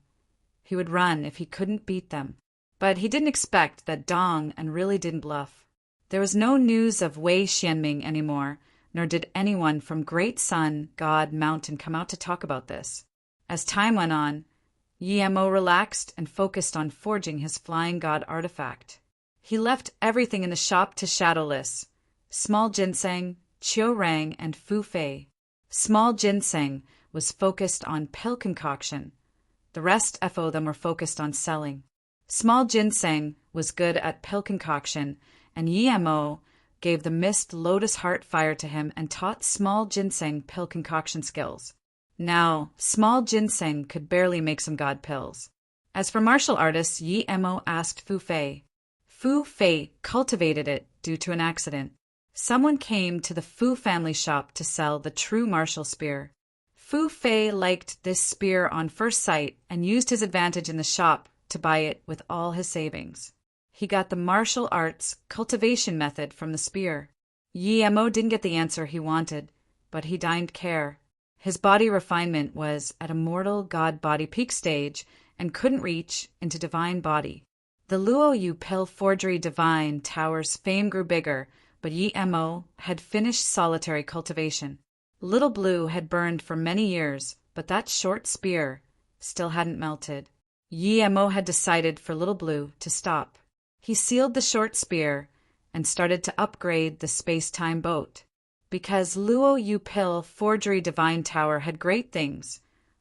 he would run if he couldn't beat them. But he didn't expect that Dong and really didn't bluff. There was no news of Wei Xianming anymore, nor did anyone from Great Sun God Mountain come out to talk about this. As time went on, Yi Emo relaxed and focused on forging his flying god artifact. He left everything in the shop to Shadowless, Small Ginseng, Chiu Rang, and Fu Fei. Small Ginseng was focused on pill concoction. The rest of them were focused on selling. Small Ginseng was good at pill concoction, and Yi Emo gave the Mist Lotus Heart Fire to him and taught Small Ginseng pill concoction skills. Now, Small Ginseng could barely make some god pills. As for martial artists, Yi Emo asked Fu Fei. Fu Fei cultivated it due to an accident. Someone came to the Fu family shop to sell the true martial spear. Fu Fei liked this spear on first sight and used his advantage in the shop to buy it with all his savings. He got the martial arts cultivation method from the spear. Yi Emo didn't get the answer he wanted, but he didn't care. His body refinement was at a mortal god body peak stage and couldn't reach into divine body. The Luo Yu pill forgery divine tower's fame grew bigger, but Yi Emo had finished solitary cultivation. Little Blue had burned for many years, but that short spear still hadn't melted. Yi Emo had decided for Little Blue to stop. He sealed the short spear and started to upgrade the space-time boat. Because Luo Yu Pill Forgery Divine Tower had great things,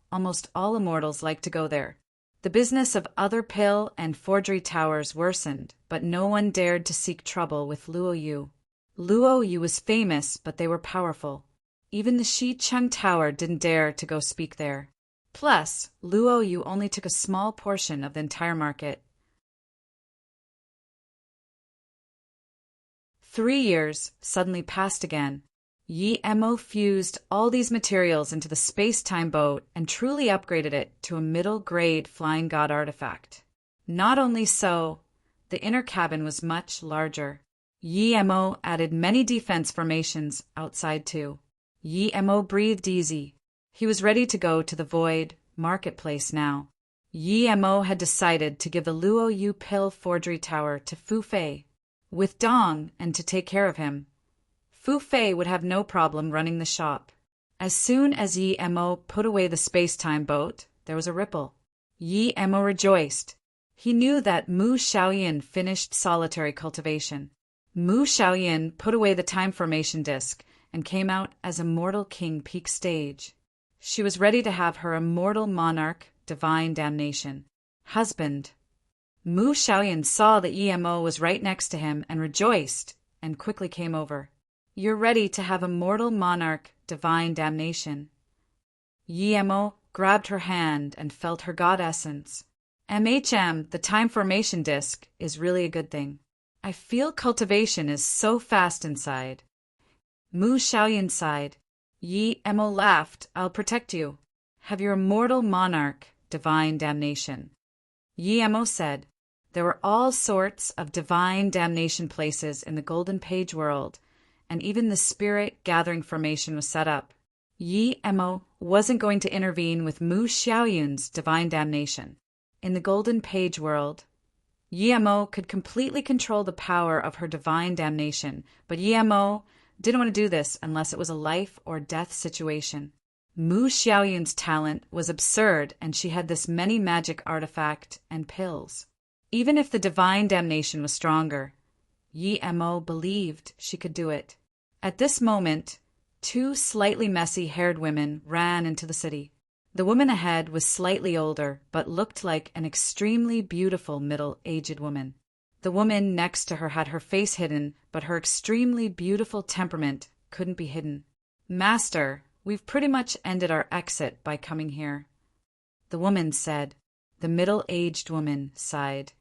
almost all immortals liked to go there. The business of other pill and forgery towers worsened, but no one dared to seek trouble with Luo Yu. Luo Yu was famous, but they were powerful. Even the Shi Chung Tower didn't dare to go speak there. Plus, Luo Yu only took a small portion of the entire market. 3 years suddenly passed again. Yi Emo fused all these materials into the space-time boat and truly upgraded it to a middle-grade flying god artifact. Not only so, the inner cabin was much larger. Yi Emo added many defense formations outside too. Yi Emo breathed easy. He was ready to go to the void marketplace now. Yi Emo had decided to give the Luo Yu Pill Forgery Tower to Fu Fei. With Dong and to take care of him, Fu Fei would have no problem running the shop. As soon as Yi Emo put away the space-time boat, there was a ripple. Yi Emo rejoiced. He knew that Mu Xiaoyan finished solitary cultivation. Mu Xiaoyan put away the time formation disc and came out as Immortal King Peak Stage. She was ready to have her immortal monarch, divine damnation, husband. Mu Xiaoyan saw that Emo was right next to him and rejoiced, and quickly came over. You're ready to have immortal monarch, divine damnation. Emo grabbed her hand and felt her god essence. MHM, the time formation disc, is really a good thing. I feel cultivation is so fast inside. Mu Xiaoyan sighed. Emo laughed. I'll protect you. Have your immortal monarch, divine damnation. Emo said. There were all sorts of divine damnation places in the Golden Page world, and even the spirit gathering formation was set up. Emo wasn't going to intervene with Mu Xiaoyun's divine damnation. In the Golden Page world, Emo could completely control the power of her divine damnation, but Emo didn't want to do this unless it was a life or death situation. Mu Xiaoyun's talent was absurd, and she had this many magic artifact and pills. Even if the divine damnation was stronger, Emo believed she could do it. At this moment, 2 slightly messy-haired women ran into the city. The woman ahead was slightly older, but looked like an extremely beautiful middle-aged woman. The woman next to her had her face hidden, but her extremely beautiful temperament couldn't be hidden. Master, we've pretty much ended our exit by coming here. The woman said. The middle-aged woman sighed.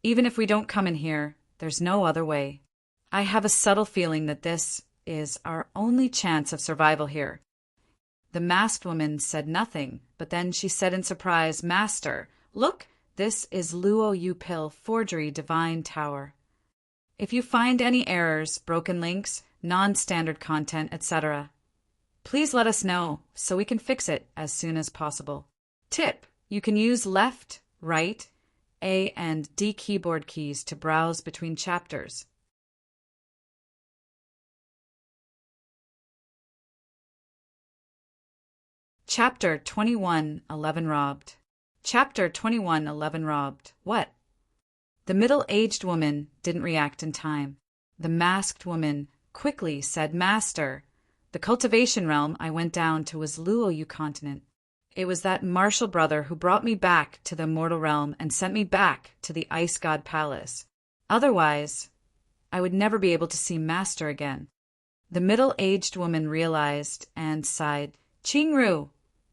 Even if we don't come in here, there's no other way. I have a subtle feeling that this is our only chance of survival here. The masked woman said nothing, but then she said in surprise, Master, look, this is Luo Yu Pill Forgery Divine Tower. If you find any errors, broken links, non-standard content, etc., please let us know so we can fix it as soon as possible. Tip: you can use left, right, A and D keyboard keys to browse between chapters. Chapter 21, 11 Robbed. Chapter 21, 11 Robbed. What? The middle-aged woman didn't react in time. The masked woman quickly said, Master, the cultivation realm I went down to was Luo Yu continent. It was that martial brother who brought me back to the immortal realm and sent me back to the Ice God Palace. Otherwise, I would never be able to see Master again. The middle-aged woman realized and sighed, Qingru,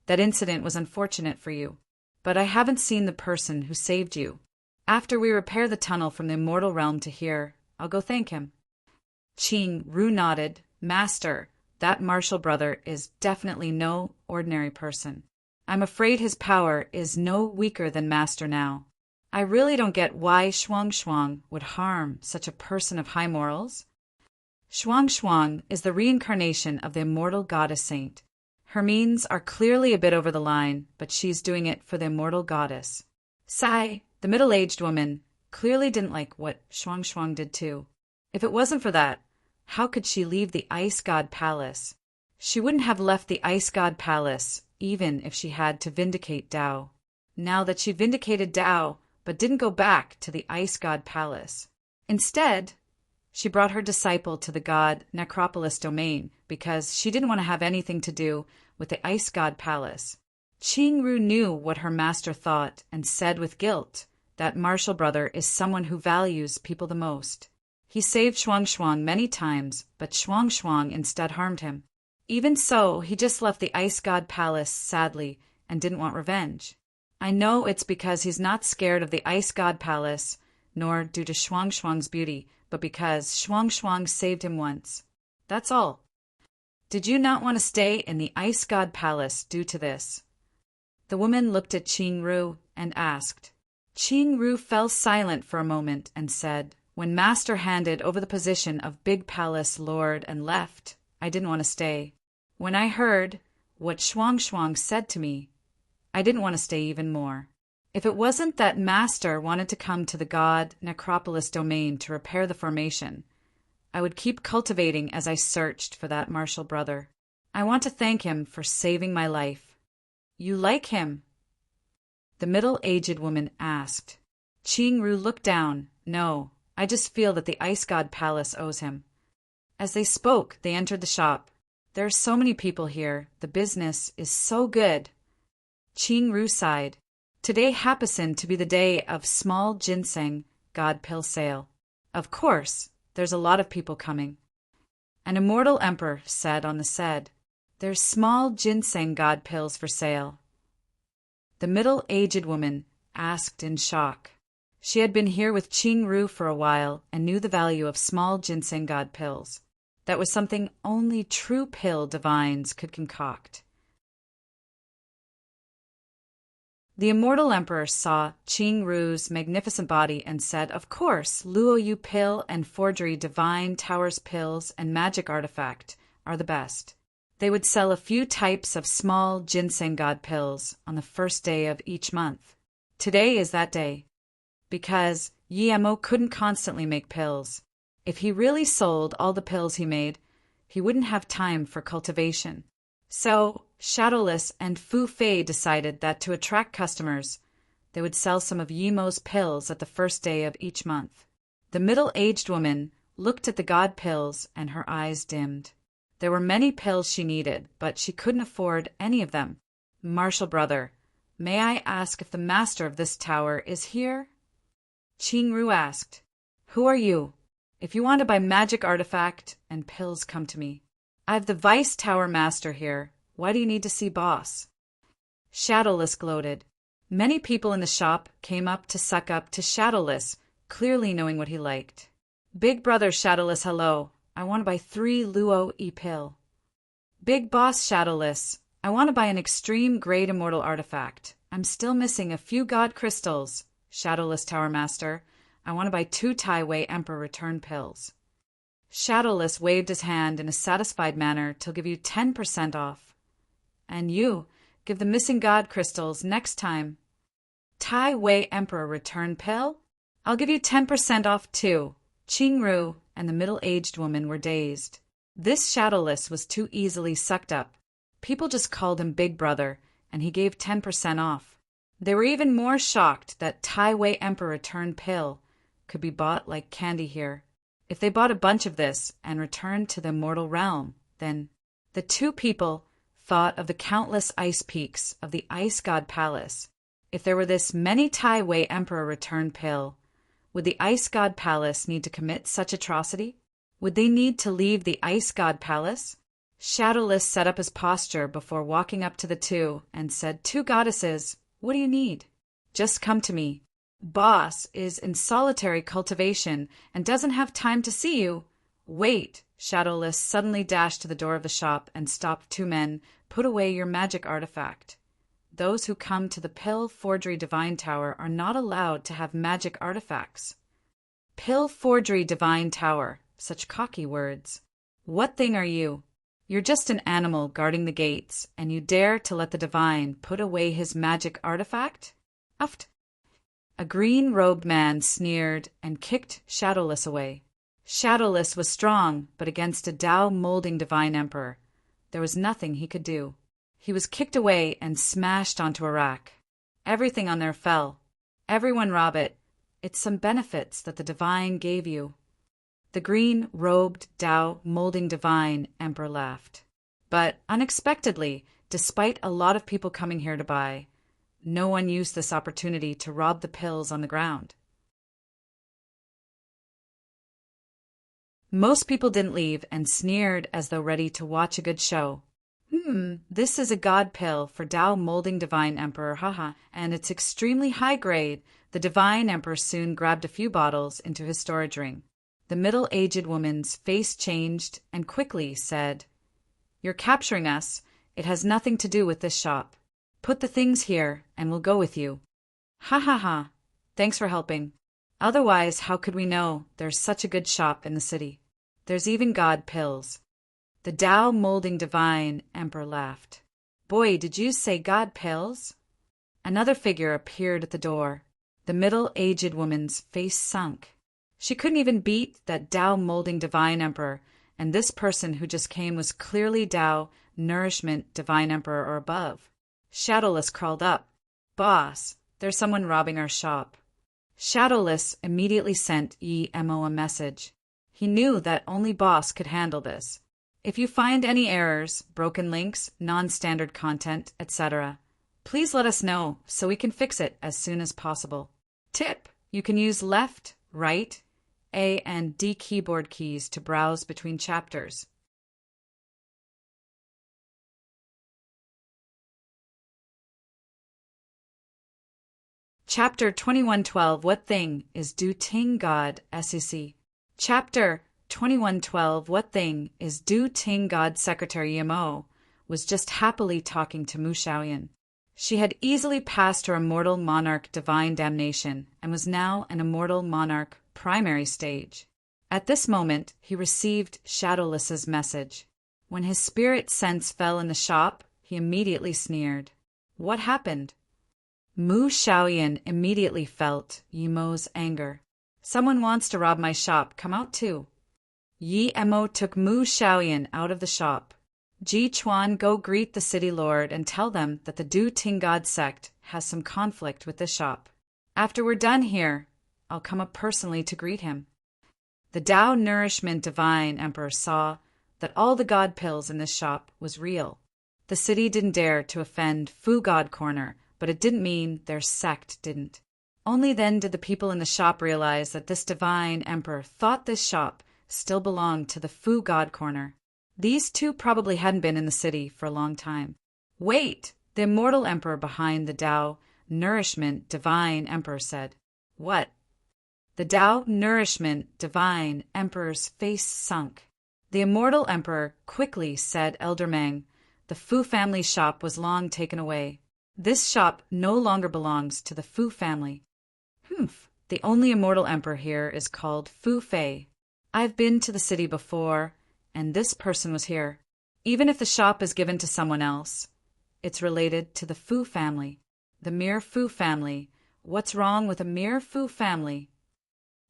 that incident was unfortunate for you, but I haven't seen the person who saved you. After we repair the tunnel from the immortal realm to here, I'll go thank him. Qingru nodded. Master, that martial brother is definitely no ordinary person. I'm afraid his power is no weaker than Master now. I really don't get why Shuang would harm such a person of high morals. Shuang is the reincarnation of the immortal goddess saint. Her means are clearly a bit over the line, but she's doing it for the immortal goddess. Sai, the middle-aged woman, clearly didn't like what Shuang did too. If it wasn't for that, how could she leave the Ice God Palace? She wouldn't have left the Ice God Palace, even if she had to vindicate Dao. Now that she vindicated Dao, but didn't go back to the Ice God Palace. Instead, she brought her disciple to the god Necropolis domain because she didn't want to have anything to do with the Ice God Palace. Qingru knew what her master thought and said with guilt that martial brother is someone who values people the most. He saved Shuang many times, but Shuang instead harmed him. Even so, he just left the Ice God Palace sadly and didn't want revenge. I know it's because he's not scared of the Ice God Palace, nor due to Shuang's beauty, but because Shuang saved him once. That's all. Did you not want to stay in the Ice God Palace due to this? The woman looked at Qingru and asked. Qingru fell silent for a moment and said, When Master handed over the position of Big Palace Lord and left, I didn't want to stay. When I heard what Shuang said to me, I didn't want to stay even more. If it wasn't that Master wanted to come to the god Necropolis domain to repair the formation, I would keep cultivating as I searched for that martial brother. I want to thank him for saving my life. You like him? The middle-aged woman asked. Qingru looked down. No, I just feel that the Ice God Palace owes him. As they spoke, they entered the shop, There are so many people here. The business is so good. Ching Ru sighed. Today happened to be the day of small ginseng god pill sale. Of course, there's a lot of people coming. An immortal emperor said on the said, There's small ginseng god pills for sale. The middle-aged woman asked in shock. She had been here with Ching Ru for a while and knew the value of small ginseng god pills. That was something only true pill divines could concoct. The immortal emperor saw Ching Ru's magnificent body and said, Of course, Luo Yu pill and forgery divine towers pills and magic artifact are the best. They would sell a few types of small ginseng god pills on the first day of each month. Today is that day. Because Yemo couldn't constantly make pills. If he really sold all the pills he made, he wouldn't have time for cultivation. So, Shadowless and Fu Fei decided that to attract customers, they would sell some of Yemo's pills at the first day of each month. The middle-aged woman looked at the god pills and her eyes dimmed. There were many pills she needed, but she couldn't afford any of them. Marshal brother, may I ask if the master of this tower is here? Ching Ru asked. Who are you? If you want to buy magic artifact and pills, come to me. I have the Vice Tower Master here. Why do you need to see boss? Shadowless gloated. Many people in the shop came up to suck up to Shadowless, clearly knowing what he liked. Big brother Shadowless, hello. I want to buy 3 Luo E-pill. Big boss Shadowless, I want to buy an extreme great immortal artifact. I'm still missing a few god crystals. Shadowless Tower Master, I want to buy 2 Tai Wei Emperor return pills. Shadowless waved his hand in a satisfied manner to give you 10% off. And you, give the missing god crystals next time. Tai Wei Emperor return pill? I'll give you 10% off too. Ching Ru and the middle-aged woman were dazed. This Shadowless was too easily sucked up. People just called him Big Brother, and he gave 10% off. They were even more shocked that Tai Wei Emperor return pill could be bought like candy here. If they bought a bunch of this and returned to the immortal realm, then the two people thought of the countless ice peaks of the Ice God Palace. If there were this many Tai Wei Emperor return pill, would the Ice God Palace need to commit such atrocity? Would they need to leave the Ice God Palace? Shadowless set up his posture before walking up to the two and said, 2 goddesses, what do you need? Just come to me. Boss is in solitary cultivation and doesn't have time to see you. Wait, Shadowless suddenly dashed to the door of the shop and stopped 2 men. Put away your magic artifact. Those who come to the Pill Forgery Divine Tower are not allowed to have magic artifacts. Pill Forgery Divine Tower, such cocky words. What thing are you? You're just an animal guarding the gates, and you dare to let the divine put away his magic artifact? Uft. A green-robed man sneered and kicked Shadowless away. Shadowless was strong, but against a Tao-molding divine emperor, there was nothing he could do. He was kicked away and smashed onto a rack. Everything on there fell. Everyone rob it. It's some benefits that the divine gave you. The green-robed Tao-molding divine emperor laughed. But unexpectedly, despite a lot of people coming here to buy, no one used this opportunity to rob the pills on the ground. Most people didn't leave and sneered as though ready to watch a good show. This is a god pill for Tao-molding divine emperor, haha, and it's extremely high grade. The divine emperor soon grabbed a few bottles into his storage ring. The middle-aged woman's face changed and quickly said, You're capturing us. It has nothing to do with this shop. Put the things here, and we'll go with you. Ha ha ha. Thanks for helping. Otherwise, how could we know there's such a good shop in the city? There's even god pills. The Tao-molding divine emperor laughed. Boy, did you say god pills? Another figure appeared at the door. The middle-aged woman's face sunk. She couldn't even beat that Tao-molding divine emperor, and this person who just came was clearly Tao, nourishment, divine emperor or above. Shadowless crawled up. Boss, there's someone robbing our shop. Shadowless immediately sent Yemo a message. He knew that only Boss could handle this. If you find any errors, broken links, non-standard content, etc., please let us know so we can fix it as soon as possible. Tip: you can use left, right, A and D keyboard keys to browse between chapters. Chapter 2112 What Thing is Du Ting God SEC? Chapter 2112 What Thing is Du Ting God Secretary Yimo was just happily talking to Mu Xiaoyan. She had easily passed her immortal monarch divine damnation and was now an immortal monarch primary stage. At this moment, he received Shadowless's message. When his spirit sense fell in the shop, he immediately sneered. What happened? Mu Xiaoyan immediately felt Yimo's anger. Someone wants to rob my shop, come out too. Yi Emo took Mu Xiaoyan out of the shop. Ji Chuan, go greet the city lord and tell them that the Du Ting God sect has some conflict with this shop. After we're done here, I'll come up personally to greet him. The Tao Nourishment Divine Emperor saw that all the God pills in this shop was real. The city didn't dare to offend Fu God Corner, but it didn't mean their sect didn't. Only then did the people in the shop realize that this divine emperor thought this shop still belonged to the Fu God Corner. These two probably hadn't been in the city for a long time. Wait! The immortal emperor behind the Tao Nourishment Divine Emperor said. What? The Tao Nourishment Divine Emperor's face sunk. The immortal emperor quickly said, Elder Meng, the Fu family shop was long taken away. This shop no longer belongs to the Fu family. Humph. The only immortal emperor here is called Fu Fei. I've been to the city before, and this person was here. Even if the shop is given to someone else, it's related to the Fu family. The mere Fu family. What's wrong with a mere Fu family?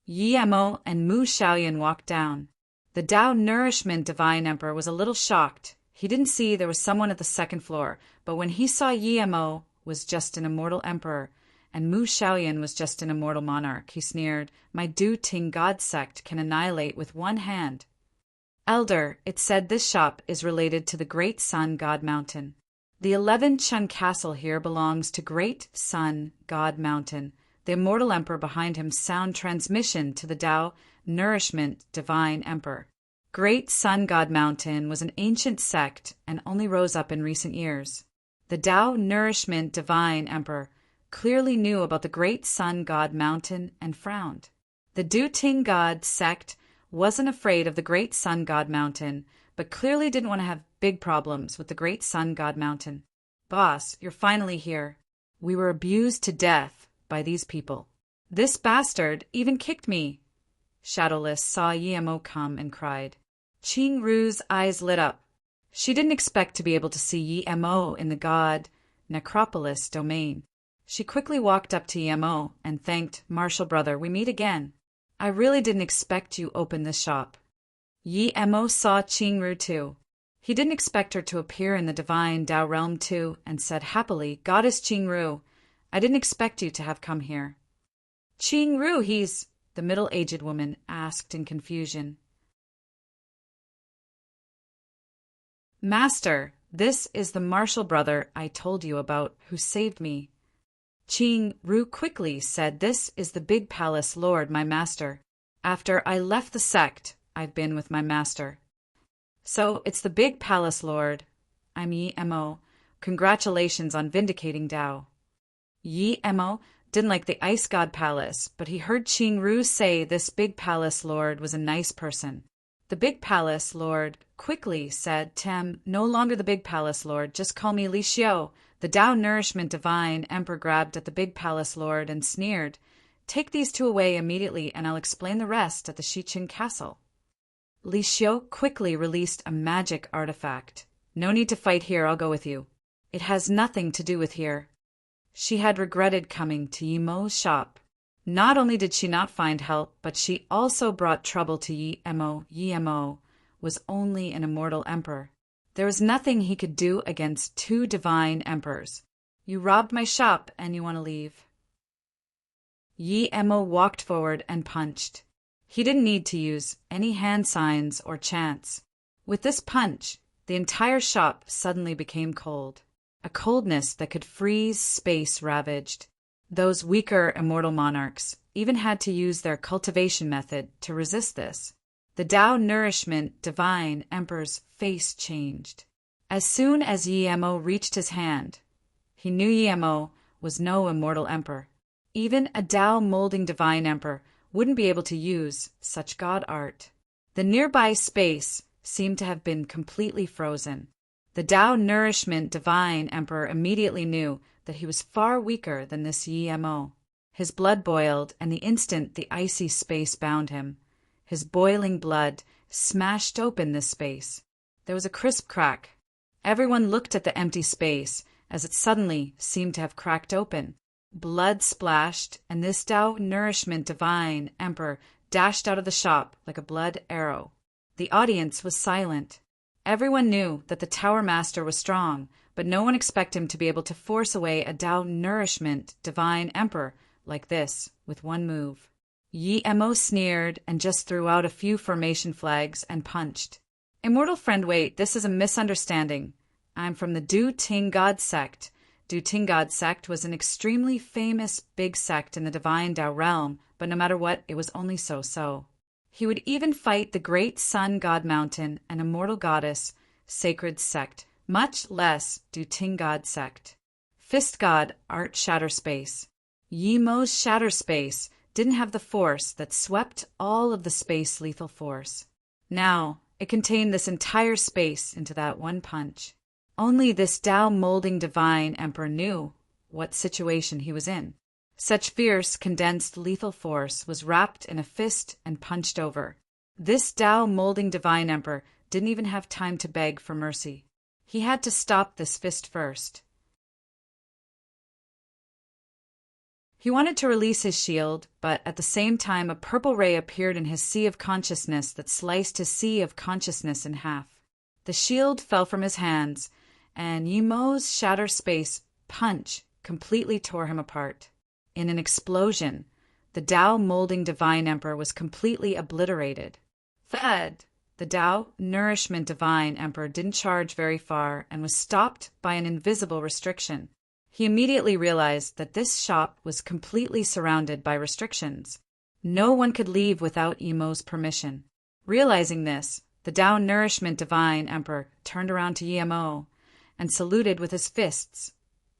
Yi Emo and Mu Xiaoyan walked down. The Tao Nourishment Divine Emperor was a little shocked. He didn't see there was someone at the second floor, but when he saw Yi Mo was just an immortal emperor, and Mu Xiaoyan was just an immortal monarch, he sneered, My Du Ting God sect can annihilate with one hand. Elder, it said this shop is related to the Great Sun God Mountain. The 11 Chun Castle here belongs to Great Sun God Mountain. The immortal emperor behind him sound transmission to the Tao Nourishment Divine Emperor. Great Sun God Mountain was an ancient sect and only rose up in recent years. The Tao Nourishment Divine Emperor clearly knew about the Great Sun God Mountain and frowned. The Du Ting God sect wasn't afraid of the Great Sun God Mountain, but clearly didn't want to have big problems with the Great Sun God Mountain. Boss, you're finally here. We were abused to death by these people. This bastard even kicked me. Shadowless saw Yi Mo come and cried. Qing Ru's eyes lit up. She didn't expect to be able to see Yi Mo in the god Necropolis domain. She quickly walked up to Yi Mo and thanked, Martial brother, we meet again. I really didn't expect you open this shop. Yi Mo saw Qing Ru too. He didn't expect her to appear in the divine Tao realm too, and said happily, Goddess Qing Ru, I didn't expect you to have come here. Qing Ru, he's... the middle-aged woman asked in confusion. Master, this is the martial brother I told you about who saved me. Qing Ru quickly said, This is the big palace lord, my master. After I left the sect, I've been with my master. So it's the big palace lord. I'm Yi Mo. Congratulations on vindicating Tao. Yi Mo didn't like the ice god palace, but he heard Qing Ru say this big palace lord was a nice person. The big palace lord quickly said, Tem, no longer the big palace lord, just call me Li Xiao. The Tao Nourishment Divine Emperor grabbed at the big palace lord and sneered, Take these two away immediately and I'll explain the rest at the Shiqing Castle. Li Xiao quickly released a magic artifact. No need to fight here, I'll go with you. It has nothing to do with here. She had regretted coming to Yi Mo's shop. Not only did she not find help, but she also brought trouble to Yi Mo. Yi Mo was only an immortal emperor. There was nothing he could do against two divine emperors. You robbed my shop and you want to leave. Yi Mo walked forward and punched. He didn't need to use any hand signs or chants. With this punch, the entire shop suddenly became cold. A coldness that could freeze space ravaged. Those weaker immortal monarchs even had to use their cultivation method to resist this. The Tao Nourishment Divine Emperor's face changed. As soon as Yemo reached his hand, he knew Yemo was no immortal emperor. Even a Tao molding divine emperor wouldn't be able to use such god art. The nearby space seemed to have been completely frozen. The Tao Nourishment Divine Emperor immediately knew that he was far weaker than this Yemo. His blood boiled, and the instant the icy space bound him, his boiling blood smashed open this space. There was a crisp crack. Everyone looked at the empty space as it suddenly seemed to have cracked open. Blood splashed, and this Tao Nourishment Divine Emperor dashed out of the shop like a blood arrow. The audience was silent. Everyone knew that the Tower Master was strong, but no one expected him to be able to force away a Tao Nourishment Divine Emperor like this with one move. Yemo sneered and just threw out a few formation flags and punched. Immortal friend, wait, this is a misunderstanding. I'm from the Du Ting God sect. Du Ting God sect was an extremely famous big sect in the divine Tao realm, but no matter what, it was only so-so. He would even fight the great Sun God Mountain, an immortal goddess, sacred sect, much less Du Ting God sect. Fist God Art Shatter Space. Yemo's Shatter Space didn't have the force that swept all of the space lethal force. Now, it contained this entire space into that one punch. Only this Tao molding divine emperor knew what situation he was in. Such fierce, condensed, lethal force was wrapped in a fist and punched over. This Tao molding divine emperor didn't even have time to beg for mercy. He had to stop this fist first. He wanted to release his shield, but at the same time a purple ray appeared in his sea of consciousness that sliced his sea of consciousness in half. The shield fell from his hands, and Yemo's Shatter Space punch completely tore him apart. In an explosion, the Tao molding divine emperor was completely obliterated. The Tao Nourishment Divine Emperor didn't charge very far and was stopped by an invisible restriction. He immediately realized that this shop was completely surrounded by restrictions. No one could leave without Yemo's permission. Realizing this, the Tao Nourishment Divine Emperor turned around to Yemo and saluted with his fists.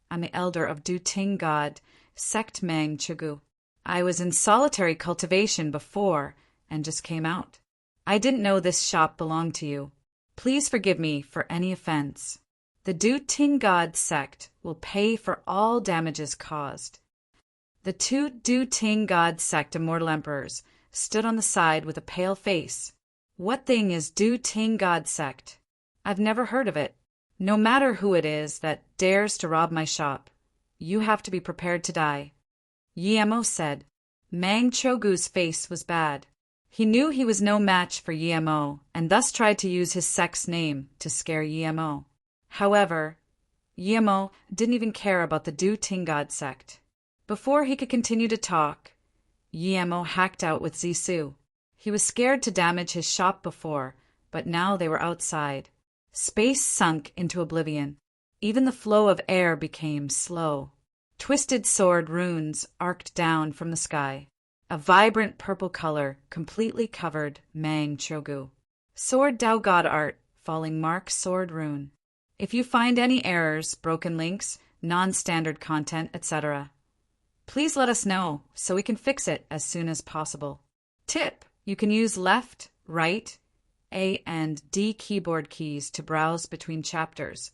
I'm the elder of Du Ting God, Sect Mang Chugu. I was in solitary cultivation before and just came out. I didn't know this shop belonged to you. Please forgive me for any offense. The Du Ting God sect will pay for all damages caused. The two Du Ting God sect immortal emperors stood on the side with a pale face. What thing is Du Ting God sect? I've never heard of it. No matter who it is that dares to rob my shop, you have to be prepared to die. Yemo said. Mang Chogu's face was bad. He knew he was no match for Yemo, and thus tried to use his sect's name to scare Yemo. However, Yemo didn't even care about the Du Ting God sect. Before he could continue to talk, Yemo hacked out with Zisu. He was scared to damage his shop before, but now they were outside. Space sunk into oblivion. Even the flow of air became slow. Twisted sword runes arced down from the sky. A vibrant purple color completely covered Mang Chogu. Sword Tao God art, falling mark sword rune. If you find any errors, broken links, non-standard content, etc., please let us know so we can fix it as soon as possible. Tip: you can use left, right, A and D keyboard keys to browse between chapters.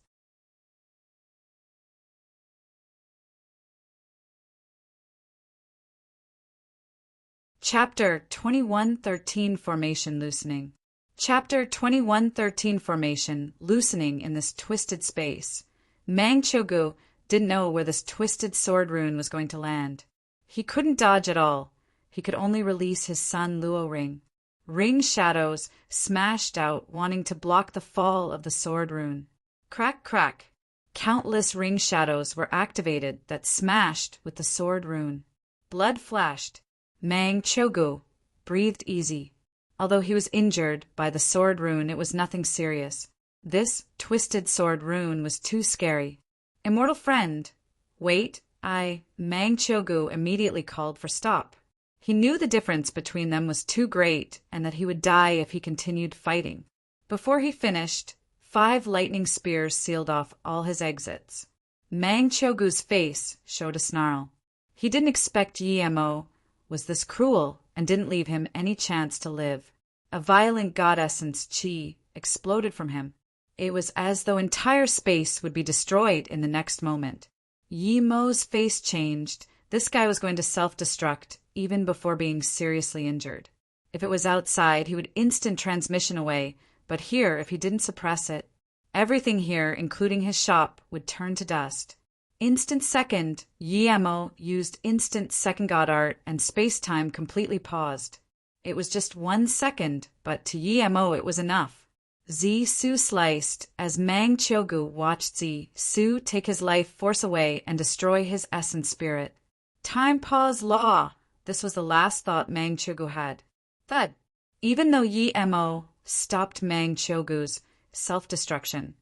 Chapter 2113 Formation Loosening. Chapter 2113 Formation Loosening in this twisted space. Mang Chogu didn't know where this twisted sword rune was going to land. He couldn't dodge at all. He could only release his Sun Luo ring. Ring shadows smashed out, wanting to block the fall of the sword rune. Crack, crack. Countless ring shadows were activated that smashed with the sword rune. Blood flashed. Mang Chogu breathed easy. Although he was injured by the sword rune, it was nothing serious. This twisted sword rune was too scary. Immortal friend, wait, Mang Chogu immediately called for stop. He knew the difference between them was too great and that he would die if he continued fighting. Before he finished, 5 lightning spears sealed off all his exits. Mang Chogu's face showed a snarl. He didn't expect Yi-Mo was this cruel and didn't leave him any chance to live. A violent god essence chi exploded from him. It was as though entire space would be destroyed in the next moment. Yi-Mo's face changed. This guy was going to self-destruct even before being seriously injured. If it was outside, he would instant transmission away, but here, if he didn't suppress it, everything here, including his shop, would turn to dust. Instant second, Yi-Mo used instant second god art and space-time completely paused. It was just 1 second, but to Yi-Mo it was enough. Zi-Su sliced as Mang Chogu watched Zi-Su take his life force away and destroy his essence spirit. Time pause law. This was the last thought Mang Chogu had. Thud. Even though Yi-Mo stopped Mang Chogu's self-destruction,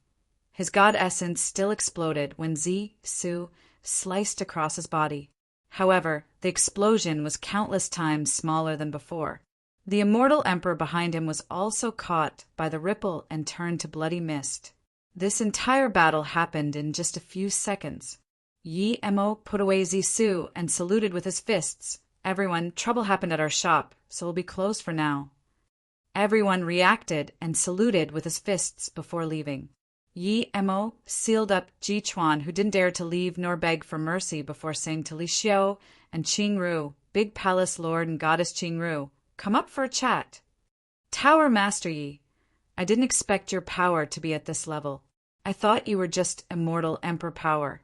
his god essence still exploded when Zi-Su sliced across his body. However, the explosion was countless times smaller than before. The immortal emperor behind him was also caught by the ripple and turned to bloody mist. This entire battle happened in just a few seconds. Yi-Mo put away Zi-Su and saluted with his fists. Everyone, trouble happened at our shop, so we'll be closed for now. Everyone reacted and saluted with his fists before leaving. Yi-Mo sealed up Ji Chuan, who didn't dare to leave nor beg for mercy, before saying to Li Xiu and Qing Ru, Big Palace Lord and Goddess Qing Ru, come up for a chat. Tower Master Yi, I didn't expect your power to be at this level. I thought you were just immortal emperor power.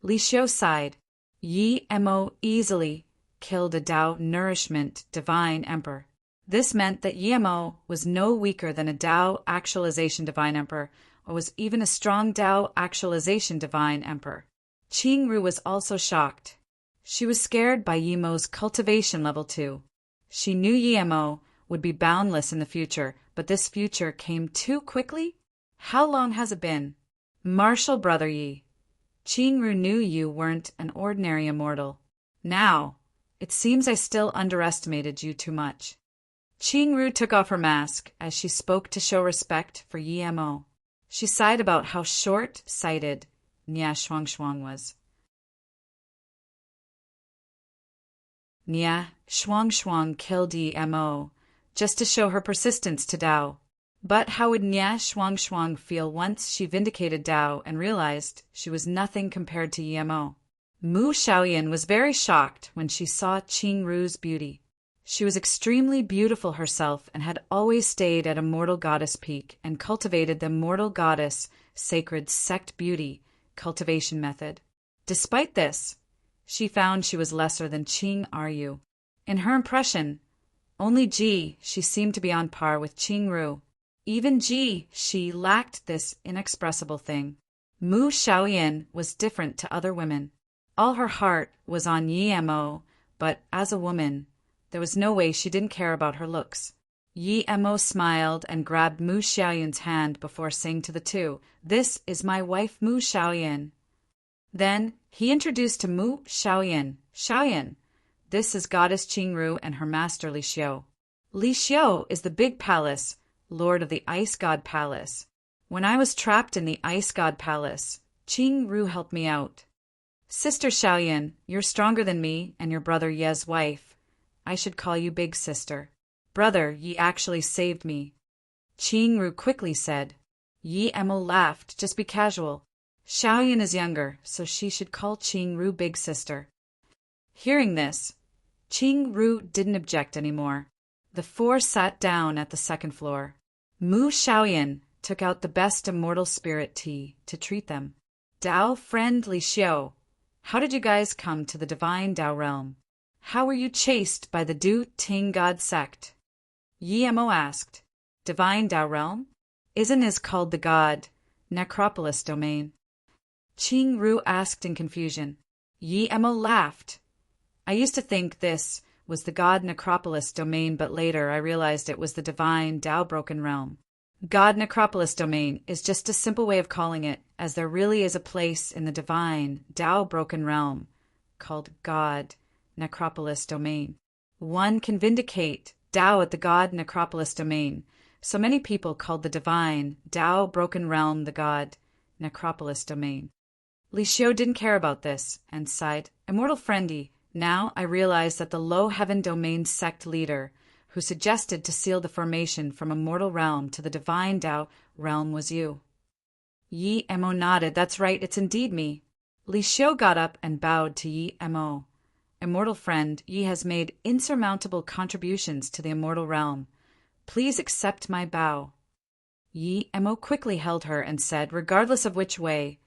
Li Xiu sighed. Yi-Mo easily killed a Tao nourishment divine emperor. This meant that Yi-Mo was no weaker than a Tao actualization divine emperor, or was even a strong Tao actualization divine emperor. Qing Ru was also shocked. She was scared by Yi-Mo's cultivation level 2. She knew Yi-Mo would be boundless in the future, but this future came too quickly? How long has it been? Martial brother Yi, Qing Ru knew you weren't an ordinary immortal. Now, it seems I still underestimated you too much. Qing Ru took off her mask as she spoke to show respect for Yi-Mo. She sighed about how short-sighted Nia Shuangshuang was. Nia Shuangshuang killed Yi-Mo just to show her persistence to Tao. But how would Nia Shuangshuang feel once she vindicated Tao and realized she was nothing compared to Yi-Mo? Mu Xiaoyan was very shocked when she saw Qing Ru's beauty. She was extremely beautiful herself and had always stayed at Immortal Goddess Peak and cultivated the Immortal Goddess Sacred Sect Beauty cultivation method. Despite this, she found she was lesser than Qing Ru. In her impression, only she seemed to be on par with Qing Ru. Even she lacked this inexpressible thing. Mu Xiaoyan was different to other women. All her heart was on Yi-Mo, but as a woman, there was no way she didn't care about her looks. Yi-Mo smiled and grabbed Mu Xiaoyan's hand before saying to the two, "This is my wife Mu Xiaoyan." Then he introduced to Mu Xiaoyan, "Xiaoyan, this is Goddess Qing Ru and her master Li Xiu. Li Xiu is the big palace, lord of the Ice God Palace. When I was trapped in the Ice God Palace, Qing Ru helped me out. Sister Xiaoyan, you're stronger than me and your brother Ye's wife. I should call you big sister. Brother, Yi actually saved me." Qing Ru quickly said. Yi-Mo laughed, "Just be casual. Xiaoyan is younger, so she should call Qing Ru big sister." Hearing this, Qing Ru didn't object anymore. The four sat down at the second floor. Mu Xiaoyan took out the best immortal spirit tea to treat them. "Tao friend Li Xiu, how did you guys come to the divine Tao realm? How were you chased by the Du Ting God sect?" Yi-Mo asked. "Divine Tao realm? Isn't it called the God Necropolis domain?" Qing Ru asked in confusion. Yi-Mo laughed. "I used to think this was the God Necropolis domain, but later I realized it was the divine Tao Broken Realm. God Necropolis domain is just a simple way of calling it, as there really is a place in the divine Tao Broken Realm called God Necropolis domain. One can vindicate Tao at the God Necropolis domain, so many people called the divine Tao Broken Realm the God Necropolis domain. Li Xiu didn't care about this and sighed, "Immortal friendy, now I realize that the Low Heaven domain sect leader who suggested to seal the formation from Immortal Realm to the divine Tao realm was you." Yi Mo nodded. "That's right, it's indeed me." Li Xiu got up and bowed to Yi Mo. "Immortal friend, Yi has made insurmountable contributions to the Immortal Realm. Please accept my bow." Yi Mo quickly held her and said, "Regardless of which way,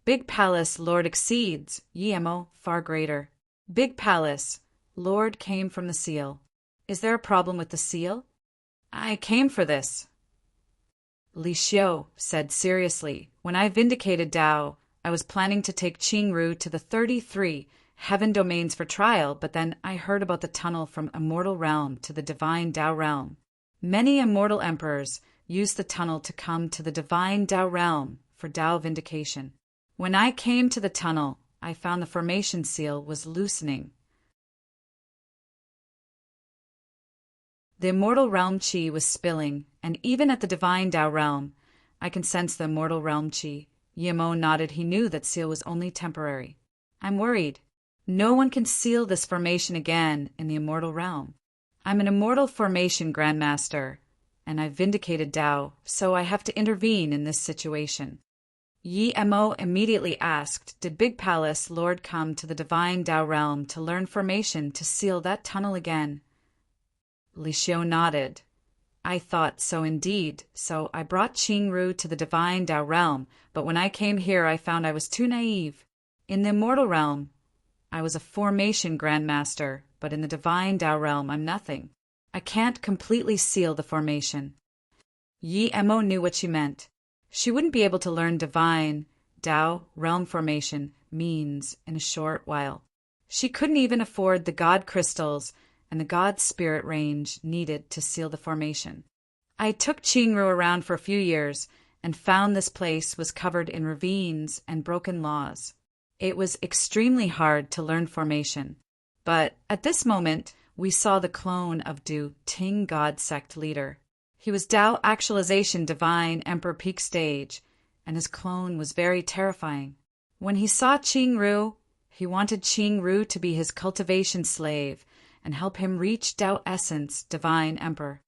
Big Palace Lord exceeds Yi Mo far greater." Big Palace Lord came from the seal. "Is there a problem with the seal?" "I came for this," Li Xiu said seriously. "When I vindicated Tao, I was planning to take Qingru to the 33 heaven domains for trial, but then I heard about the tunnel from Immortal Realm to the divine Tao realm. Many immortal emperors used the tunnel to come to the divine Tao realm for Tao vindication. When I came to the tunnel, I found the formation seal was loosening. The Immortal Realm Qi was spilling, and even at the divine Tao realm, I can sense the Immortal Realm Qi." Yi Mo nodded. He knew that seal was only temporary. "I'm worried. No one can seal this formation again in the Immortal Realm. I'm an Immortal Formation Grandmaster, and I've vindicated Tao, so I have to intervene in this situation." Yi Mo immediately asked, "Did Big Palace Lord come to the divine Tao realm to learn formation to seal that tunnel again?" Li Xiu nodded. "I thought so indeed, so I brought Qingru to the divine Tao realm, but when I came here I found I was too naive. In the Immortal Realm, I was a Formation Grandmaster, but in the divine Tao realm I'm nothing. I can't completely seal the formation." Yi Mo knew what she meant. She wouldn't be able to learn divine Tao realm formation means in a short while. She couldn't even afford the God crystals and the God spirit range needed to seal the formation. "I took Qingru around for a few years and found this place was covered in ravines and broken laws. It was extremely hard to learn formation. But at this moment, we saw the clone of Du Ting God sect leader. He was Tao Actualization Divine Emperor Peak Stage, and his clone was very terrifying. When he saw Qingru, he wanted Qingru to be his cultivation slave and help him reach Tao Essence Divine Emperor.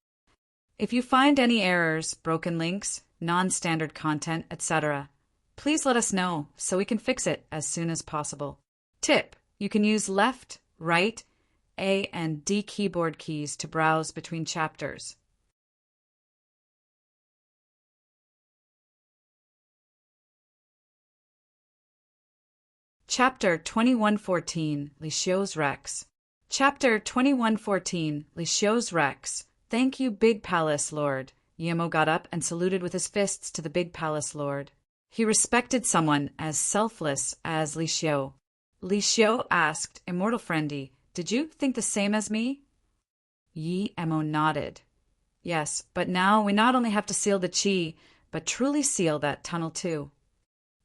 If you find any errors, broken links, non-standard content, etc., please let us know so we can fix it as soon as possible. Tip: you can use left, right, A and D keyboard keys to browse between chapters. Chapter 2114, Li Xiu's Rex. Chapter 2114, Li Xiu's Rex. "Thank you, Big Palace Lord." Yi Mo got up and saluted with his fists to the Big Palace Lord. He respected someone as selfless as Li Xiu. Li Xiu asked, "Immortal friendy, did you think the same as me?" Yi Mo nodded. "Yes, but now we not only have to seal the Qi, but truly seal that tunnel too."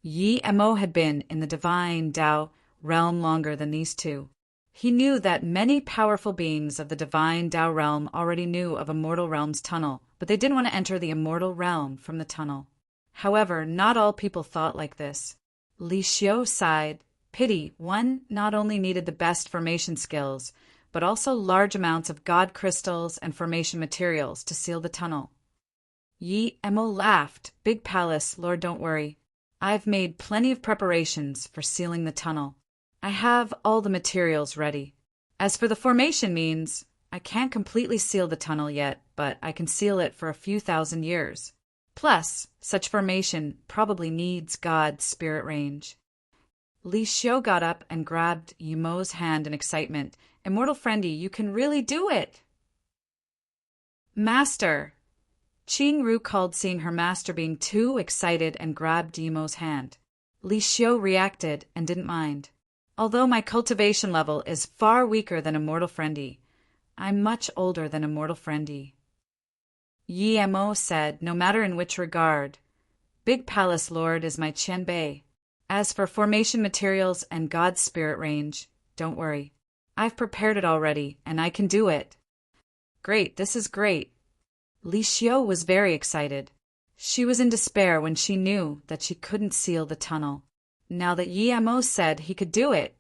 Yi Mo had been in the divine Tao realm longer than these two. He knew that many powerful beings of the divine Tao realm already knew of Immortal Realm's tunnel, but they didn't want to enter the Immortal Realm from the tunnel. However, not all people thought like this. Li Xiu sighed. Pity, one not only needed the best formation skills, but also large amounts of God crystals and formation materials to seal the tunnel. Yi Mo laughed. "Big Palace Lord, don't worry. I've made plenty of preparations for sealing the tunnel. I have all the materials ready. As for the formation means, I can't completely seal the tunnel yet, but I can seal it for a few thousand years. Plus, such formation probably needs God's spirit range." Li Xiu got up and grabbed Yi Mo's hand in excitement. "Immortal friendy, you can really do it!" "Master!" Qingru called, seeing her master being too excited, and grabbed Yi Mo's hand. Li Xiu reacted and didn't mind. "Although my cultivation level is far weaker than Immortal friendy, I'm much older than immortal friend Yi. Yi Mo said, no matter in which regard, Big Palace Lord is my Qianbei. As for formation materials and God's spirit range, don't worry. I've prepared it already, and I can do it. Great, this is great. Li Xiu was very excited. She was in despair when she knew that she couldn't seal the tunnel. Now that Yi Mo said he could do it,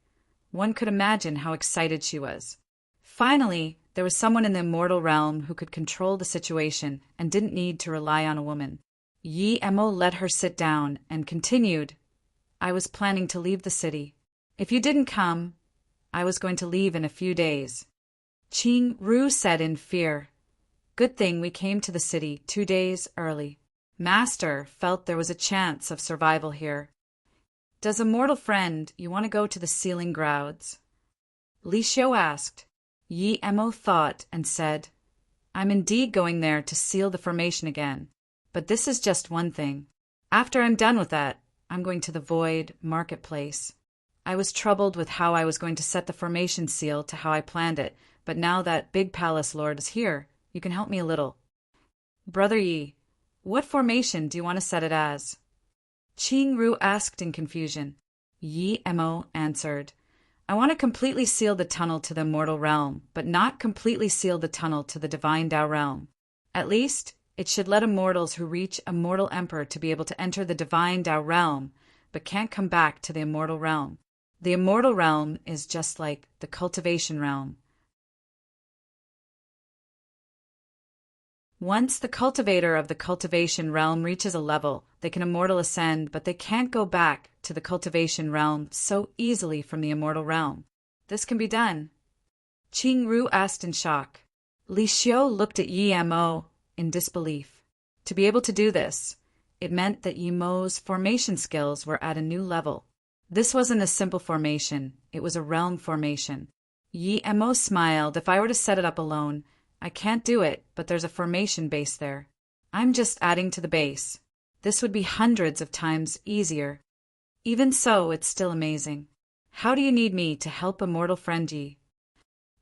one could imagine how excited she was. Finally, there was someone in the immortal realm who could control the situation and didn't need to rely on a woman. Yi Mo let her sit down and continued, I was planning to leave the city. If you didn't come, I was going to leave in a few days. Qing Ru said in fear, Good thing we came to the city 2 days early. Master felt there was a chance of survival here. Does immortal friend you want to go to the sealing grounds? Li Xiu asked. Yi Mo thought and said, I'm indeed going there to seal the formation again, but this is just one thing. After I'm done with that, I'm going to the Void Marketplace. I was troubled with how I was going to set the formation seal to how I planned it, but now that Big Palace Lord is here, you can help me a little. Brother Yi, what formation do you want to set it as? Qing Ru asked in confusion. Yi Mo answered, I want to completely seal the tunnel to the immortal realm, but not completely seal the tunnel to the divine Tao realm. At least, it should let immortals who reach Immortal Emperor to be able to enter the divine Tao realm, but can't come back to the immortal realm. The immortal realm is just like the cultivation realm. Once the cultivator of the cultivation realm reaches a level, they can immortal ascend, but they can't go back to the cultivation realm so easily from the immortal realm. This can be done. Qing Ru asked in shock. Li Xiu looked at Yi Mo in disbelief. To be able to do this, it meant that Yi Mo's formation skills were at a new level. This wasn't a simple formation, it was a realm formation. Yi Mo smiled. If I were to set it up alone, I can't do it, but there's a formation base there. I'm just adding to the base. This would be hundreds of times easier. Even so, it's still amazing. How do you need me to help immortal friend Yi?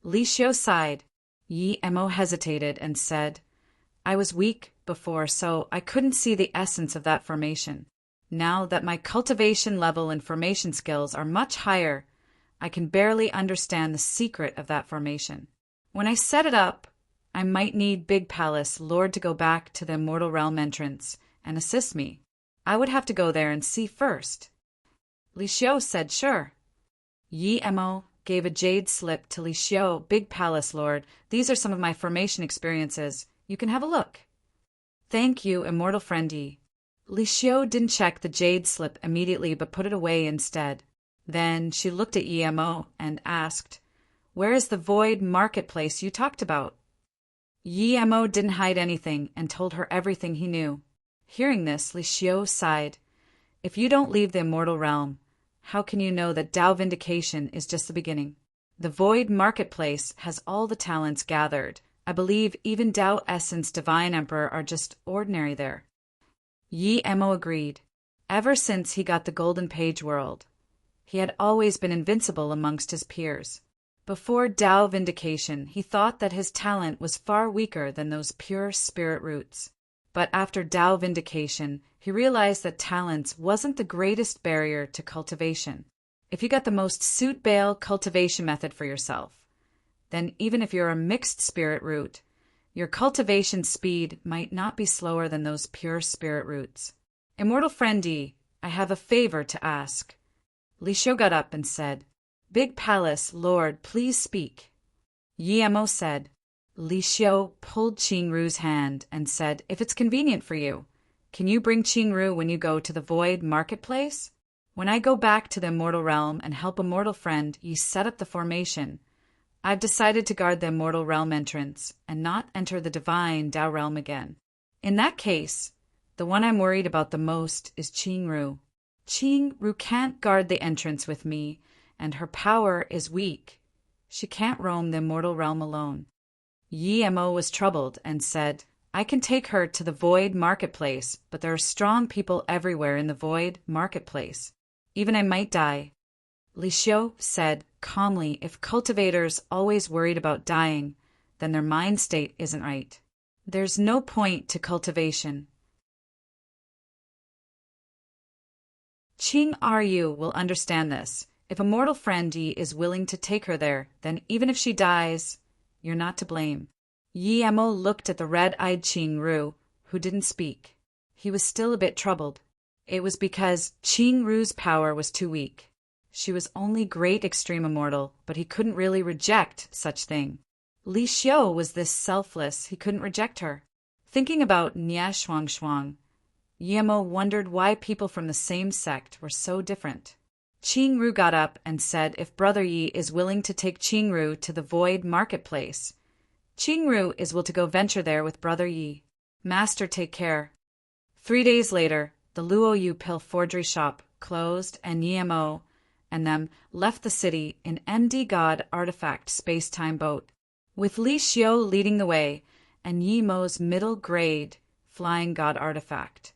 Li Xiu sighed. Yi Mo hesitated and said, I was weak before, so I couldn't see the essence of that formation. Now that my cultivation level and formation skills are much higher, I can barely understand the secret of that formation. When I set it up, I might need Big Palace Lord to go back to the immortal realm entrance and assist me. I would have to go there and see first. Li Xiu said sure. Yi Mo gave a jade slip to Li Xiu. Big Palace Lord, these are some of my formation experiences. You can have a look. Thank you, immortal friend Yi. Li Xiu didn't check the jade slip immediately but put it away instead. Then she looked at Yi Mo and asked, Where is the Void Marketplace you talked about? Yi Mo didn't hide anything and told her everything he knew. Hearing this, Li Xiu sighed. If you don't leave the immortal realm, how can you know that Tao Vindication is just the beginning? The Void Marketplace has all the talents gathered. I believe even Tao Essence Divine Emperor are just ordinary there. Yi Mo agreed. Ever since he got the Golden Page World, he had always been invincible amongst his peers. Before Tao Vindication, he thought that his talent was far weaker than those pure spirit roots. But after Tao Vindication, he realized that talents wasn't the greatest barrier to cultivation. If you got the most suitable cultivation method for yourself, then even if you're a mixed spirit root, your cultivation speed might not be slower than those pure spirit roots. Immortal friend Yi, I have a favor to ask. Li Xiu got up and said, Big Palace Lord, please speak. Yi Mo said. Li Xiu pulled Qing Ru's hand and said, If it's convenient for you, can you bring Qing Ru when you go to the Void Marketplace? When I go back to the immortal realm and help immortal friend Yi set up the formation, I've decided to guard the immortal realm entrance and not enter the divine Tao realm again. In that case, the one I'm worried about the most is Qing Ru. Qing Ru can't guard the entrance with me, and her power is weak. She can't roam the immortal realm alone. Yi Mo was troubled and said, I can take her to the Void Marketplace, but there are strong people everywhere in the Void Marketplace. Even I might die. Li Xiu said calmly, If cultivators always worried about dying, then their mind state isn't right. There's no point to cultivation. Qing Ru will understand this. If a mortal friend Yi is willing to take her there, then even if she dies, you're not to blame. Yi Mo looked at the red-eyed Qing Ru, who didn't speak. He was still a bit troubled. It was because Qing Ru's power was too weak. She was only great extreme immortal, but he couldn't really reject such thing. Li Xiu was this selfless, he couldn't reject her. Thinking about Nia Shuangshuang, Yi Mo wondered why people from the same sect were so different. Qing Ru got up and said if Brother Yi is willing to take Qing Ru to the Void Marketplace, Qing Ru is willing to go venture there with Brother Yi. Master, take care. 3 days later, the Luo Yu pill forgery shop closed and Yi Mo and them left the city in MD God artifact space-time boat, with Li Xiu leading the way and Yi Mo's middle grade flying god artifact.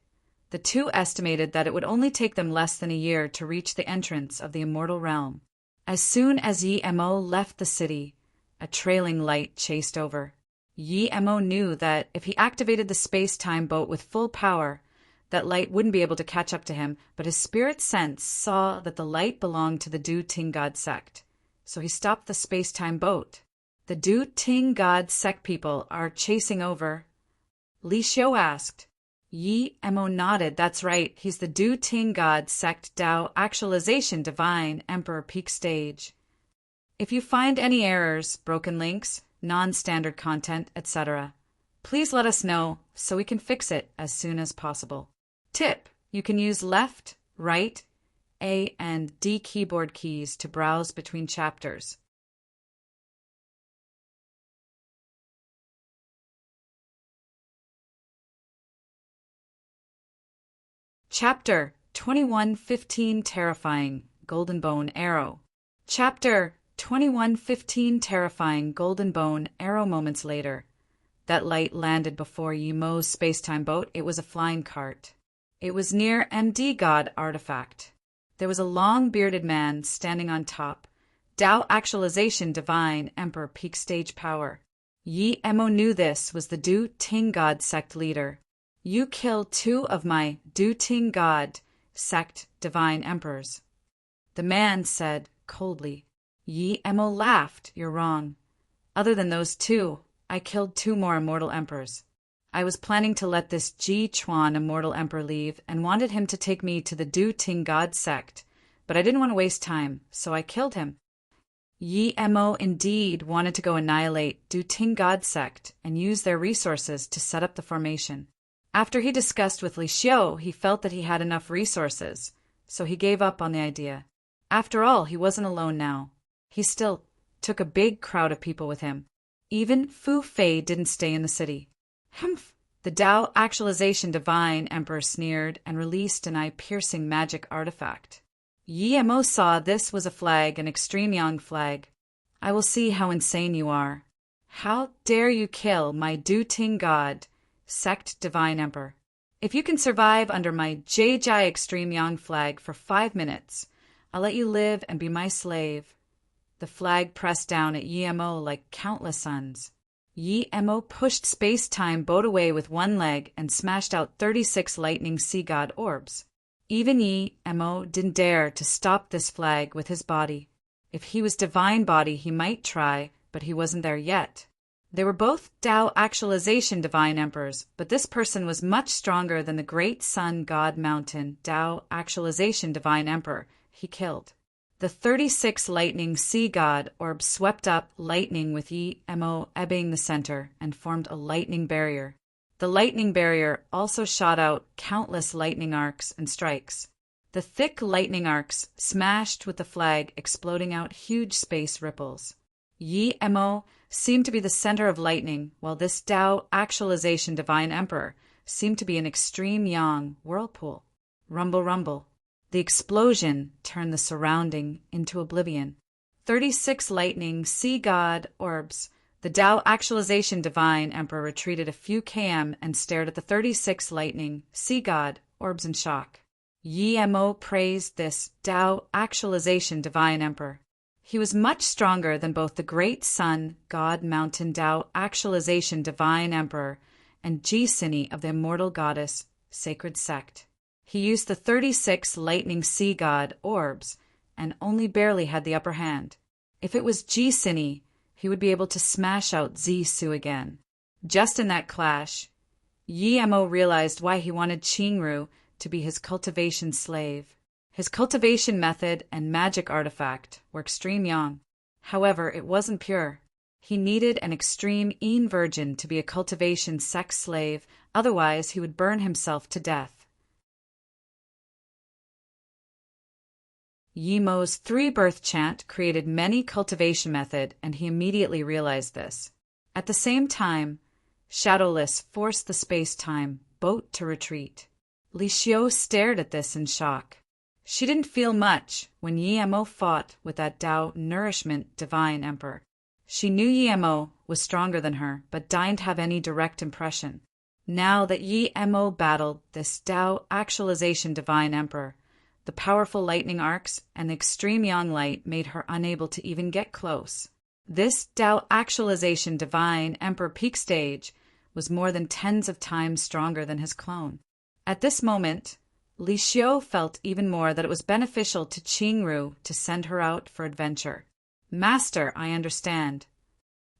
The two estimated that it would only take them less than a year to reach the entrance of the immortal realm. As soon as Yi Mo left the city, a trailing light chased over. Yi Mo knew that if he activated the space-time boat with full power, that light wouldn't be able to catch up to him, but his spirit sense saw that the light belonged to the Du Ting God sect. So he stopped the space-time boat. The Du Ting God sect people are chasing over. Li Xiu asked. Yi Mo nodded. That's right, he's the Du Ting God sect Dao Actualization Divine Emperor Peak Stage. If you find any errors, broken links, non-standard content, etc., please let us know so we can fix it as soon as possible. Tip: you can use left, right, A and D keyboard keys to browse between chapters. Chapter 2115 Terrifying Golden Bone Arrow. Chapter 2115 Terrifying Golden Bone Arrow. Moments later, that light landed before Yi Mo's space-time boat. It was a flying cart. It was near MD God artifact. There was a long-bearded man standing on top. Dao Actualization Divine Emperor Peak Stage Power. Yi Mo knew this was the Du Ting God sect leader. You killed 2 of my Du Ting God sect divine emperors, the man said coldly. Yi Mo laughed. You're wrong. Other than those 2, I killed 2 more immortal emperors. I was planning to let this Ji Chuan immortal emperor leave and wanted him to take me to the Du Ting God sect, but I didn't want to waste time, so I killed him. Yi Mo indeed wanted to go annihilate Du Ting God sect and use their resources to set up the formation. After he discussed with Li Xiu, he felt that he had enough resources, so he gave up on the idea. After all, he wasn't alone now. He still took a big crowd of people with him. Even Fu Fei didn't stay in the city. Humph! The Dao Actualization Divine Emperor sneered and released an eye-piercing magic artifact. Yi Mo saw this was a flag, an extreme yang flag. I will see how insane you are. How dare you kill my Du Ting God sect divine emperor? If you can survive under my Jai extreme yang flag for 5 minutes, I'll let you live and be my slave. The flag pressed down at Yi Mo like countless suns. Yi Mo pushed space-time boat away with one leg and smashed out 36 lightning sea god orbs. Even Yi Mo didn't dare to stop this flag with his body. If he was divine body, he might try, but he wasn't there yet. They were both Dao Actualization Divine Emperors, but this person was much stronger than the great Sun God Mountain Dao Actualization Divine Emperor he killed. The 36 lightning sea god orbs swept up lightning with Yi Mo ebbing the center and formed a lightning barrier. The lightning barrier also shot out countless lightning arcs and strikes. The thick lightning arcs smashed with the flag, exploding out huge space ripples. Yi Mo seemed to be the center of lightning, while this Dao Actualization Divine Emperor seemed to be an extreme yang whirlpool. Rumble, rumble. The explosion turned the surrounding into oblivion. 36 lightning sea god orbs. The Dao Actualization Divine Emperor retreated a few km and stared at the 36 lightning sea god orbs in shock. Yi Mo praised this Dao Actualization Divine Emperor. He was much stronger than both the Great Sun, God Mountain Tao Actualization Divine Emperor, and Jisini of the Immortal Goddess, Sacred Sect. He used the 36 Lightning Sea God orbs, and only barely had the upper hand. If it was Jisini, he would be able to smash out Zisu again. Just in that clash, Yi-Mo realized why he wanted Qingru to be his cultivation slave. His cultivation method and magic artifact were extreme yang. However, it wasn't pure. He needed an extreme Yin virgin to be a cultivation sex slave, otherwise he would burn himself to death. Yi-Mo's 3-birth chant created many cultivation method, and he immediately realized this. At the same time, Shadowless forced the space-time boat to retreat. Li Xiu stared at this in shock. She didn't feel much when Yi-Mo fought with that Tao Nourishment Divine Emperor. She knew Yi-Mo was stronger than her, but didn't have any direct impression. Now that Yi-Mo battled this Tao Actualization Divine Emperor, the powerful lightning arcs and the extreme yang light made her unable to even get close. This Tao Actualization Divine Emperor peak stage was more than tens of times stronger than his clone. At this moment, Li Xiu felt even more that it was beneficial to Qingru to send her out for adventure. Master, I understand.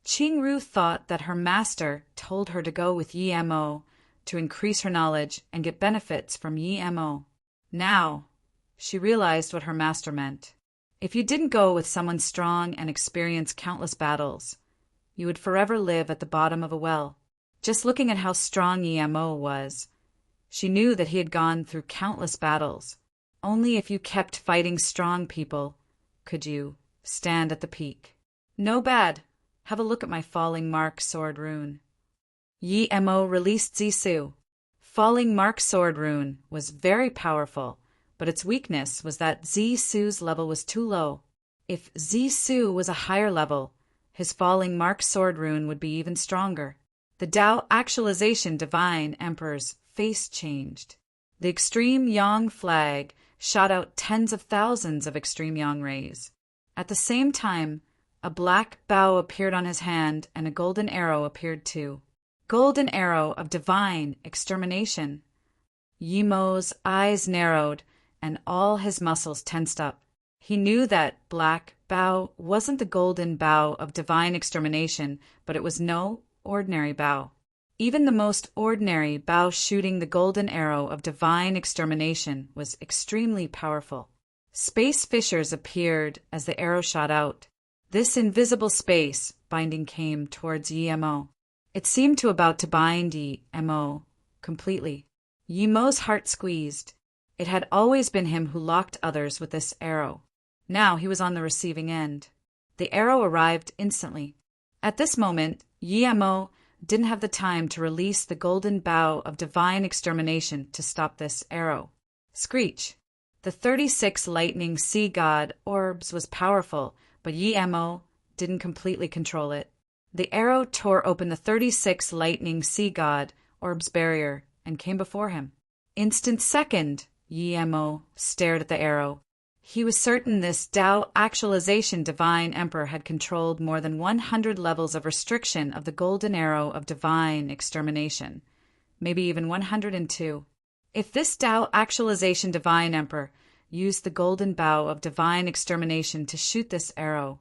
Qingru thought that her master told her to go with Yi-Mo to increase her knowledge and get benefits from Yi-Mo. Now, she realized what her master meant. If you didn't go with someone strong and experience countless battles, you would forever live at the bottom of a well. Just looking at how strong Yi-Mo was, she knew that he had gone through countless battles. Only if you kept fighting strong people could you stand at the peak. No bad. Have a look at my Falling Mark Sword Rune. Yi-Mo released Zisu. Falling Mark Sword Rune was very powerful, but its weakness was that Zisu's level was too low. If Zisu was a higher level, his Falling Mark Sword Rune would be even stronger. The Tao Actualization Divine Emperor's face changed. The extreme yang flag shot out tens of thousands of extreme yang rays. At the same time, a black bow appeared on his hand and a golden arrow appeared too. Golden arrow of divine extermination. Yi-Mo's eyes narrowed and all his muscles tensed up. He knew that black bow wasn't the golden bow of divine extermination, but it was no ordinary bow. Even the most ordinary bow shooting the golden arrow of divine extermination was extremely powerful. Space fissures appeared as the arrow shot out. This invisible space binding came towards Yi-Mo. It seemed to about to bind Yi-Mo completely. Yi-Mo's heart squeezed. It had always been him who locked others with this arrow. Now he was on the receiving end. The arrow arrived instantly. At this moment, Yi-Mo didn't have the time to release the golden bow of divine extermination to stop this arrow. Screech. The 36 lightning sea god orbs was powerful, but Yi-Mo didn't completely control it. The arrow tore open the 36 lightning sea god orbs barrier and came before him. Instant second, Yi-Mo stared at the arrow. He was certain this Tao Actualization Divine Emperor had controlled more than 100 levels of restriction of the golden arrow of divine extermination, maybe even 102. If this Tao Actualization Divine Emperor used the golden bow of divine extermination to shoot this arrow,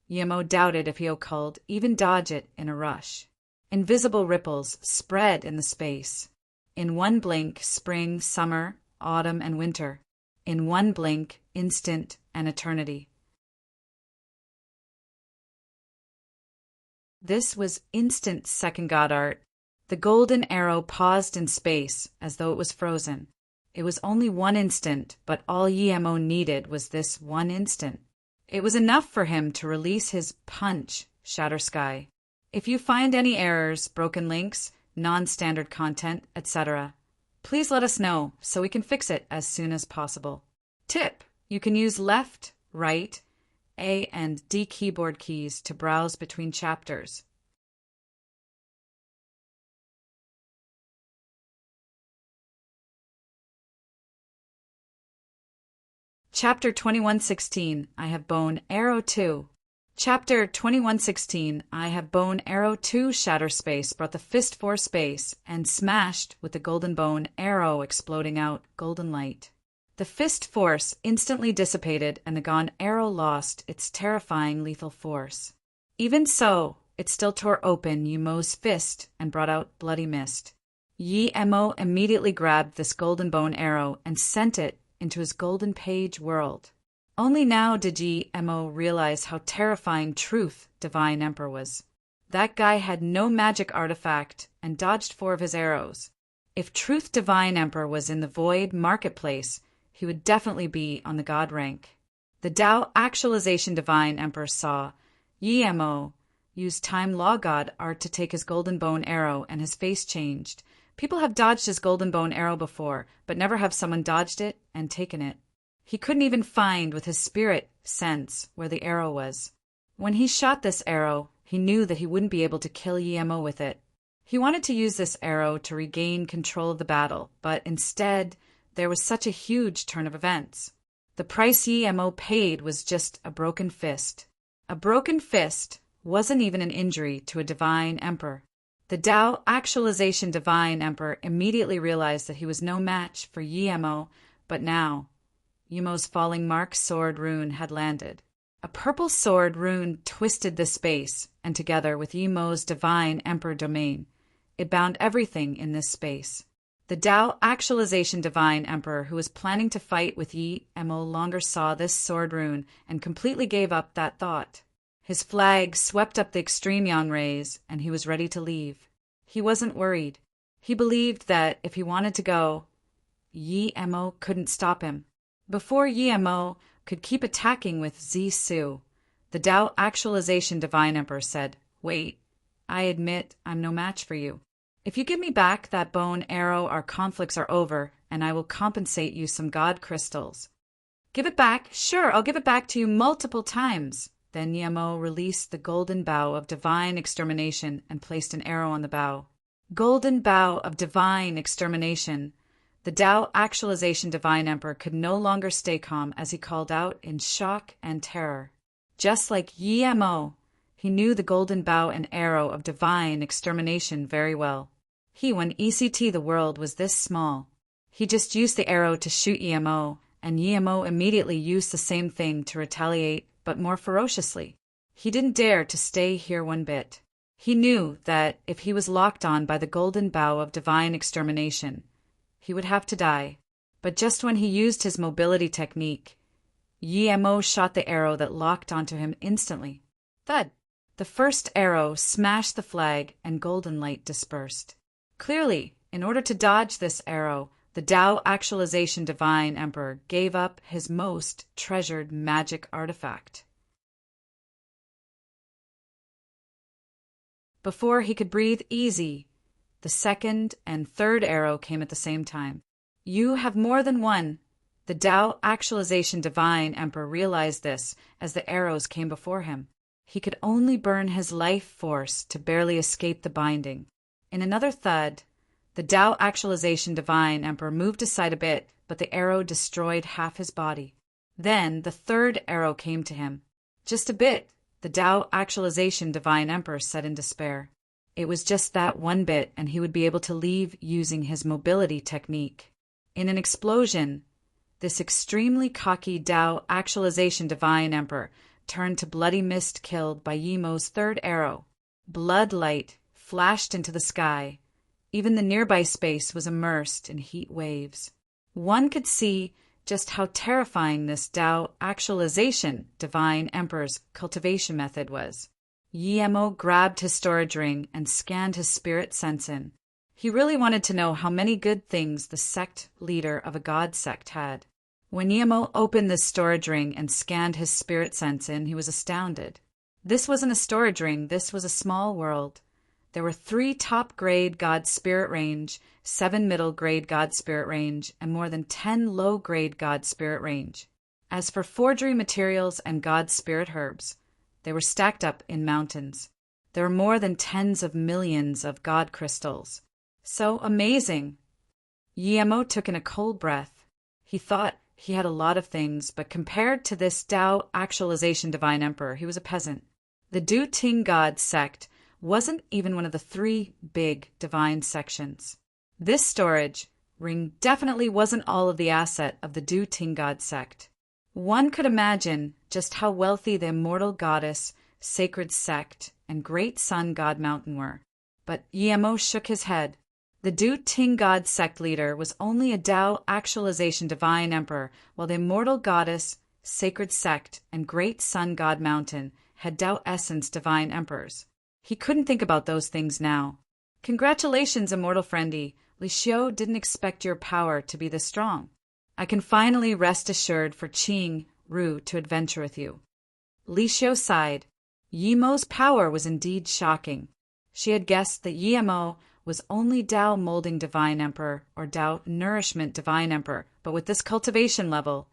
Yi-Mo doubted if he could even dodge it in a rush. Invisible ripples spread in the space. In one blink, spring, summer, autumn, and winter. In one blink, instant, and eternity. This was instant second god art. The golden arrow paused in space as though it was frozen. It was only one instant, but all Yi-Mo needed was this one instant. It was enough for him to release his punch, Shatter Sky. If you find any errors, broken links, non-standard content, etc., please let us know so we can fix it as soon as possible. Tip: you can use left, right, A and D keyboard keys to browse between chapters. Chapter 2116, I Have Bone Arrow 2. Chapter 2116, I Have Bone Arrow 2 Shatter Space brought the fist for space and smashed with the golden bone arrow exploding out golden light. The fist force instantly dissipated and the gone arrow lost its terrifying lethal force. Even so, it still tore open Yi Mo's fist and brought out bloody mist. Yi Mo immediately grabbed this golden bone arrow and sent it into his golden page world. Only now did Yi Mo realize how terrifying Truth Divine Emperor was. That guy had no magic artifact and dodged 4 of his arrows. If Truth Divine Emperor was in the Void Marketplace, he would definitely be on the God rank. The Tao Actualization Divine Emperor saw Yi Mo use Time Law God art to take his golden bone arrow, and his face changed. People have dodged his golden bone arrow before, but never have someone dodged it and taken it. He couldn't even find with his spirit sense where the arrow was. When he shot this arrow, he knew that he wouldn't be able to kill Yi Mo with it. He wanted to use this arrow to regain control of the battle, but instead, there was such a huge turn of events. The price Yi Mo paid was just a broken fist. A broken fist wasn't even an injury to a divine emperor. The Tao Actualization Divine Emperor immediately realized that he was no match for Yi Mo, but now Yi Mo's falling mark sword rune had landed. A purple sword rune twisted the space, and together with Yi Mo's divine emperor domain, it bound everything in this space. The Tao Actualization Divine Emperor, who was planning to fight with Yi Mo, longer saw this sword rune and completely gave up that thought. His flag swept up the extreme yang rays, and he was ready to leave. He wasn't worried. He believed that if he wanted to go, Yi Mo couldn't stop him. Before Yi Mo could keep attacking with Zisu, the Tao Actualization Divine Emperor said, "Wait, I admit I'm no match for you. If you give me back that bone arrow, our conflicts are over, and I will compensate you some god crystals." "Give it back? Sure, I'll give it back to you multiple times." Then Yi Mo released the golden bow of divine extermination and placed an arrow on the bow. Golden bow of divine extermination. The Tao Actualization Divine Emperor could no longer stay calm as he called out in shock and terror. Just like Yi Mo, he knew the golden bow and arrow of divine extermination very well. When ECT the world was this small, he just used the arrow to shoot Yi Mo, and Yi Mo immediately used the same thing to retaliate, but more ferociously. He didn't dare to stay here one bit. He knew that if he was locked on by the golden bow of divine extermination, he would have to die. But just when he used his mobility technique, Yi Mo shot the arrow that locked onto him instantly. Thud! The first arrow smashed the flag and golden light dispersed. Clearly, in order to dodge this arrow, the Tao Actualization Divine Emperor gave up his most treasured magic artifact. Before he could breathe easy, the second and third arrow came at the same time. "You have more than one." The Tao Actualization Divine Emperor realized this as the arrows came before him. He could only burn his life force to barely escape the binding. In another thud, the Tao Actualization Divine Emperor moved aside a bit, but the arrow destroyed half his body. Then the third arrow came to him. "Just a bit," the Tao Actualization Divine Emperor said in despair. It was just that one bit, and he would be able to leave using his mobility technique. In an explosion, this extremely cocky Tao Actualization Divine Emperor turned to bloody mist killed by Yi Mo's third arrow. Blood light flashed into the sky. Even the nearby space was immersed in heat waves. One could see just how terrifying this Tao Actualization Divine Emperor's cultivation method was. Yi Mo grabbed his storage ring and scanned his spirit sense in. He really wanted to know how many good things the sect leader of a god sect had. When Yi Mo opened this storage ring and scanned his spirit sense in, he was astounded. This wasn't a storage ring, this was a small world. There were 3 top-grade God Spirit range, 7 middle-grade God Spirit range, and more than 10 low-grade God Spirit range. As for forgery materials and God Spirit herbs, they were stacked up in mountains. There were more than tens of millions of God crystals. So amazing! Yi Mo took in a cold breath. He thought He had a lot of things, but compared to this Tao actualization divine emperor, he was a peasant. The Du Ting God sect wasn't even one of the three big divine sections. This storage ring definitely wasn't all of the asset of the Du Ting God sect. One could imagine just how wealthy the immortal goddess, sacred sect, and great sun god mountain were. But Yemo shook his head. The Du Ting God sect leader was only a Tao actualization divine emperor, while the immortal goddess, sacred sect, and great sun god mountain had Tao essence divine emperors. He couldn't think about those things now. Congratulations, immortal friendy. Li Xiu didn't expect your power to be this strong. I can finally rest assured for Qing Ru to adventure with you. Li Xiu sighed. Yemo's power was indeed shocking. She had guessed that Yemo was only Tao molding divine emperor or Tao nourishment divine emperor, but with this cultivation level,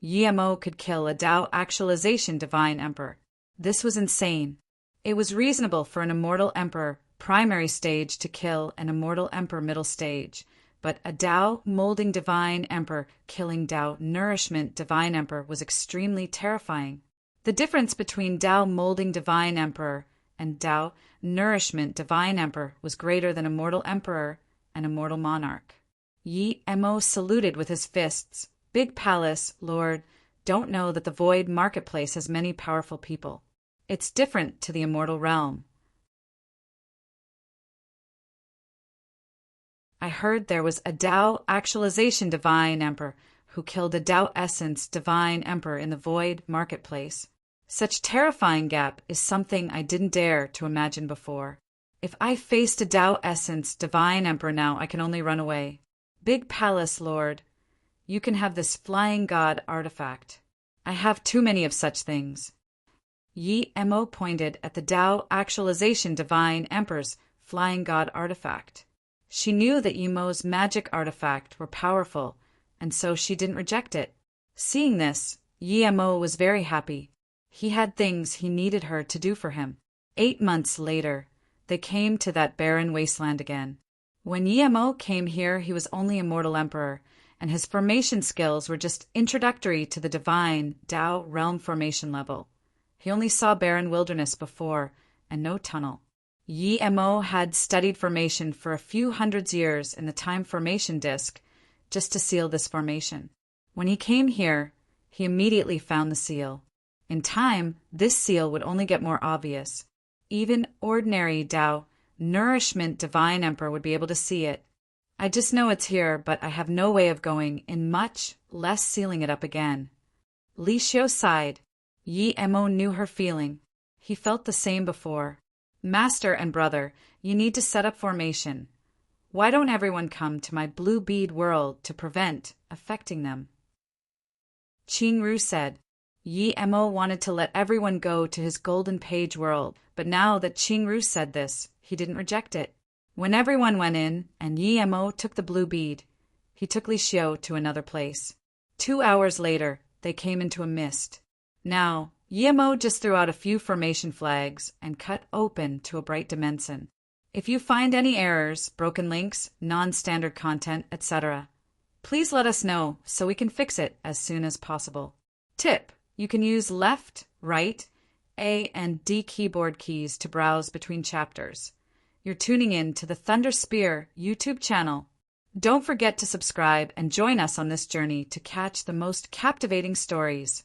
Yemo could kill a Tao actualization divine emperor. This was insane. It was reasonable for an immortal emperor primary stage to kill an immortal emperor middle stage, but a Tao molding divine emperor killing Tao nourishment divine emperor was extremely terrifying. The difference between Tao molding divine emperor and Tao nourishment divine emperor was greater than immortal emperor and immortal monarch. Yi Emo saluted with his fists. Big palace, Lord, don't know that the void marketplace has many powerful people. It's different to the immortal realm. I heard there was a Tao actualization divine emperor who killed a Tao essence divine emperor in the void marketplace. Such terrifying gap is something I didn't dare to imagine before. If I faced a Tao essence divine emperor now, I can only run away. Big palace, Lord, you can have this flying god artifact. I have too many of such things. Yi Emo pointed at the Tao actualization divine emperor's flying god artifact. She knew that Yemo's magic artifact were powerful, and so she didn't reject it. Seeing this, Yi Emo was very happy. He had things he needed her to do for him. 8 months later, they came to that barren wasteland again. When Yi Emo came here, he was only a mortal emperor, and his formation skills were just introductory to the divine Tao realm formation level. He only saw barren wilderness before, and no tunnel. Yi Emo had studied formation for a few hundreds years in the time formation disk, just to seal this formation. When he came here, he immediately found the seal. In time, this seal would only get more obvious. Even ordinary Tao, nourishment divine emperor would be able to see it. I just know it's here, but I have no way of going in, much less sealing it up again. Li Xiu sighed. Yi Emo knew her feeling. He felt the same before. Master and brother, you need to set up formation. Why don't everyone come to my blue bead world to prevent affecting them? Qing Ru said. Yi Emo wanted to let everyone go to his golden page world, but now that Qing Ru said this, he didn't reject it. When everyone went in and Yi Emo took the blue bead, he took Li Xiu to another place. 2 hours later, they came into a mist. Now, Yi Emo just threw out a few formation flags and cut open to a bright dimension. If you find any errors, broken links, non-standard content, etc., please let us know so we can fix it as soon as possible. Tip: you can use left, right, A and D keyboard keys to browse between chapters. You're tuning in to the Thunder Spear YouTube channel. Don't forget to subscribe and join us on this journey to catch the most captivating stories.